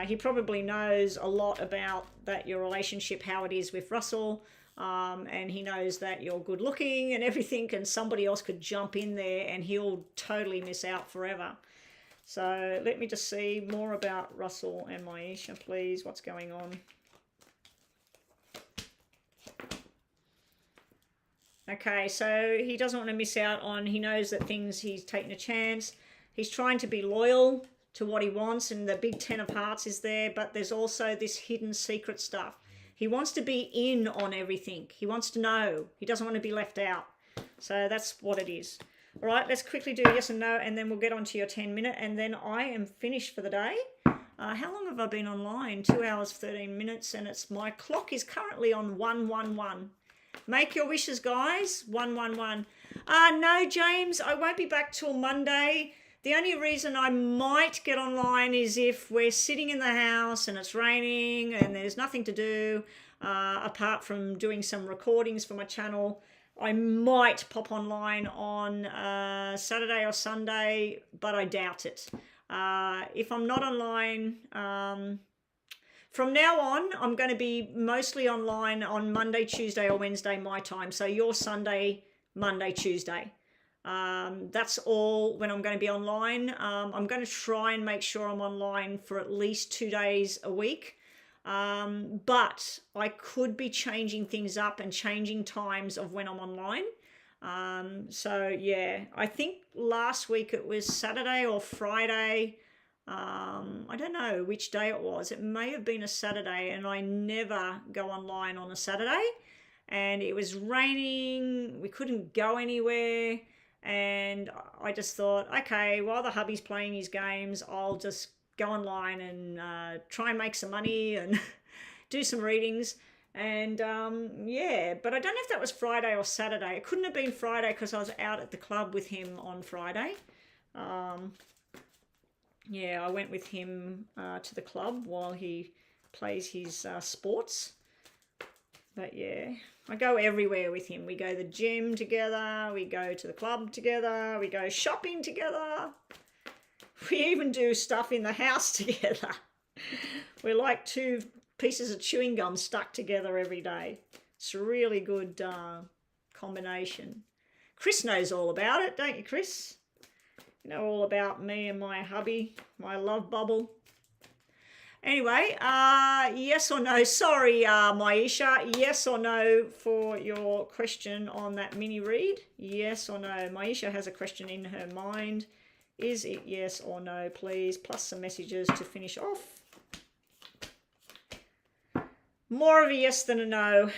He probably knows a lot about that, your relationship, how it is with Russell. And he knows that you're good looking and everything, and somebody else could jump in there and he'll totally miss out forever. So let me just see more about Russell and Maisha, please. What's going on? Okay, so he doesn't want to miss out on, he knows that things, he's taking a chance. He's trying to be loyal to what he wants, and the big 10 of hearts is there, but there's also this hidden secret stuff. He wants to be in on everything. He wants to know. He doesn't want to be left out. So that's what it is. All right, let's quickly do yes and no, and then we'll get on to your 10-minute, and then I am finished for the day. How long have I been online? 2 hours, 13 minutes, and my clock is currently on 111. Make your wishes, guys. 111. No, James, I won't be back till Monday. The only reason I might get online is if we're sitting in the house and it's raining and there's nothing to do apart from doing some recordings for my channel. I might pop online on Saturday or Sunday, but I doubt it. If I'm not online... from now on, I'm going to be mostly online on Monday, Tuesday or Wednesday my time. So your Sunday, Monday, Tuesday. That's all when I'm going to be online. I'm going to try and make sure I'm online for at least 2 days a week. But I could be changing things up and changing times of when I'm online. So yeah, I think last week it was Saturday or Friday. I don't know which day it was. It may have been a Saturday, and I never go online on a Saturday. And it was raining, we couldn't go anywhere. And I just thought, okay, while the hubby's playing his games, I'll just go online and try and make some money and do some readings. And yeah, but I don't know if that was Friday or Saturday. It couldn't have been Friday because I was out at the club with him on Friday. Yeah, I went with him to the club while he plays his sports. But yeah, I go everywhere with him. We go to the gym together, we go to the club together, we go shopping together. We even do stuff in the house together. We're like two pieces of chewing gum stuck together every day. It's a really good combination. Chris knows all about it, don't you, Chris? You know all about me and my hubby, my love bubble. Anyway, yes or no? Sorry, Maisha. Yes or no for your question on that mini read? Yes or no? Maisha has a question in her mind. Is it yes or no, please? Plus some messages to finish off. More of a yes than a no.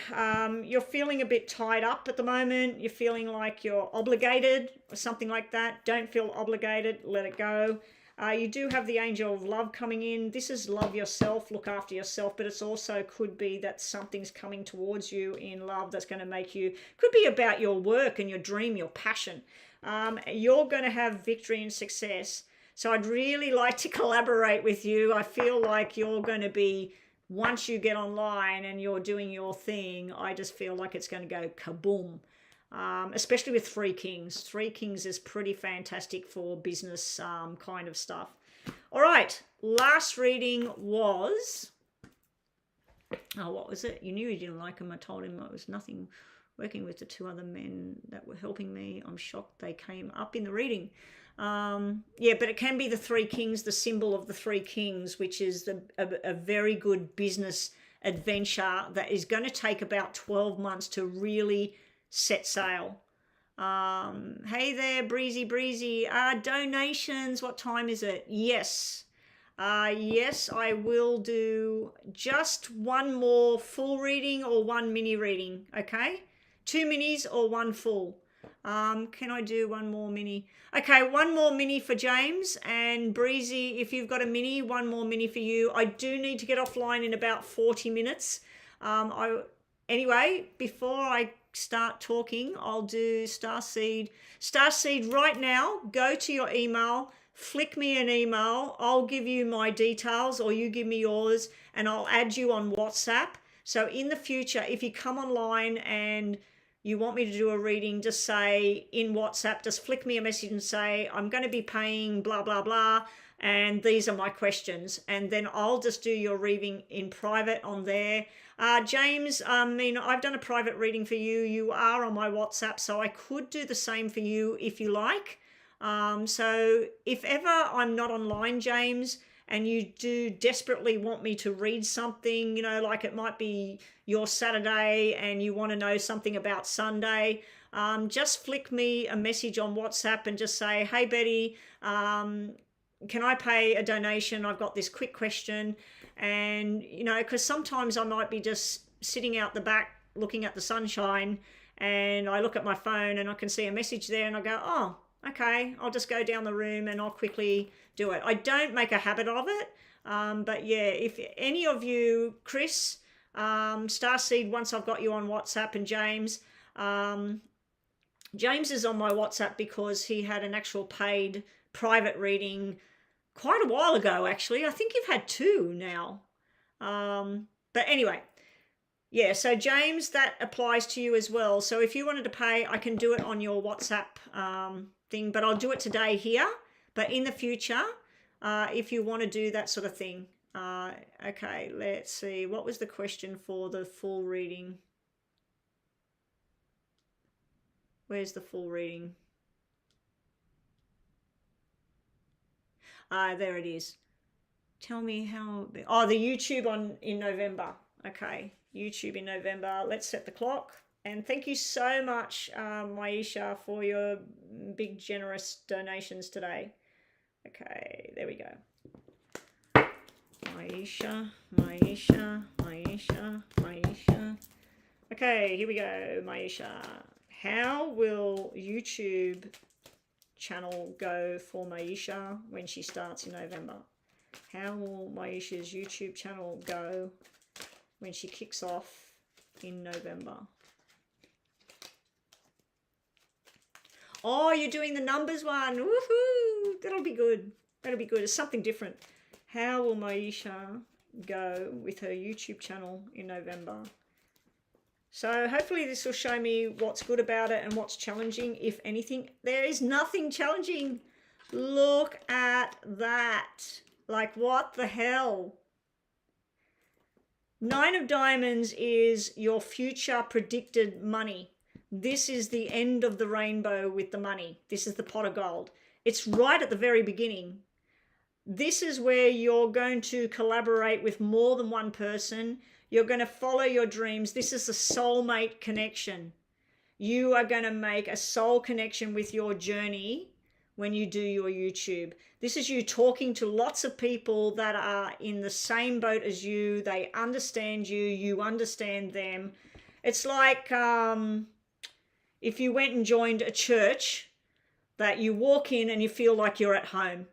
You're feeling a bit tied up at the moment. You're feeling like you're obligated or something like that. Don't feel obligated. Let it go. You do have the angel of love coming in. This is love yourself, look after yourself, but it's also could be that something's coming towards you in love that's going to make you, could be about your work and your dream, your passion. You're going to have victory and success. So I'd really like to collaborate with you. I feel like you're going to be, once you get online and you're doing your thing, I just feel like it's going to go kaboom. Especially with Three Kings. Three Kings is pretty fantastic for business kind of stuff. All right, last reading was, oh, what was it? You knew you didn't like him. I told him it was nothing. Working with the two other men that were helping me, I'm shocked they came up in the reading. Yeah, but it can be the Three Kings, the symbol of the Three Kings, which is a very good business adventure that is going to take about 12 months to really set sail. Hey there, breezy. Donations, what time is it? Yes. Yes, I will do just one more full reading or one mini reading, okay? 2 minis or one full. Can I do one more mini? Okay, one more mini for James, and Breezy, if you've got a mini, one more mini for you. I do need to get offline in about 40 minutes. Anyway, before I start talking, I'll do Starseed. Starseed, right now, go to your email, flick me an email. I'll give you my details or you give me yours, and I'll add you on WhatsApp. So in the future, if you come online and you want me to do a reading, just say in WhatsApp, just flick me a message and say, I'm going to be paying blah, blah, blah, and these are my questions. And then I'll just do your reading in private on there. James, I've done a private reading for you. You are on my WhatsApp, so I could do the same for you if you like. So if ever I'm not online, James, and you do desperately want me to read something, like it might be your Saturday and you want to know something about Sunday, just flick me a message on WhatsApp and just say, hey, Betty, can I pay a donation? I've got this quick question. And, because sometimes I might be just sitting out the back looking at the sunshine and I look at my phone and I can see a message there and I go, oh, okay, I'll just go down the room and I'll quickly do it. I don't make a habit of it. But yeah, if any of you, Chris, Starseed, once I've got you on WhatsApp, and James, James is on my WhatsApp because he had an actual paid private reading quite a while ago, actually. I think you've had 2 now. But anyway, yeah, so James, that applies to you as well. So if you wanted to pay, I can do it on your WhatsApp thing, but I'll do it today here. But in the future, if you want to do that sort of thing. Okay, let's see. What was the question for the full reading? Where's the full reading? There it is. Tell me how. Oh, the YouTube in November. Okay, YouTube in November. Let's set the clock. And thank you so much, Maisha, for your big generous donations today. Okay, there we go. Maisha, Maisha, Maisha, Maisha. Okay, here we go, Maisha. How will YouTube channel go for Maisha when she starts in November? How will Maisha's YouTube channel go when she kicks off in November? Oh, you're doing the numbers one. Woohoo! That'll be good. That'll be good. It's something different. How will Maisha go with her YouTube channel in November? So hopefully this will show me what's good about it and what's challenging, if anything. There is nothing challenging. Look at that. Like, what the hell? 9 of Diamonds is your future predicted money. This is the end of the rainbow with the money. This is the pot of gold. It's right at the very beginning. This is where you're going to collaborate with more than one person. You're going to follow your dreams. This is a soulmate connection. You are going to make a soul connection with your journey when you do your YouTube. This is you talking to lots of people that are in the same boat as you. They understand you. You understand them. It's like if you went and joined a church that you walk in and you feel like you're at home.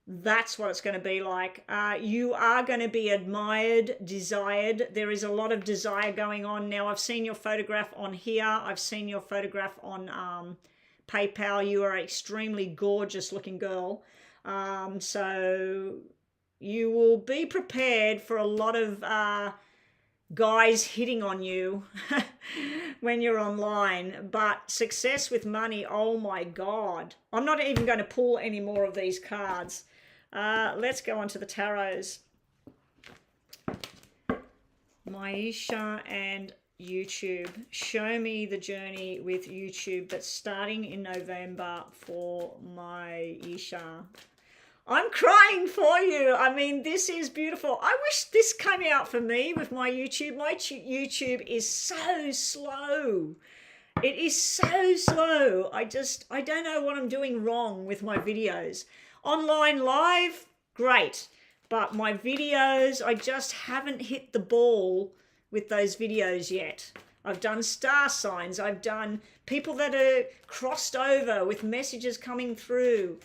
That's what it's going to be like. You are going to be admired, desired. There is a lot of desire going on now. I've seen your photograph on here. I've seen your photograph on PayPal. You are an extremely gorgeous looking girl. So you will be prepared for a lot of guys hitting on you when you're online. But success with money, oh my God. I'm not even going to pull any more of these cards. Let's go on to the tarots. Maisha and YouTube. Show me the journey with YouTube that's starting in November for Maisha. I'm crying for you. I mean, this is beautiful. I wish this came out for me with my YouTube. My YouTube is so slow. It is so slow. I don't know what I'm doing wrong with my videos. Online live, great. But my videos, I just haven't hit the ball with those videos yet. I've done star signs. I've done people that are crossed over with messages coming through.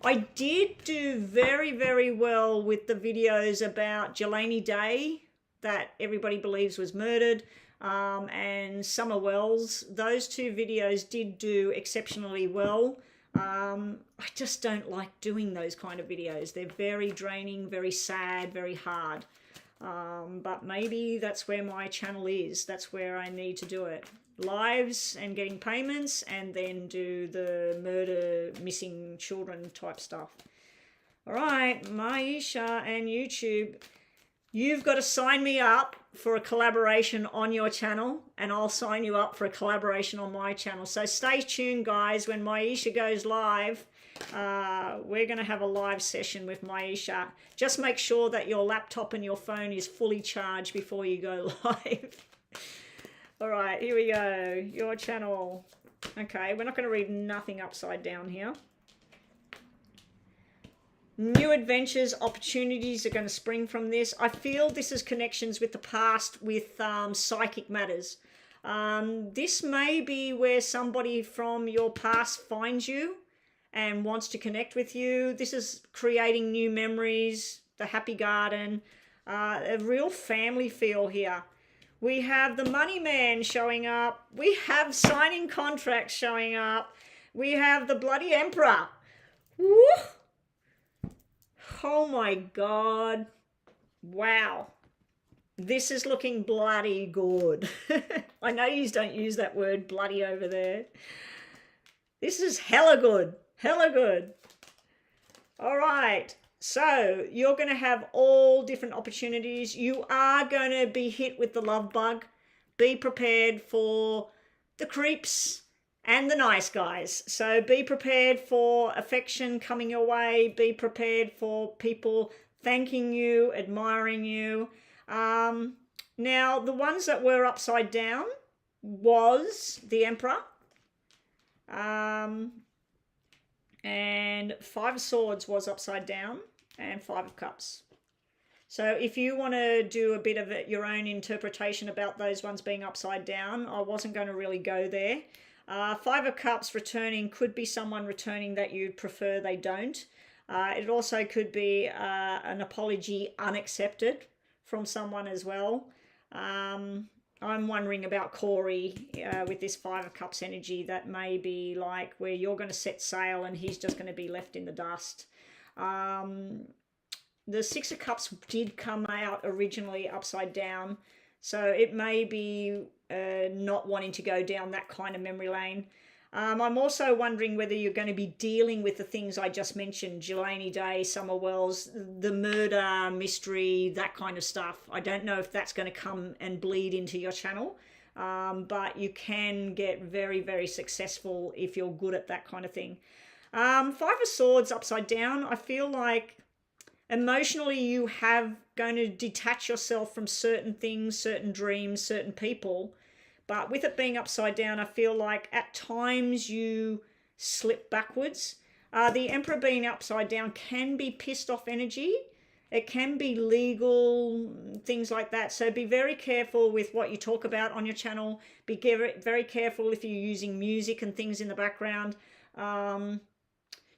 I did do very, very well with the videos about Jelani Day that everybody believes was murdered, and Summer Wells. Those two videos did do exceptionally well. I just don't like doing those kind of videos. They're very draining, very sad, very hard. But maybe that's where my channel is. That's where I need to do it. Lives and getting payments, and then do the murder, missing children type stuff. All right, Maisha and YouTube, you've got to sign me up for a collaboration on your channel, and I'll sign you up for a collaboration on my channel. So stay tuned, guys. When Maisha goes live, we're going to have a live session with Maisha. Just make sure that your laptop and your phone is fully charged before you go live. All right, here we go. Your channel. Okay, we're not going to read nothing upside down here. New adventures, opportunities are going to spring from this. I feel this is connections with the past, with psychic matters. This may be where somebody from your past finds you and wants to connect with you. This is creating new memories, the happy garden, a real family feel here. We have the money man showing up. We have signing contracts showing up. We have the bloody emperor. Woo! Oh my God. Wow. This is looking bloody good. I know you don't use that word bloody over there. This is hella good. Hella good. All right. So you're going to have all different opportunities. You are going to be hit with the love bug. Be prepared for the creeps and the nice guys. So be prepared for affection coming your way. Be prepared for people thanking you, admiring you. Now, the ones that were upside down was the Emperor, and Five of Swords was upside down, and Five of Cups. So if you want to do a bit of your own interpretation about those ones being upside down, I wasn't going to really go there. Five of Cups returning could be someone returning that you'd prefer they don't. It also could be an apology unaccepted from someone as well. I'm wondering about Corey with this Five of Cups energy. That may be like where you're going to set sail and he's just going to be left in the dust. The Six of Cups did come out originally upside down, so it may be not wanting to go down that kind of memory lane. I'm also wondering whether you're going to be dealing with the things I just mentioned, Jelani Day, Summer Wells, the murder, mystery, that kind of stuff. I don't know if that's going to come and bleed into your channel, but you can get very, very successful if you're good at that kind of thing. Five of Swords upside down, I feel like emotionally you have going to detach yourself from certain things, certain dreams, certain people. But with it being upside down, I feel like at times you slip backwards. The Emperor being upside down can be pissed off energy. It can be legal, things like that. So be very careful with what you talk about on your channel. Be very careful if you're using music and things in the background.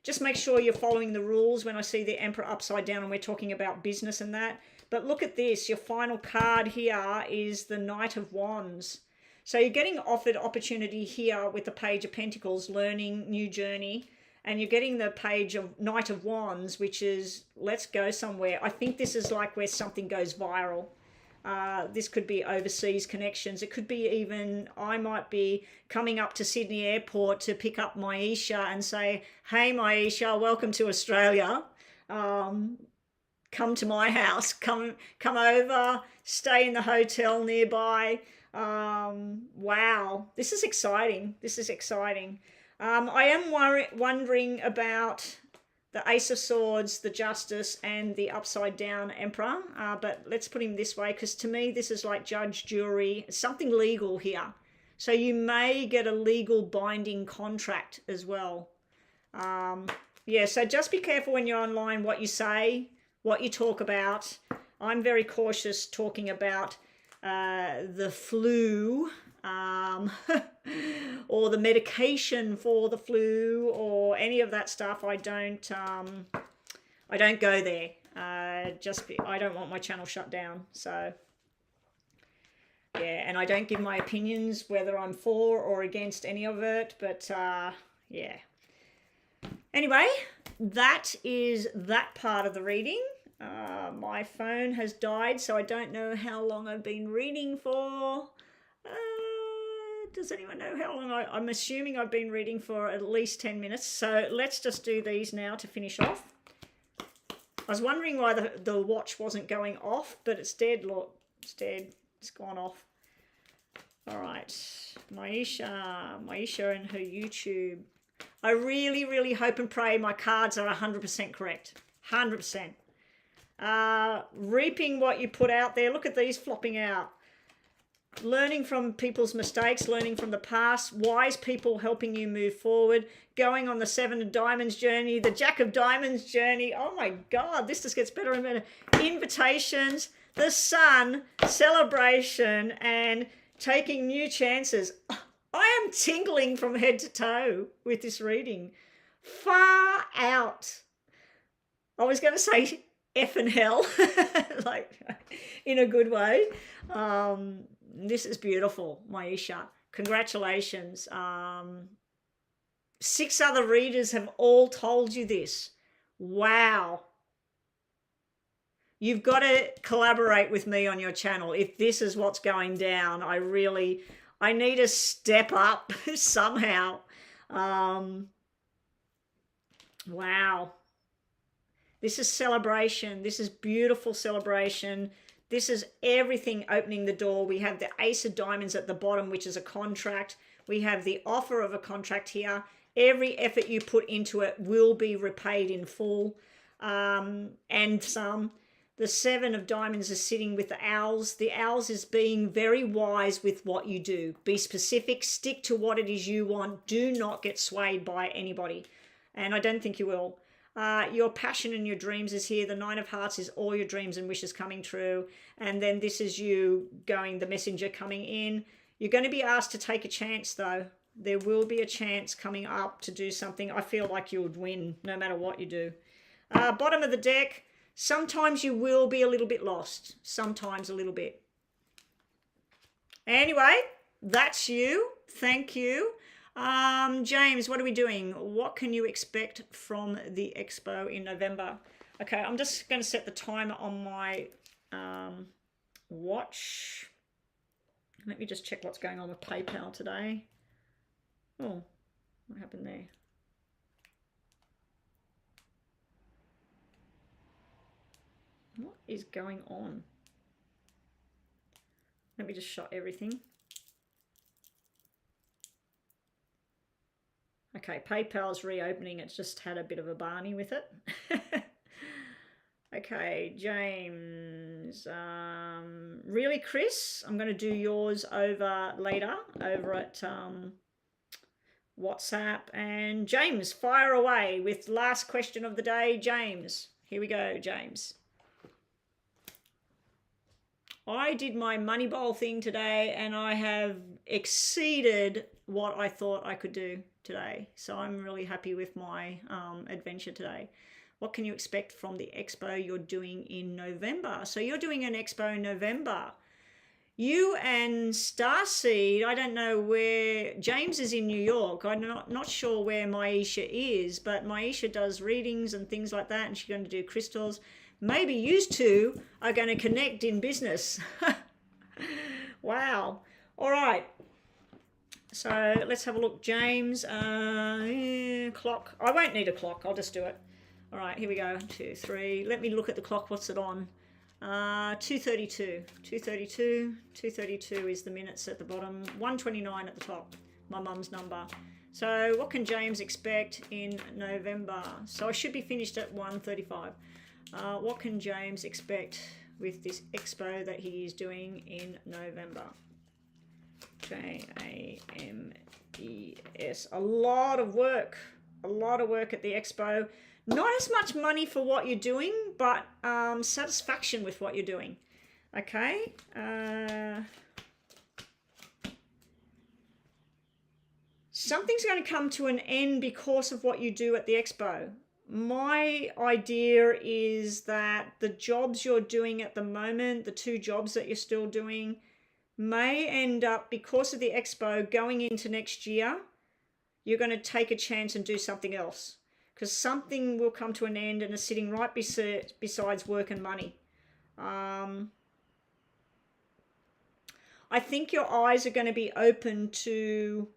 Just make sure you're following the rules when I see the Emperor upside down and we're talking about business and that. But look at this. Your final card here is the Knight of Wands. So you're getting offered opportunity here with the Page of Pentacles, learning, new journey. And you're getting the Page of Knight of Wands, which is let's go somewhere. I think this is like where something goes viral. This could be overseas connections. It could be even, I might be coming up to Sydney Airport to pick up Maisha and say, hey Maisha, welcome to Australia. Come to my house, come over, stay in the hotel nearby. Wow, this is exciting. This is exciting. I am wondering about the Ace of Swords, the Justice, and the upside down Emperor. But let's put him this way, because to me, this is like judge, jury, something legal here. So you may get a legal binding contract as well. Yeah, so just be careful when you're online what you say, what you talk about. I'm very cautious talking about the flu, or the medication for the flu, or any of that stuff. I don't go there. I don't want my channel shut down. So yeah, and I don't give my opinions whether I'm for or against any of it. But yeah. Anyway, that is that part of the reading. My phone has died, so I don't know how long I've been reading for. Does anyone know how long? I'm assuming I've been reading for at least 10 minutes. So let's just do these now to finish off. I was wondering why the watch wasn't going off, but it's dead. Look, it's dead. It's gone off. All right. Maisha and her YouTube. I really, really hope and pray my cards are 100% correct. 100%. Reaping what you put out there. Look at these flopping out. Learning from people's mistakes, learning from the past, wise people helping you move forward, going on the Seven of Diamonds journey, the Jack of Diamonds journey. Oh my God, this just gets better and better. Invitations, the Sun, celebration, and taking new chances. I am tingling from head to toe with this reading. Far out. I was going to say effing hell, like in a good way. This is beautiful, Maisha. Congratulations. 6 other readers have all told you this. Wow. You've got to collaborate with me on your channel. If this is what's going down, I need to step up somehow. Wow. This is celebration. This is beautiful celebration. This is everything opening the door. We have the Ace of Diamonds at the bottom, which is a contract. We have the offer of a contract here. Every effort you put into it will be repaid in full. and some. The 7 of diamonds is sitting with the owls. The owls is being very wise with what you do. Be specific, stick to what it is you want. Do not get swayed by anybody. And I don't think you will. Your passion and your dreams is here. The 9 of hearts is all your dreams and wishes coming true. And then this is you going, the messenger coming in. You're going to be asked to take a chance though. There will be a chance coming up to do something. I feel like you would win no matter what you do. Bottom of the deck. Sometimes you will be a little bit lost. Sometimes a little bit. Anyway, that's you. Thank you. James, what are we doing? What can you expect from the expo in November? Okay, I'm just going to set the timer on my watch. Let me just check what's going on with PayPal today. Oh, what happened there? What is going on? Let me just shut everything. Okay, PayPal's reopening. It's just had a bit of a Barney with it. Okay, James. Really, Chris? I'm going to do yours over later, over at WhatsApp. And James, fire away with last question of the day. James, here we go, James. I did my money bowl thing today and I have exceeded what I thought I could do today. So I'm really happy with my adventure today. What can you expect from the expo you're doing in November? So you're doing an expo in November. You and Starseed, I don't know where, James is in New York. I'm not sure where Maisha is, but Maisha does readings and things like that, and she's going to do crystals. Maybe you two are going to connect in business. Wow. All right. So let's have a look. James, clock. I won't need a clock. I'll just do it. All right, here we go. 2, 3. Let me look at the clock. What's it on? 2:32. 2:32. 2:32 is the minutes at the bottom. 1:29 at the top. My mum's number. So what can James expect in November? So I should be finished at 1:35. What can James expect with this expo that he is doing in November? James. A lot of work. A lot of work at the expo. Not as much money for what you're doing, but satisfaction with what you're doing. Okay. Something's going to come to an end because of what you do at the expo. My idea is that the jobs you're doing at the moment, the 2 jobs that you're still doing, may end up, because of the expo, going into next year, you're going to take a chance and do something else. Because something will come to an end and is sitting right besides work and money. I think your eyes are going to be open to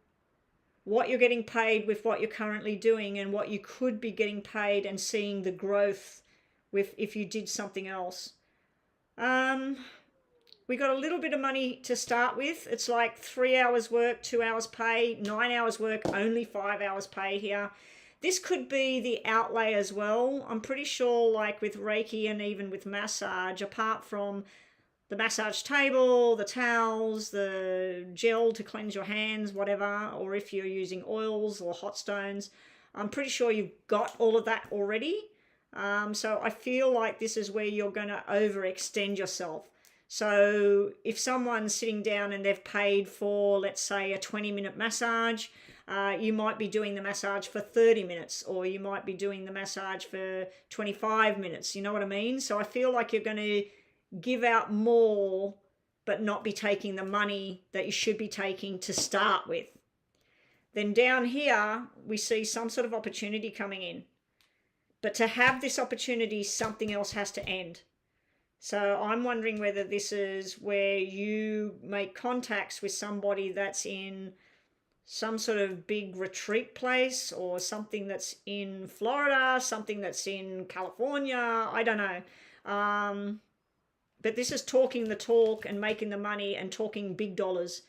what you're getting paid with what you're currently doing and what you could be getting paid, and seeing the growth with if you did something else. We got a little bit of money to start with. It's like 3 hours work, 2 hours pay, 9 hours work, only 5 hours pay here. This could be the outlay as well. I'm pretty sure, like with Reiki and even with massage, apart from the massage table, the towels, the gel to cleanse your hands, whatever, or if you're using oils or hot stones, I'm pretty sure you've got all of that already. So I feel like this is where you're going to overextend yourself. So if someone's sitting down and they've paid for, let's say, a 20-minute massage, you might be doing the massage for 30 minutes, or you might be doing the massage for 25 minutes. You know what I mean? So I feel like you're going to give out more, but not be taking the money that you should be taking to start with. Then down here, we see some sort of opportunity coming in. But to have this opportunity, something else has to end. So I'm wondering whether this is where you make contacts with somebody that's in some sort of big retreat place, or something that's in Florida, something that's in California, I don't know. But this is talking the talk and making the money and talking big dollars.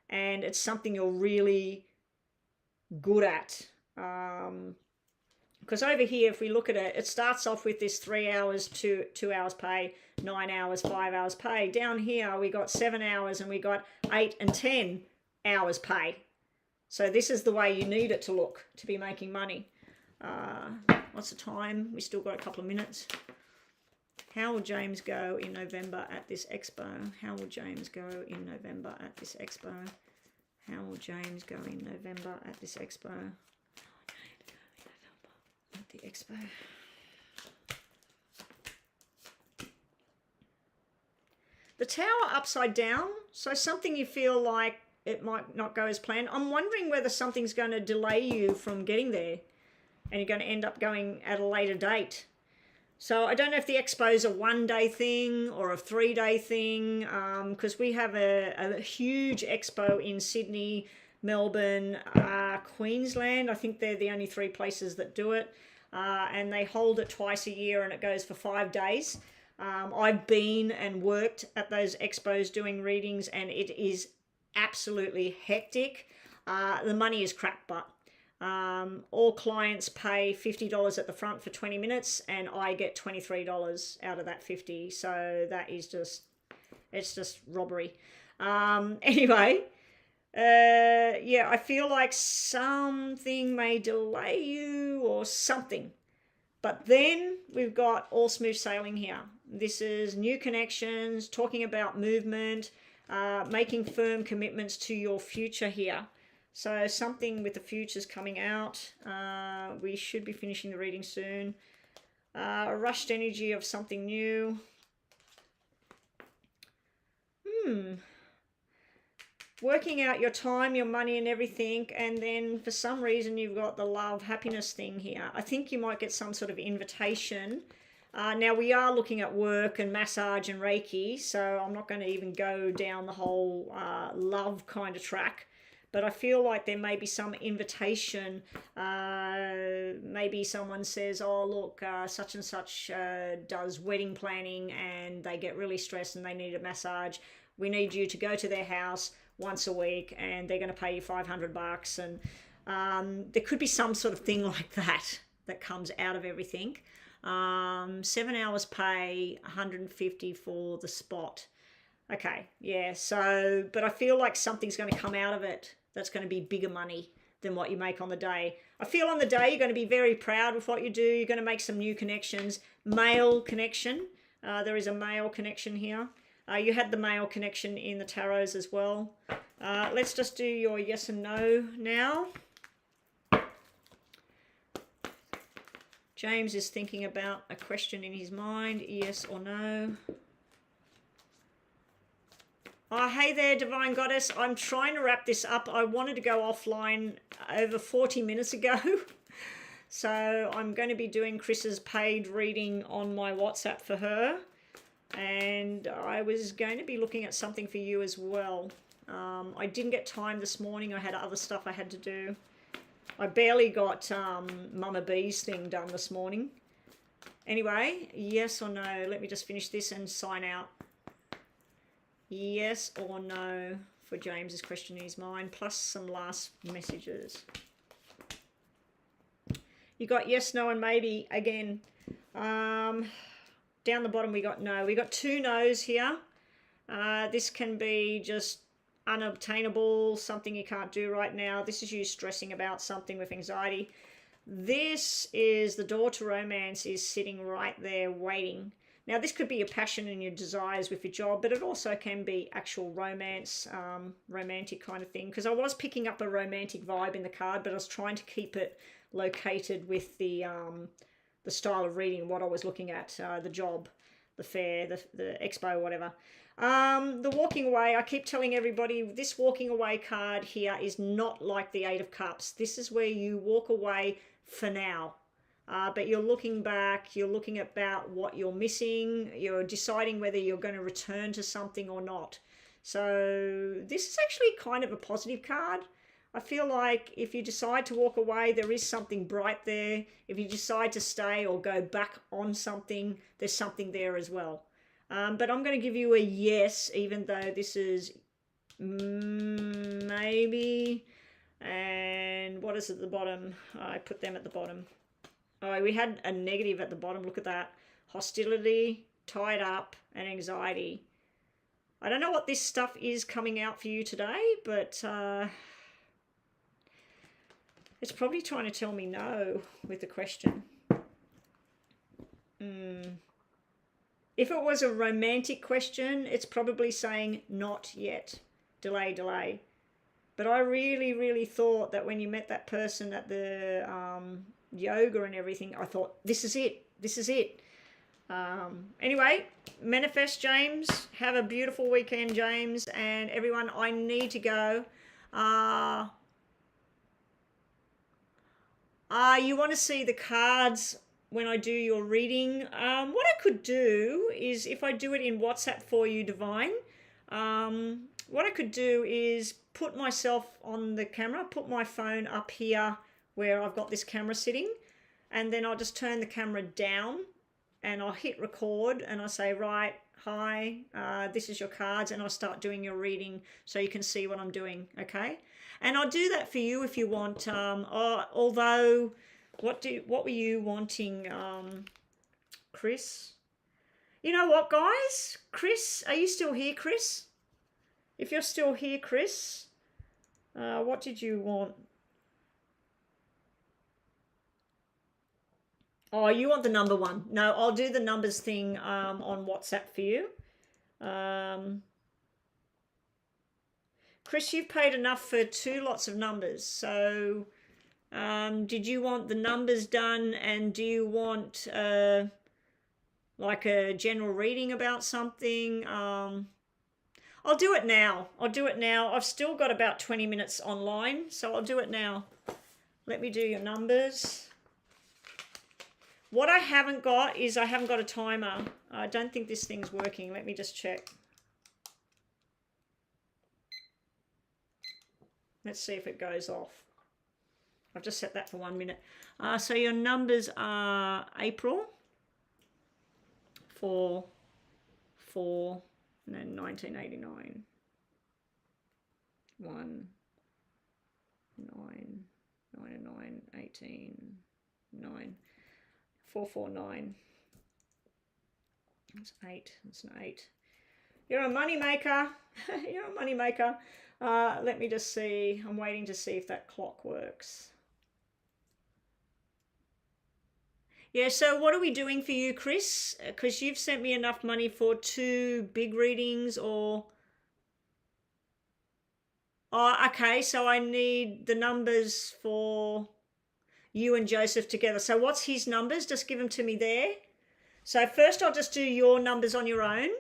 And it's something you're really good at. Because over here, if we look at it, it starts off with this 3 hours, 2 hours pay, 9 hours, 5 hours pay. Down here, we got 7 hours and we got 8 and 10 hours pay. So this is the way you need it to look to be making money. What's the time? We still got a couple of minutes. How will James go in November at this expo? How will James go in November at this expo? How will James go in November at this expo? At the expo. The tower upside down, so something you feel like it might not go as planned. I'm wondering whether something's going to delay you from getting there and you're going to end up going at a later date. So I don't know if the expo is a 1-day thing or a 3-day thing, because we have a huge expo in Sydney, Melbourne, Queensland. I think they're the only 3 places that do it, and they hold it twice a year and it goes for 5 days. I've been and worked at those expos doing readings and it is absolutely hectic. The money is crap, but all clients pay $50 at the front for 20 minutes and I get $23 out of that 50. So that is just, it's just robbery. Anyway, yeah, I feel like something may delay you or something. But then we've got all smooth sailing here. This is new connections, talking about movement, making firm commitments to your future here. So something with the futures coming out. We should be finishing the reading soon. A rushed energy of something new. Working out your time, your money and everything, and then for some reason you've got the love, happiness thing here. I think you might get some sort of invitation. Now we are looking at work and massage and Reiki, so I'm not going to even go down the whole love kind of track. But I feel like there may be some invitation. Maybe someone says, oh, look, such and such does wedding planning and they get really stressed and they need a massage. We need you to go to their house once a week and they're going to pay you $500. And there could be some sort of thing like that comes out of everything. 7 hours pay, 150 for the spot. Okay, yeah, so, but I feel like something's going to come out of it that's going to be bigger money than what you make on the day. I feel on the day you're going to be very proud with what you do. You're going to make some new connections. Male connection. There is a male connection here. You had the male connection in the tarots as well. Let's just do your yes and no now. James is thinking about a question in his mind, yes or no. Oh, hey there, Divine Goddess. I'm trying to wrap this up. I wanted to go offline over 40 minutes ago. So I'm going to be doing Chris's paid reading on my WhatsApp for her. And I was going to be looking at something for you as well. I didn't get time this morning. I had other stuff I had to do. I barely got Mama B's thing done this morning. Anyway, yes or no? Let me just finish this and sign out. Yes or no for James's question in his mind, plus some last messages. You got yes, no, and maybe again. Down the bottom we got no. We got 2 no's here. This can be just unobtainable, something you can't do right now. This is you stressing about something with anxiety. This is the door to romance is sitting right there waiting. Now this could be your passion and your desires with your job, but it also can be actual romance, romantic kind of thing. Because I was picking up a romantic vibe in the card, but I was trying to keep it located with the style of reading, what I was looking at, the job, the fair, the expo, whatever. The walking away, I keep telling everybody, this walking away card here is not like the 8 of Cups. This is where you walk away for now. But you're looking back, you're looking about what you're missing, you're deciding whether you're going to return to something or not. So this is actually kind of a positive card. I feel like if you decide to walk away, there is something bright there. If you decide to stay or go back on something, there's something there as well. But I'm going to give you a yes, even though this is maybe. And what is at the bottom? I put them at the bottom. Oh, we had a negative at the bottom. Look at that. Hostility, tied up, and anxiety. I don't know what this stuff is coming out for you today, but it's probably trying to tell me no with the question. If it was a romantic question, it's probably saying not yet. Delay, delay. But I really, really thought that when you met that person at the yoga and everything, I thought, this is it. This is it. Anyway, manifest, James. Have a beautiful weekend, James. And everyone, I need to go. You want to see the cards when I do your reading. What I could do is, if I do it in WhatsApp for you, Divine, what I could do is put myself on the camera, put my phone up here where I've got this camera sitting, and then I'll just turn the camera down and I'll hit record and I'll say, right, hi, this is your cards, and I'll start doing your reading so you can see what I'm doing, okay? And I'll do that for you if you want. Although, what were you wanting, Chris? You know what, guys? Chris, are you still here, Chris? If you're still here, Chris, what did you want? Oh, you want the number one. No, I'll do the numbers thing on WhatsApp for you. Chris, you've paid enough for 2 lots of numbers. So did you want the numbers done, and do you want like a general reading about something? I'll do it now. I'll do it now. I've still got about 20 minutes online, so I'll do it now. Let me do your numbers. What I haven't got is I haven't got a timer. I don't think this thing's working. Let me just check. Let's see if it goes off. I've just set that for 1 minute. So your numbers are April 4, and then 1989. 1, 9, 9, 18, 9. 449. That's 8. That's an 8. You're a money maker. You're a money maker. Let me just see. I'm waiting to see if that clock works. Yeah, so what are we doing for you, Chris? Because you've sent me enough money for 2 big readings, or... Oh, okay, so I need the numbers for you and Joseph together. So what's his numbers? Just give them to me there. So first I'll just do your numbers on your own.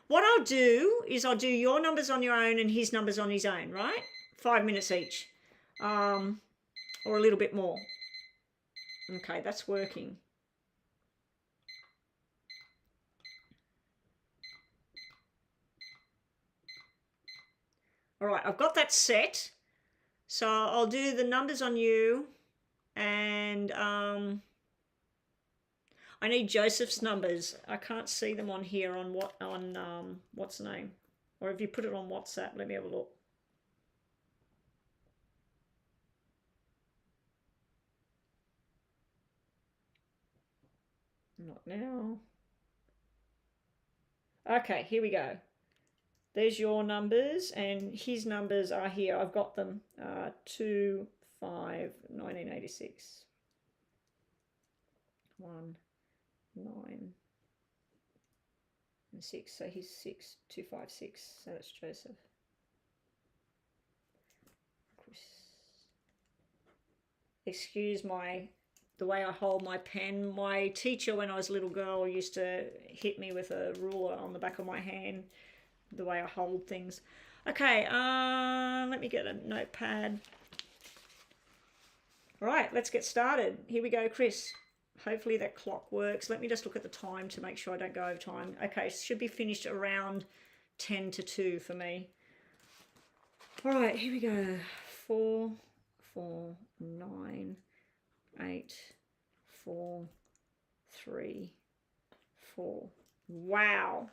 What I'll do is I'll do your numbers on your own and his numbers on his own, right? 5 minutes each, or a little bit more. Okay, that's working. All right, I've got that set. So I'll do the numbers on you, and I need Joseph's numbers. I can't see them on here on what's the name? Or if you put it on WhatsApp, let me have a look. Not now. Okay, here we go. There's your numbers, and his numbers are here. I've got them. 2, 5, 1986. 1, 9, and 6. So he's 6, 2, 5, 6. So that's Joseph. Chris. Excuse the way I hold my pen. My teacher, when I was a little girl, used to hit me with a ruler on the back of my hand, the way I hold things. Okay, let me get a notepad. All right, let's get started. Here we go, Chris. Hopefully that clock works. Let me just look at the time to make sure I don't go over time. Okay, should be finished around 10 to 2 for me. All right, here we go. 4, 4, 9, 8, 4, 3, 4. Wow.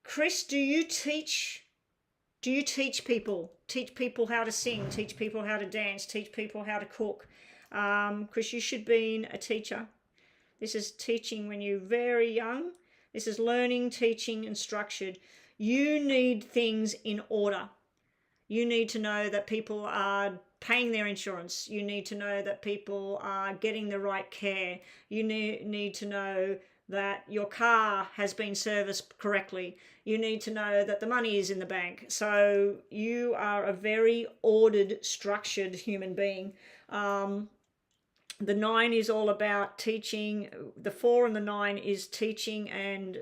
Chris, do you teach people? Teach people how to sing, teach people how to dance, teach people how to cook. because you should be a teacher. This is teaching when you're very young. This is learning, teaching, and structured. You need things in order. You need to know that people are paying their insurance. You need to know that people are getting the right care. You need to know that your car has been serviced correctly. You need to know that the money is in the bank. So you are a very ordered, structured human being. The 9 is all about teaching. The 4 and the 9 is teaching and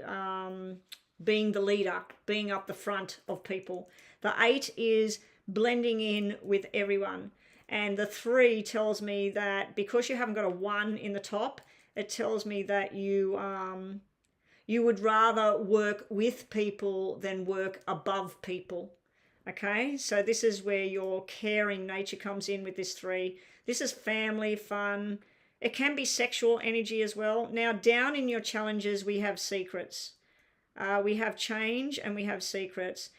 being the leader, being up the front of people. The 8 is blending in with everyone. And the 3 tells me that because you haven't got a 1 in the top, it tells me that you would rather work with people than work above people. Okay, so this is where your caring nature comes in with this 3. This is family, fun. It can be sexual energy as well. Now, down in your challenges, we have secrets. We have change and we have secrets.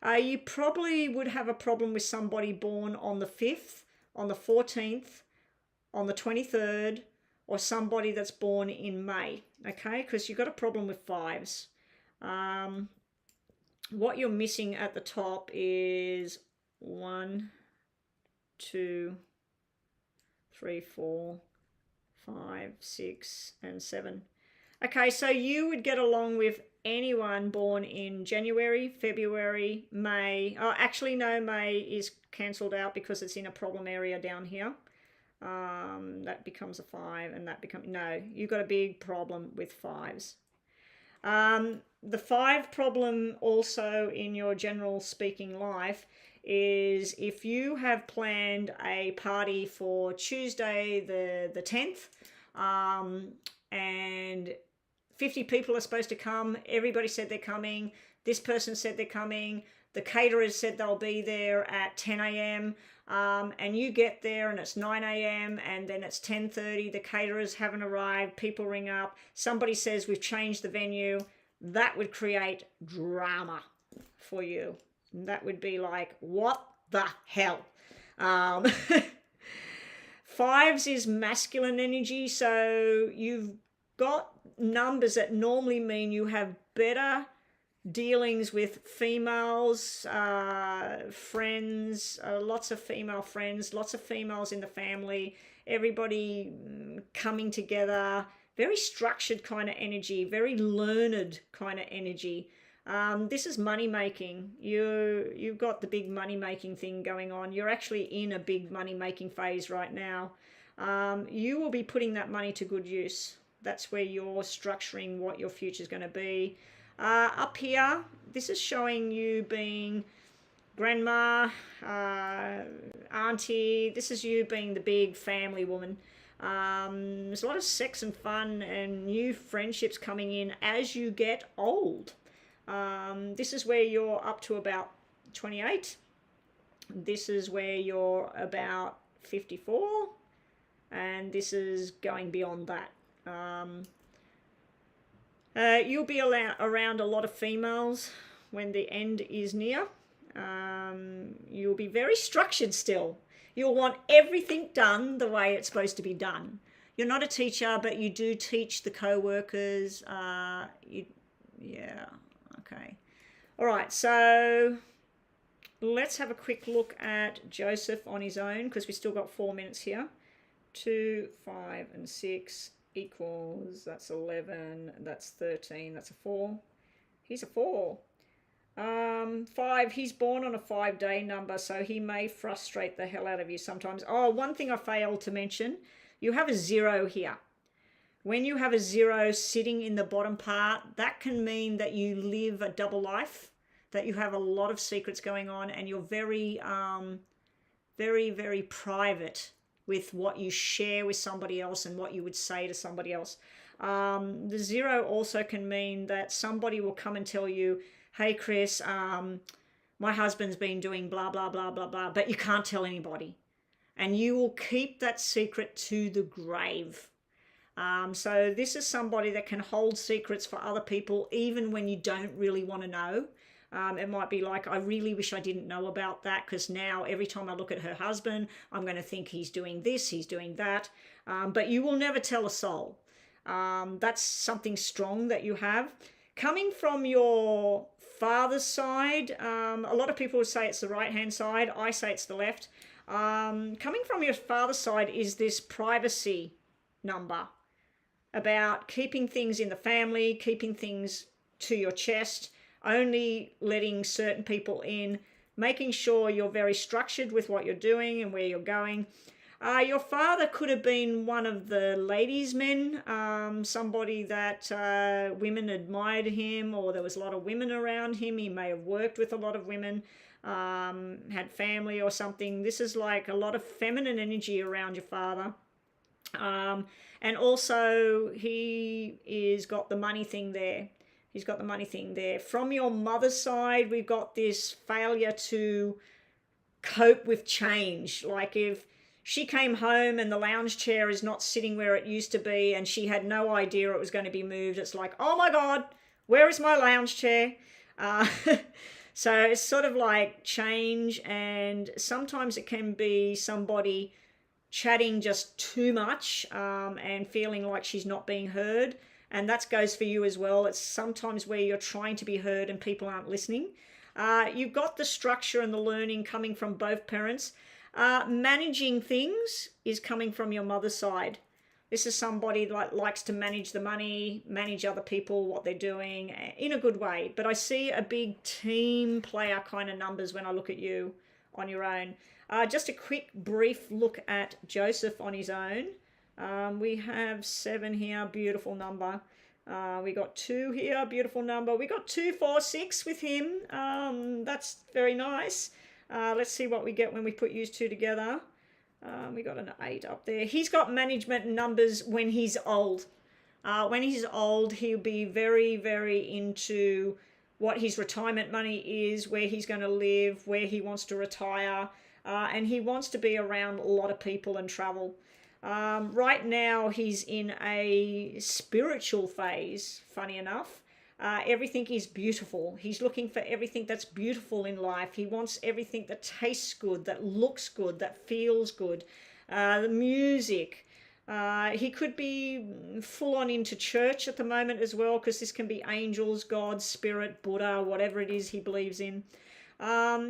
You probably would have a problem with somebody born on the 5th, on the 14th, on the 23rd, or somebody that's born in May, okay? Because you've got a problem with 5s. What you're missing at the top is 1, 2, 3, 4, 5, 6, and 7. Okay, so you would get along with anyone born in January, February, May. Oh, actually, no, May is cancelled out because it's in a problem area down here. That becomes a 5, and that becomes... No, you've got a big problem with 5s. The 5 problem also in your general speaking life is if you have planned a party for Tuesday the 10th, and 50 people are supposed to come, everybody said they're coming, this person said they're coming, the caterers said they'll be there at 10 a.m., and you get there and it's 9 a.m. and then it's 10:30, the caterers haven't arrived, people ring up, somebody says we've changed the venue. That would create drama for you. That would be like, what the hell? 5s is masculine energy, so you've got numbers that normally mean you have better dealings with females, friends, lots of female friends, lots of females in the family, everybody coming together, very structured kind of energy, very learned kind of energy. This is money making. You've got the big money making thing going on. You're actually in a big money making phase right now. You will be putting that money to good use. That's where you're structuring what your future is going to be. Up here, this is showing you being grandma, auntie. This is you being the big family woman. There's a lot of sex and fun and new friendships coming in as you get old. This is where you're up to about 28. This is where you're about 54. And this is going beyond that. You'll be around a lot of females when the end is near. You'll be very structured still. You'll want everything done the way it's supposed to be done. You're not a teacher, but you do teach the co-workers. Yeah, okay. All right, so let's have a quick look at Joseph on his own because we still got 4 minutes here. 2, 5, and 6 equals, that's 11, that's 13, that's a 4. He's a 4. 5, he's born on a 5-day number, so he may frustrate the hell out of you sometimes. Oh, one thing I failed to mention, you have a 0 here. When you have a 0 sitting in the bottom part, that can mean that you live a double life, that you have a lot of secrets going on, and you're very, very private with what you share with somebody else and what you would say to somebody else. The 0 also can mean that somebody will come and tell you, hey, Chris, my husband's been doing blah, blah, blah, blah, blah, but you can't tell anybody. And you will keep that secret to the grave. So this is somebody that can hold secrets for other people even when you don't really want to know. It might be like, I really wish I didn't know about that, because now every time I look at her husband, I'm going to think he's doing this, he's doing that. But you will never tell a soul. That's something strong that you have. Coming from your father's side, a lot of people would say it's the right-hand side. I say it's the left. Coming from your father's side is this privacy number, about keeping things in the family, keeping things to your chest, only letting certain people in, making sure you're very structured with what you're doing and where you're going. Your father could have been one of the ladies' men, somebody that women admired him, or there was a lot of women around him. He may have worked with a lot of women, had family or something. This is like a lot of feminine energy around your father. And also he is got the money thing there. He's got the money thing there. From your mother's side, we've got this failure to cope with change. Like if she came home and the lounge chair is not sitting where it used to be and she had no idea it was going to be moved, it's like, oh my God, where is my lounge chair? So it's sort of like change, and sometimes it can be somebody chatting just too much and feeling like she's not being heard. And that goes for you as well. It's sometimes where you're trying to be heard and people aren't listening. You've got the structure and the learning coming from both parents. Managing things is coming from your mother's side. This is somebody that likes to manage the money, manage other people, what they're doing in a good way. But I see a big team player kind of numbers when I look at you on your own. Just a quick brief look at Joseph on his own. We have 7 here, beautiful number. We got 2 here, beautiful number. We got 2, 4, 6 with him. That's very nice. Let's see what we get when we put you 2 together. We got an 8 up there. He's got management numbers when he's old. When he's old, he'll be very, very into what his retirement money is, where he's going to live, where he wants to retire. And he wants to be around a lot of people and travel. Right now, he's in a spiritual phase, funny enough. Everything is beautiful. He's looking for everything that's beautiful in life. He wants everything that tastes good, that looks good, that feels good. The music. He could be full on into church at the moment as well, because this can be angels, God, spirit, Buddha, whatever it is he believes in.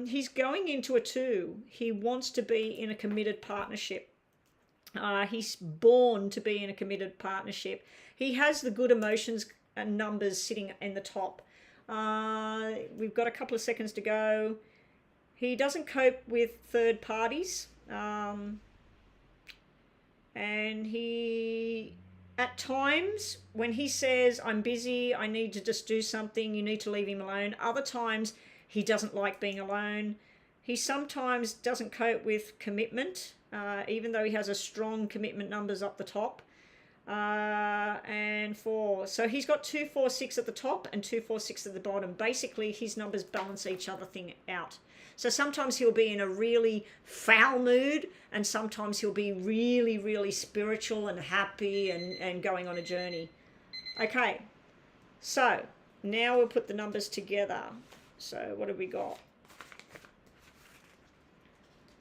He's going into a 2. He wants to be in a committed partnership. He's born to be in a committed partnership. He has the good emotions and numbers sitting in the top. We've got a couple of seconds to go. He doesn't cope with third parties. And he, at times, when he says, I'm busy, I need to just do something, you need to leave him alone. Other times, he doesn't like being alone. He sometimes doesn't cope with commitment, even though he has a strong commitment numbers up the top. And 4. So he's got 2, 4, 6 at the top and 2, 4, 6 at the bottom. Basically, his numbers balance each other thing out. So sometimes he'll be in a really foul mood, and sometimes he'll be really, really spiritual and happy and going on a journey. Okay, so now we'll put the numbers together. So what have we got?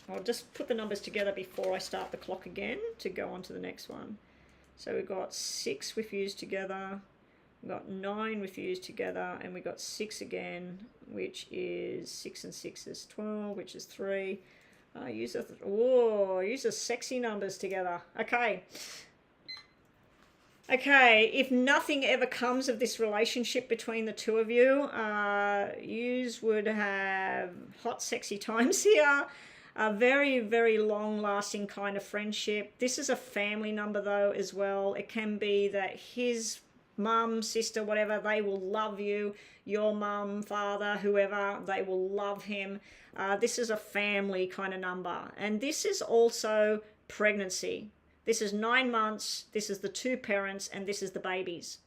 I'll just put the numbers together before I start the clock again to go on to the next one. So we've got 6 we fused together, we've got 9 we fused together, and we got 6 again, which is 6 and 6 is 12, which is 3. Use the sexy numbers together. Okay. Okay, if nothing ever comes of this relationship between the two of you, yous would have hot, sexy times here. A very, very long-lasting kind of friendship. This is a family number, though, as well. It can be that his mum, sister, whatever, they will love you. Your mum, father, whoever, they will love him. This is a family kind of number. And this is also pregnancy. This is 9 months, this is the 2 parents, and this is the babies.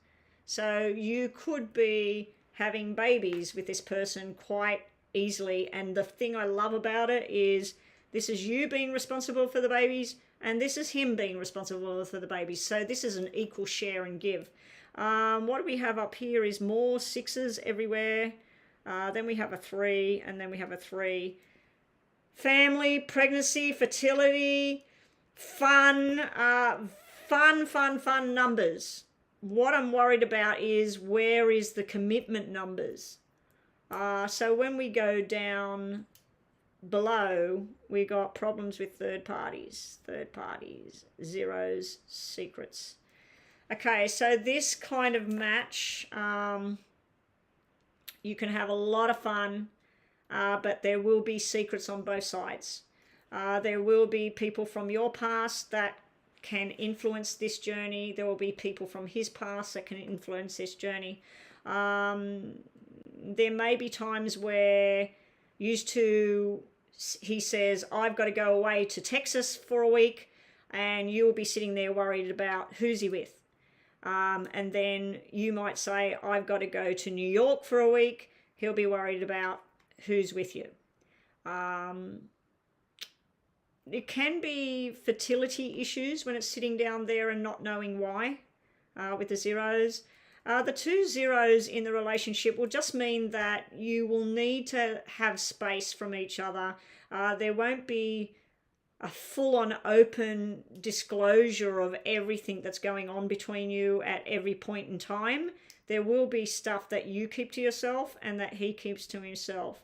So you could be having babies with this person quite easily. And the thing I love about it is this is you being responsible for the babies, and this is him being responsible for the babies. So this is an equal share and give. What do we have up here is more 6s everywhere. Then we have a 3, and then we have a 3. Family, pregnancy, fertility, fun, fun numbers. What I'm worried about is where is the commitment numbers? So when we go down below, we got problems with third parties, zeros, secrets. Okay, so this kind of match, you can have a lot of fun, but there will be secrets on both sides. There will be people from your past that can influence this journey. There will be people from his past that can influence this journey. There may be times where he says, I've got to go away to Texas for a week, and you'll be sitting there worried about who's he with. And then you might say, I've got to go to New York for a week. He'll be worried about who's with you. It can be fertility issues when it's sitting down there and not knowing why, with the zeros. The 2 zeros in the relationship will just mean that you will need to have space from each other. There won't be a full-on open disclosure of everything that's going on between you at every point in time. There will be stuff that you keep to yourself and that he keeps to himself.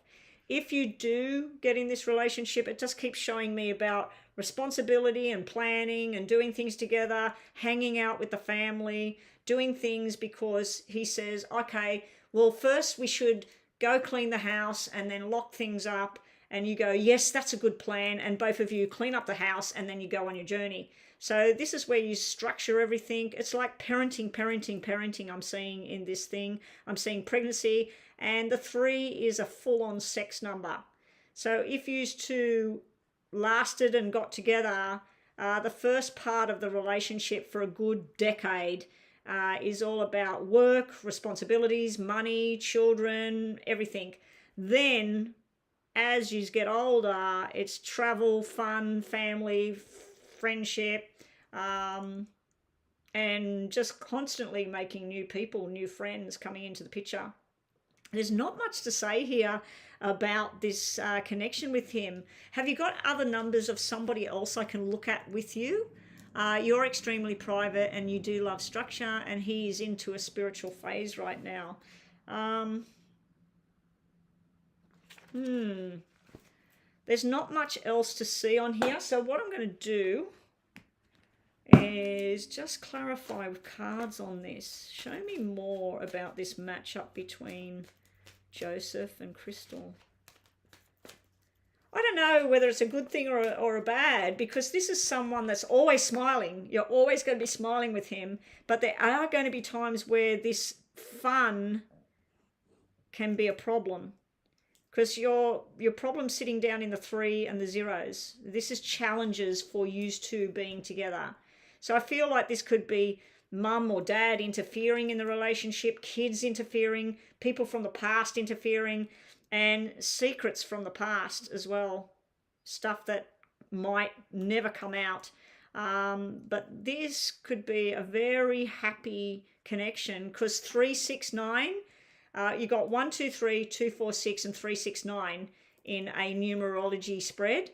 If you do get in this relationship, it just keeps showing me about responsibility and planning and doing things together, hanging out with the family, doing things because he says, okay, well, first we should go clean the house and then lock things up. And you go, yes, that's a good plan. And both of you clean up the house and then you go on your journey. So this is where you structure everything. It's like parenting I'm seeing in this thing. I'm seeing pregnancy. And the 3 is a full-on sex number. So if you two lasted and got together, the first part of the relationship for a good decade is all about work, responsibilities, money, children, everything. Then as you get older, it's travel, fun, family, friendship, and just constantly making new people, new friends coming into the picture. There's not much to say here about this connection with him. Have you got other numbers of somebody else I can look at with you? You're extremely private and you do love structure, and he is into a spiritual phase right now. There's not much else to see on here. So what I'm going to do is just clarify with cards on this. Show me more about this matchup between Joseph and Crystal. I don't know whether it's a good thing or a bad, because this is someone that's always smiling. You're always going to be smiling with him, but there are going to be times where this fun can be a problem, because your problem sitting down in the 3 and the zeros. This is challenges for you two being together. So I feel like this could be mum or dad interfering in the relationship, kids interfering, people from the past interfering, and secrets from the past as well. Stuff that might never come out. But this could be a very happy connection, because 3, 6, 9, you got 1, 2, 3, 2, 4, 6, and 3, 6, 9 in a numerology spread.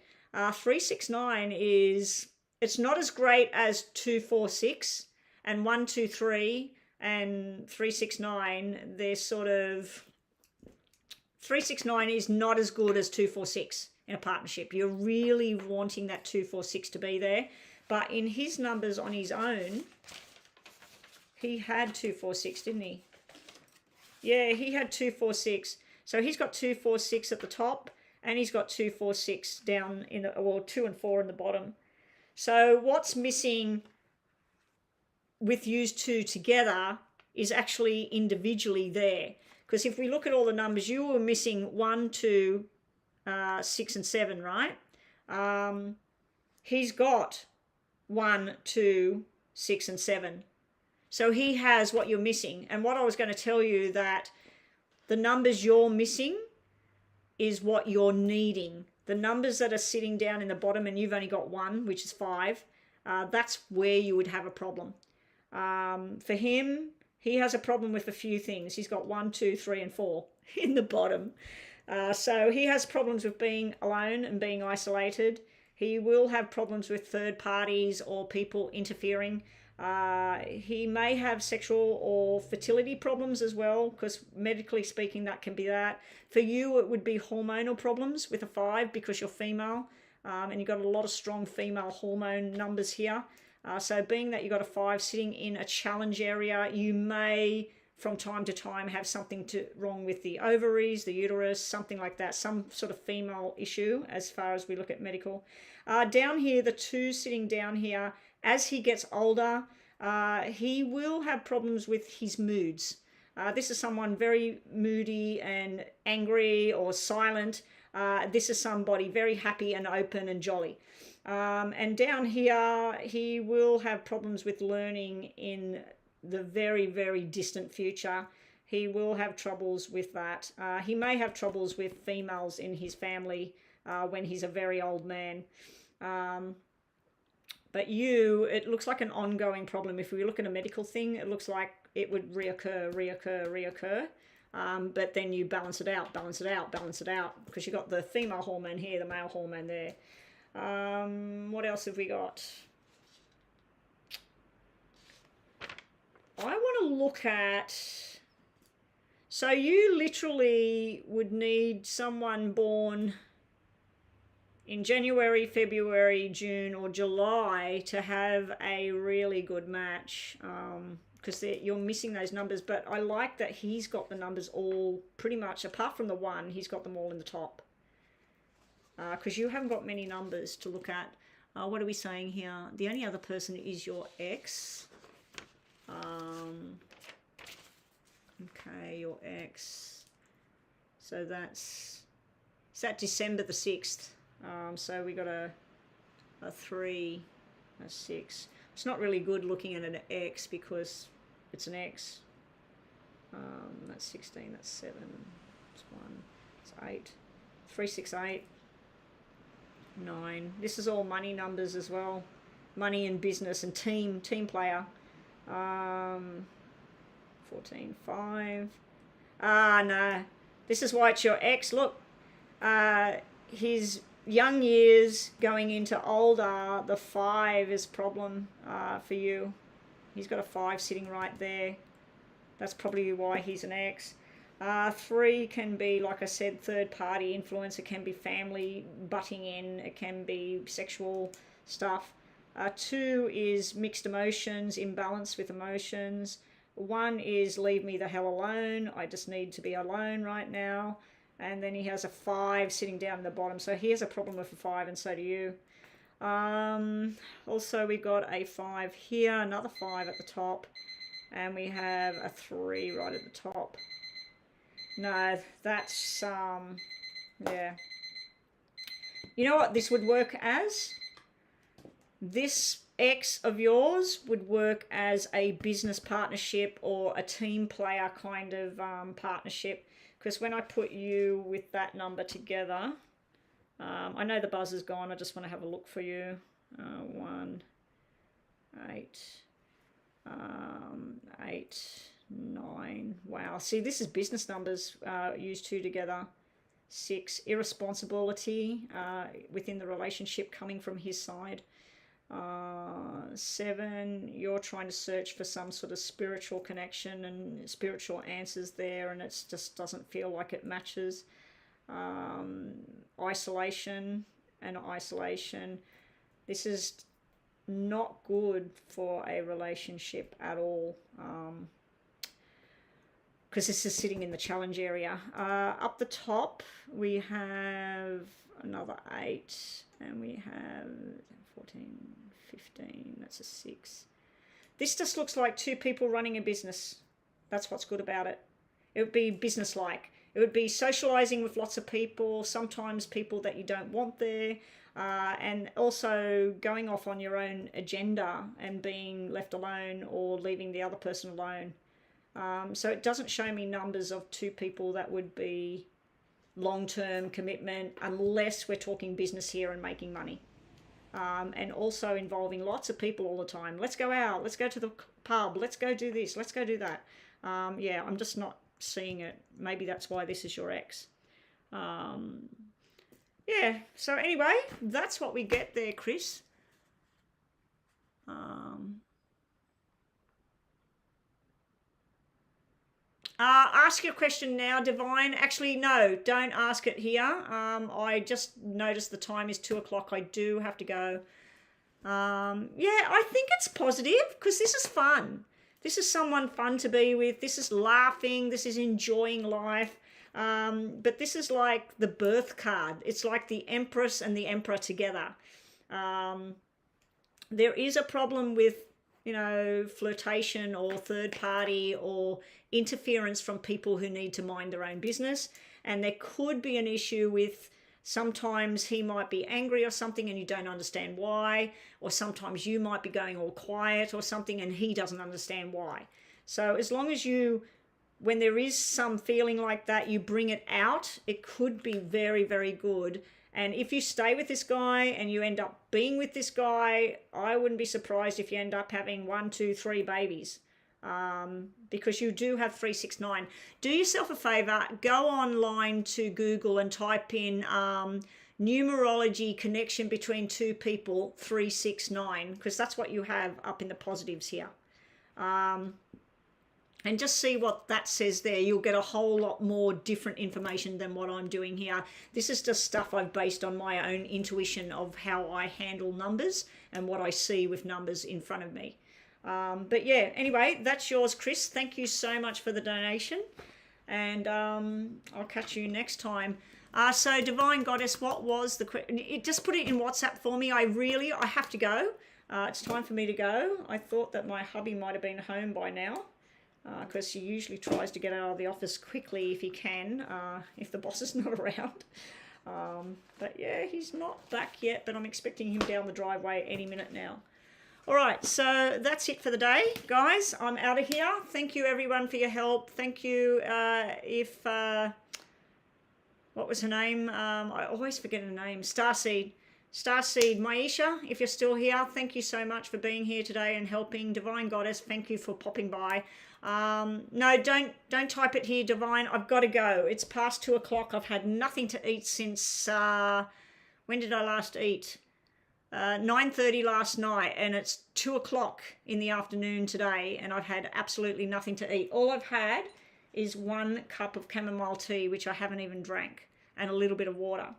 3, 6, 9 is, it's not as great as 2, 4, 6, and 1, 2, 3, and 3, 6, 9. They're sort of, 3, 6, 9 is not as good as 2, 4, 6 in a partnership. You're really wanting that 2, 4, 6 to be there. But in his numbers on his own, he had 2, 4, 6, didn't he? Yeah, he had 2, 4, 6. So he's got 2, 4, 6 at the top, and he's got 2, 4, 6 down in the, well, 2 and 4 in the bottom. So what's missing with you two together is actually individually there. Because if we look at all the numbers, you were missing 1, 2, 6, and 7, right? He's got 1, 2, 6, and 7. So he has what you're missing. And what I was going to tell you, that the numbers you're missing is what you're needing. The numbers that are sitting down in the bottom and you've only got 1, which is 5, that's where you would have a problem. For him, he has a problem with a few things. He's got 1, 2, 3, and 4. in the bottom. So he has problems with being alone and being isolated. He will have problems with third parties or people interfering. He may have sexual or fertility problems as well, because medically speaking, that can be that. For you, it would be hormonal problems with a 5 because you're female, and you've got a lot of strong female hormone numbers here. So being that you've got a 5 sitting in a challenge area, you may from time to time have something wrong with the ovaries, the uterus, something like that, some sort of female issue as far as we look at medical. Down here, the 2 sitting down here, as he gets older, he will have problems with his moods. This is someone very moody and angry or silent. This is somebody very happy and open and jolly. And down here, he will have problems with learning in the very, very distant future. He will have troubles with that. He may have troubles with females in his family when he's a very old man. But it looks like an ongoing problem. If we look at a medical thing, it looks like it would reoccur. But then you balance it out, because you've got the female hormone here, the male hormone there. What else have we got? I want to look at... So you literally would need someone born in January, February, June, or July to have a really good match, because you're missing those numbers. But I like that he's got the numbers all pretty much, apart from the 1, he's got them all in the top. Because you haven't got many numbers to look at. What are we saying here? The only other person is your ex. Okay, your ex. So that's... Is that December the 6th? So we got a 3, a 6. It's not really good looking at an X because it's an X. That's 16, that's 7, that's 1, that's 8, 3, 6, 8, 9. This is all money numbers as well. Money and business and team player. 14, 5. No. This is why it's your ex. Look, his young years going into older, the 5 is problem for you. He's got a 5 sitting right there. That's probably why he's an ex. 3 can be, like I said, third party influence. It can be family butting in. It can be sexual stuff. 2 is mixed emotions, imbalance with emotions. 1 is leave me the hell alone. I just need to be alone right now. And then he has a 5 sitting down in the bottom. So he has a problem with a 5, and so do you. Also, we got a 5 here, another 5 at the top. And we have a 3 right at the top. No, that's, yeah. You know what this would work as? This ex of yours would work as a business partnership or a team player kind of partnership. Because when I put you with that number together, I know the buzz is gone. I just want to have a look for you. 1, 8, 8, 9. Wow. See, this is business numbers. Use 2 together. 6, irresponsibility within the relationship coming from his side. 7, you're trying to search for some sort of spiritual connection and spiritual answers there, and it just doesn't feel like it matches. Isolation and isolation. This is not good for a relationship at all, because this is sitting in the challenge area. Up the top we have another 8, and we have 14, 15, that's a 6. This just looks like 2 people running a business. That's what's good about it. It would be business-like. It would be socializing with lots of people, sometimes people that you don't want there, and also going off on your own agenda and being left alone or leaving the other person alone. So it doesn't show me numbers of 2 people that would be long-term commitment, unless we're talking business here and making money. And also involving lots of people all the time. Let's go out, let's go to the pub, let's go do this, let's go do that. Yeah, I'm just not seeing it. Maybe that's why this is your ex. Yeah, so anyway, that's what we get there, Chris. Ask your question now, Divine. Actually, no, don't ask it here. I just noticed the time is 2 o'clock. I do have to go. Yeah, I think it's positive because this is fun. This is someone fun to be with. This is laughing. This is enjoying life. But this is like the birth card. It's like the Empress and the Emperor together. There is a problem with, you know, flirtation or third party or interference from people who need to mind their own business. And there could be an issue with sometimes he might be angry or something and you don't understand why, or sometimes you might be going all quiet or something and he doesn't understand why. So as long as you, when there is some feeling like that, you bring it out, it could be very, very good. And if you stay with this guy and you end up being with this guy, I wouldn't be surprised if you end up having 1, 2, 3 babies. Because you do have 369. Do yourself a favor, go online to Google and type in numerology connection between two people 369, because that's what you have up in the positives here. And just see what that says there. You'll get a whole lot more different information than what I'm doing here. This is just stuff I've based on my own intuition of how I handle numbers and what I see with numbers in front of me. But yeah, anyway, that's yours, Chris. Thank you so much for the donation. And I'll catch you next time. So Divine Goddess, what was the question? Just put it in WhatsApp for me. I have to go. It's time for me to go. I thought that my hubby might have been home by now. Because he usually tries to get out of the office quickly if he can, if the boss is not around. But yeah, he's not back yet, but I'm expecting him down the driveway any minute now. All right, so that's it for the day, guys. I'm out of here. Thank you, everyone, for your help. Thank you. What was her name? I always forget her name. Starseed, Maisha, if you're still here, thank you so much for being here today and helping. Divine Goddess, thank you for popping by. No, don't type it here, Divine. I've got to go. It's past 2 o'clock. I've had nothing to eat since, when did I last eat? 9:30 last night, and it's 2 o'clock in the afternoon today, and I've had absolutely nothing to eat. All I've had is 1 cup of chamomile tea, which I haven't even drank, and a little bit of water.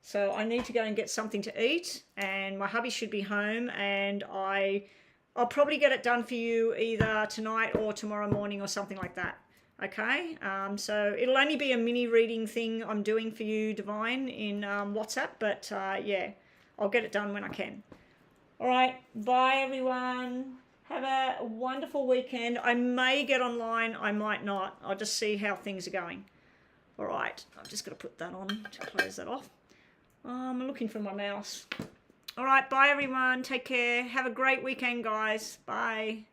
So I need to go and get something to eat, and my hubby should be home, and I'll probably get it done for you either tonight or tomorrow morning or something like that. Okay, so it'll only be a mini reading thing I'm doing for you, Divine, in WhatsApp, but yeah, I'll get it done when I can. All right, bye everyone. Have a wonderful weekend. I may get online, I might not. I'll just see how things are going. All right, I'm just going to put that on to close that off. I'm looking for my mouse. All right, bye everyone. Take care. Have a great weekend, guys. Bye.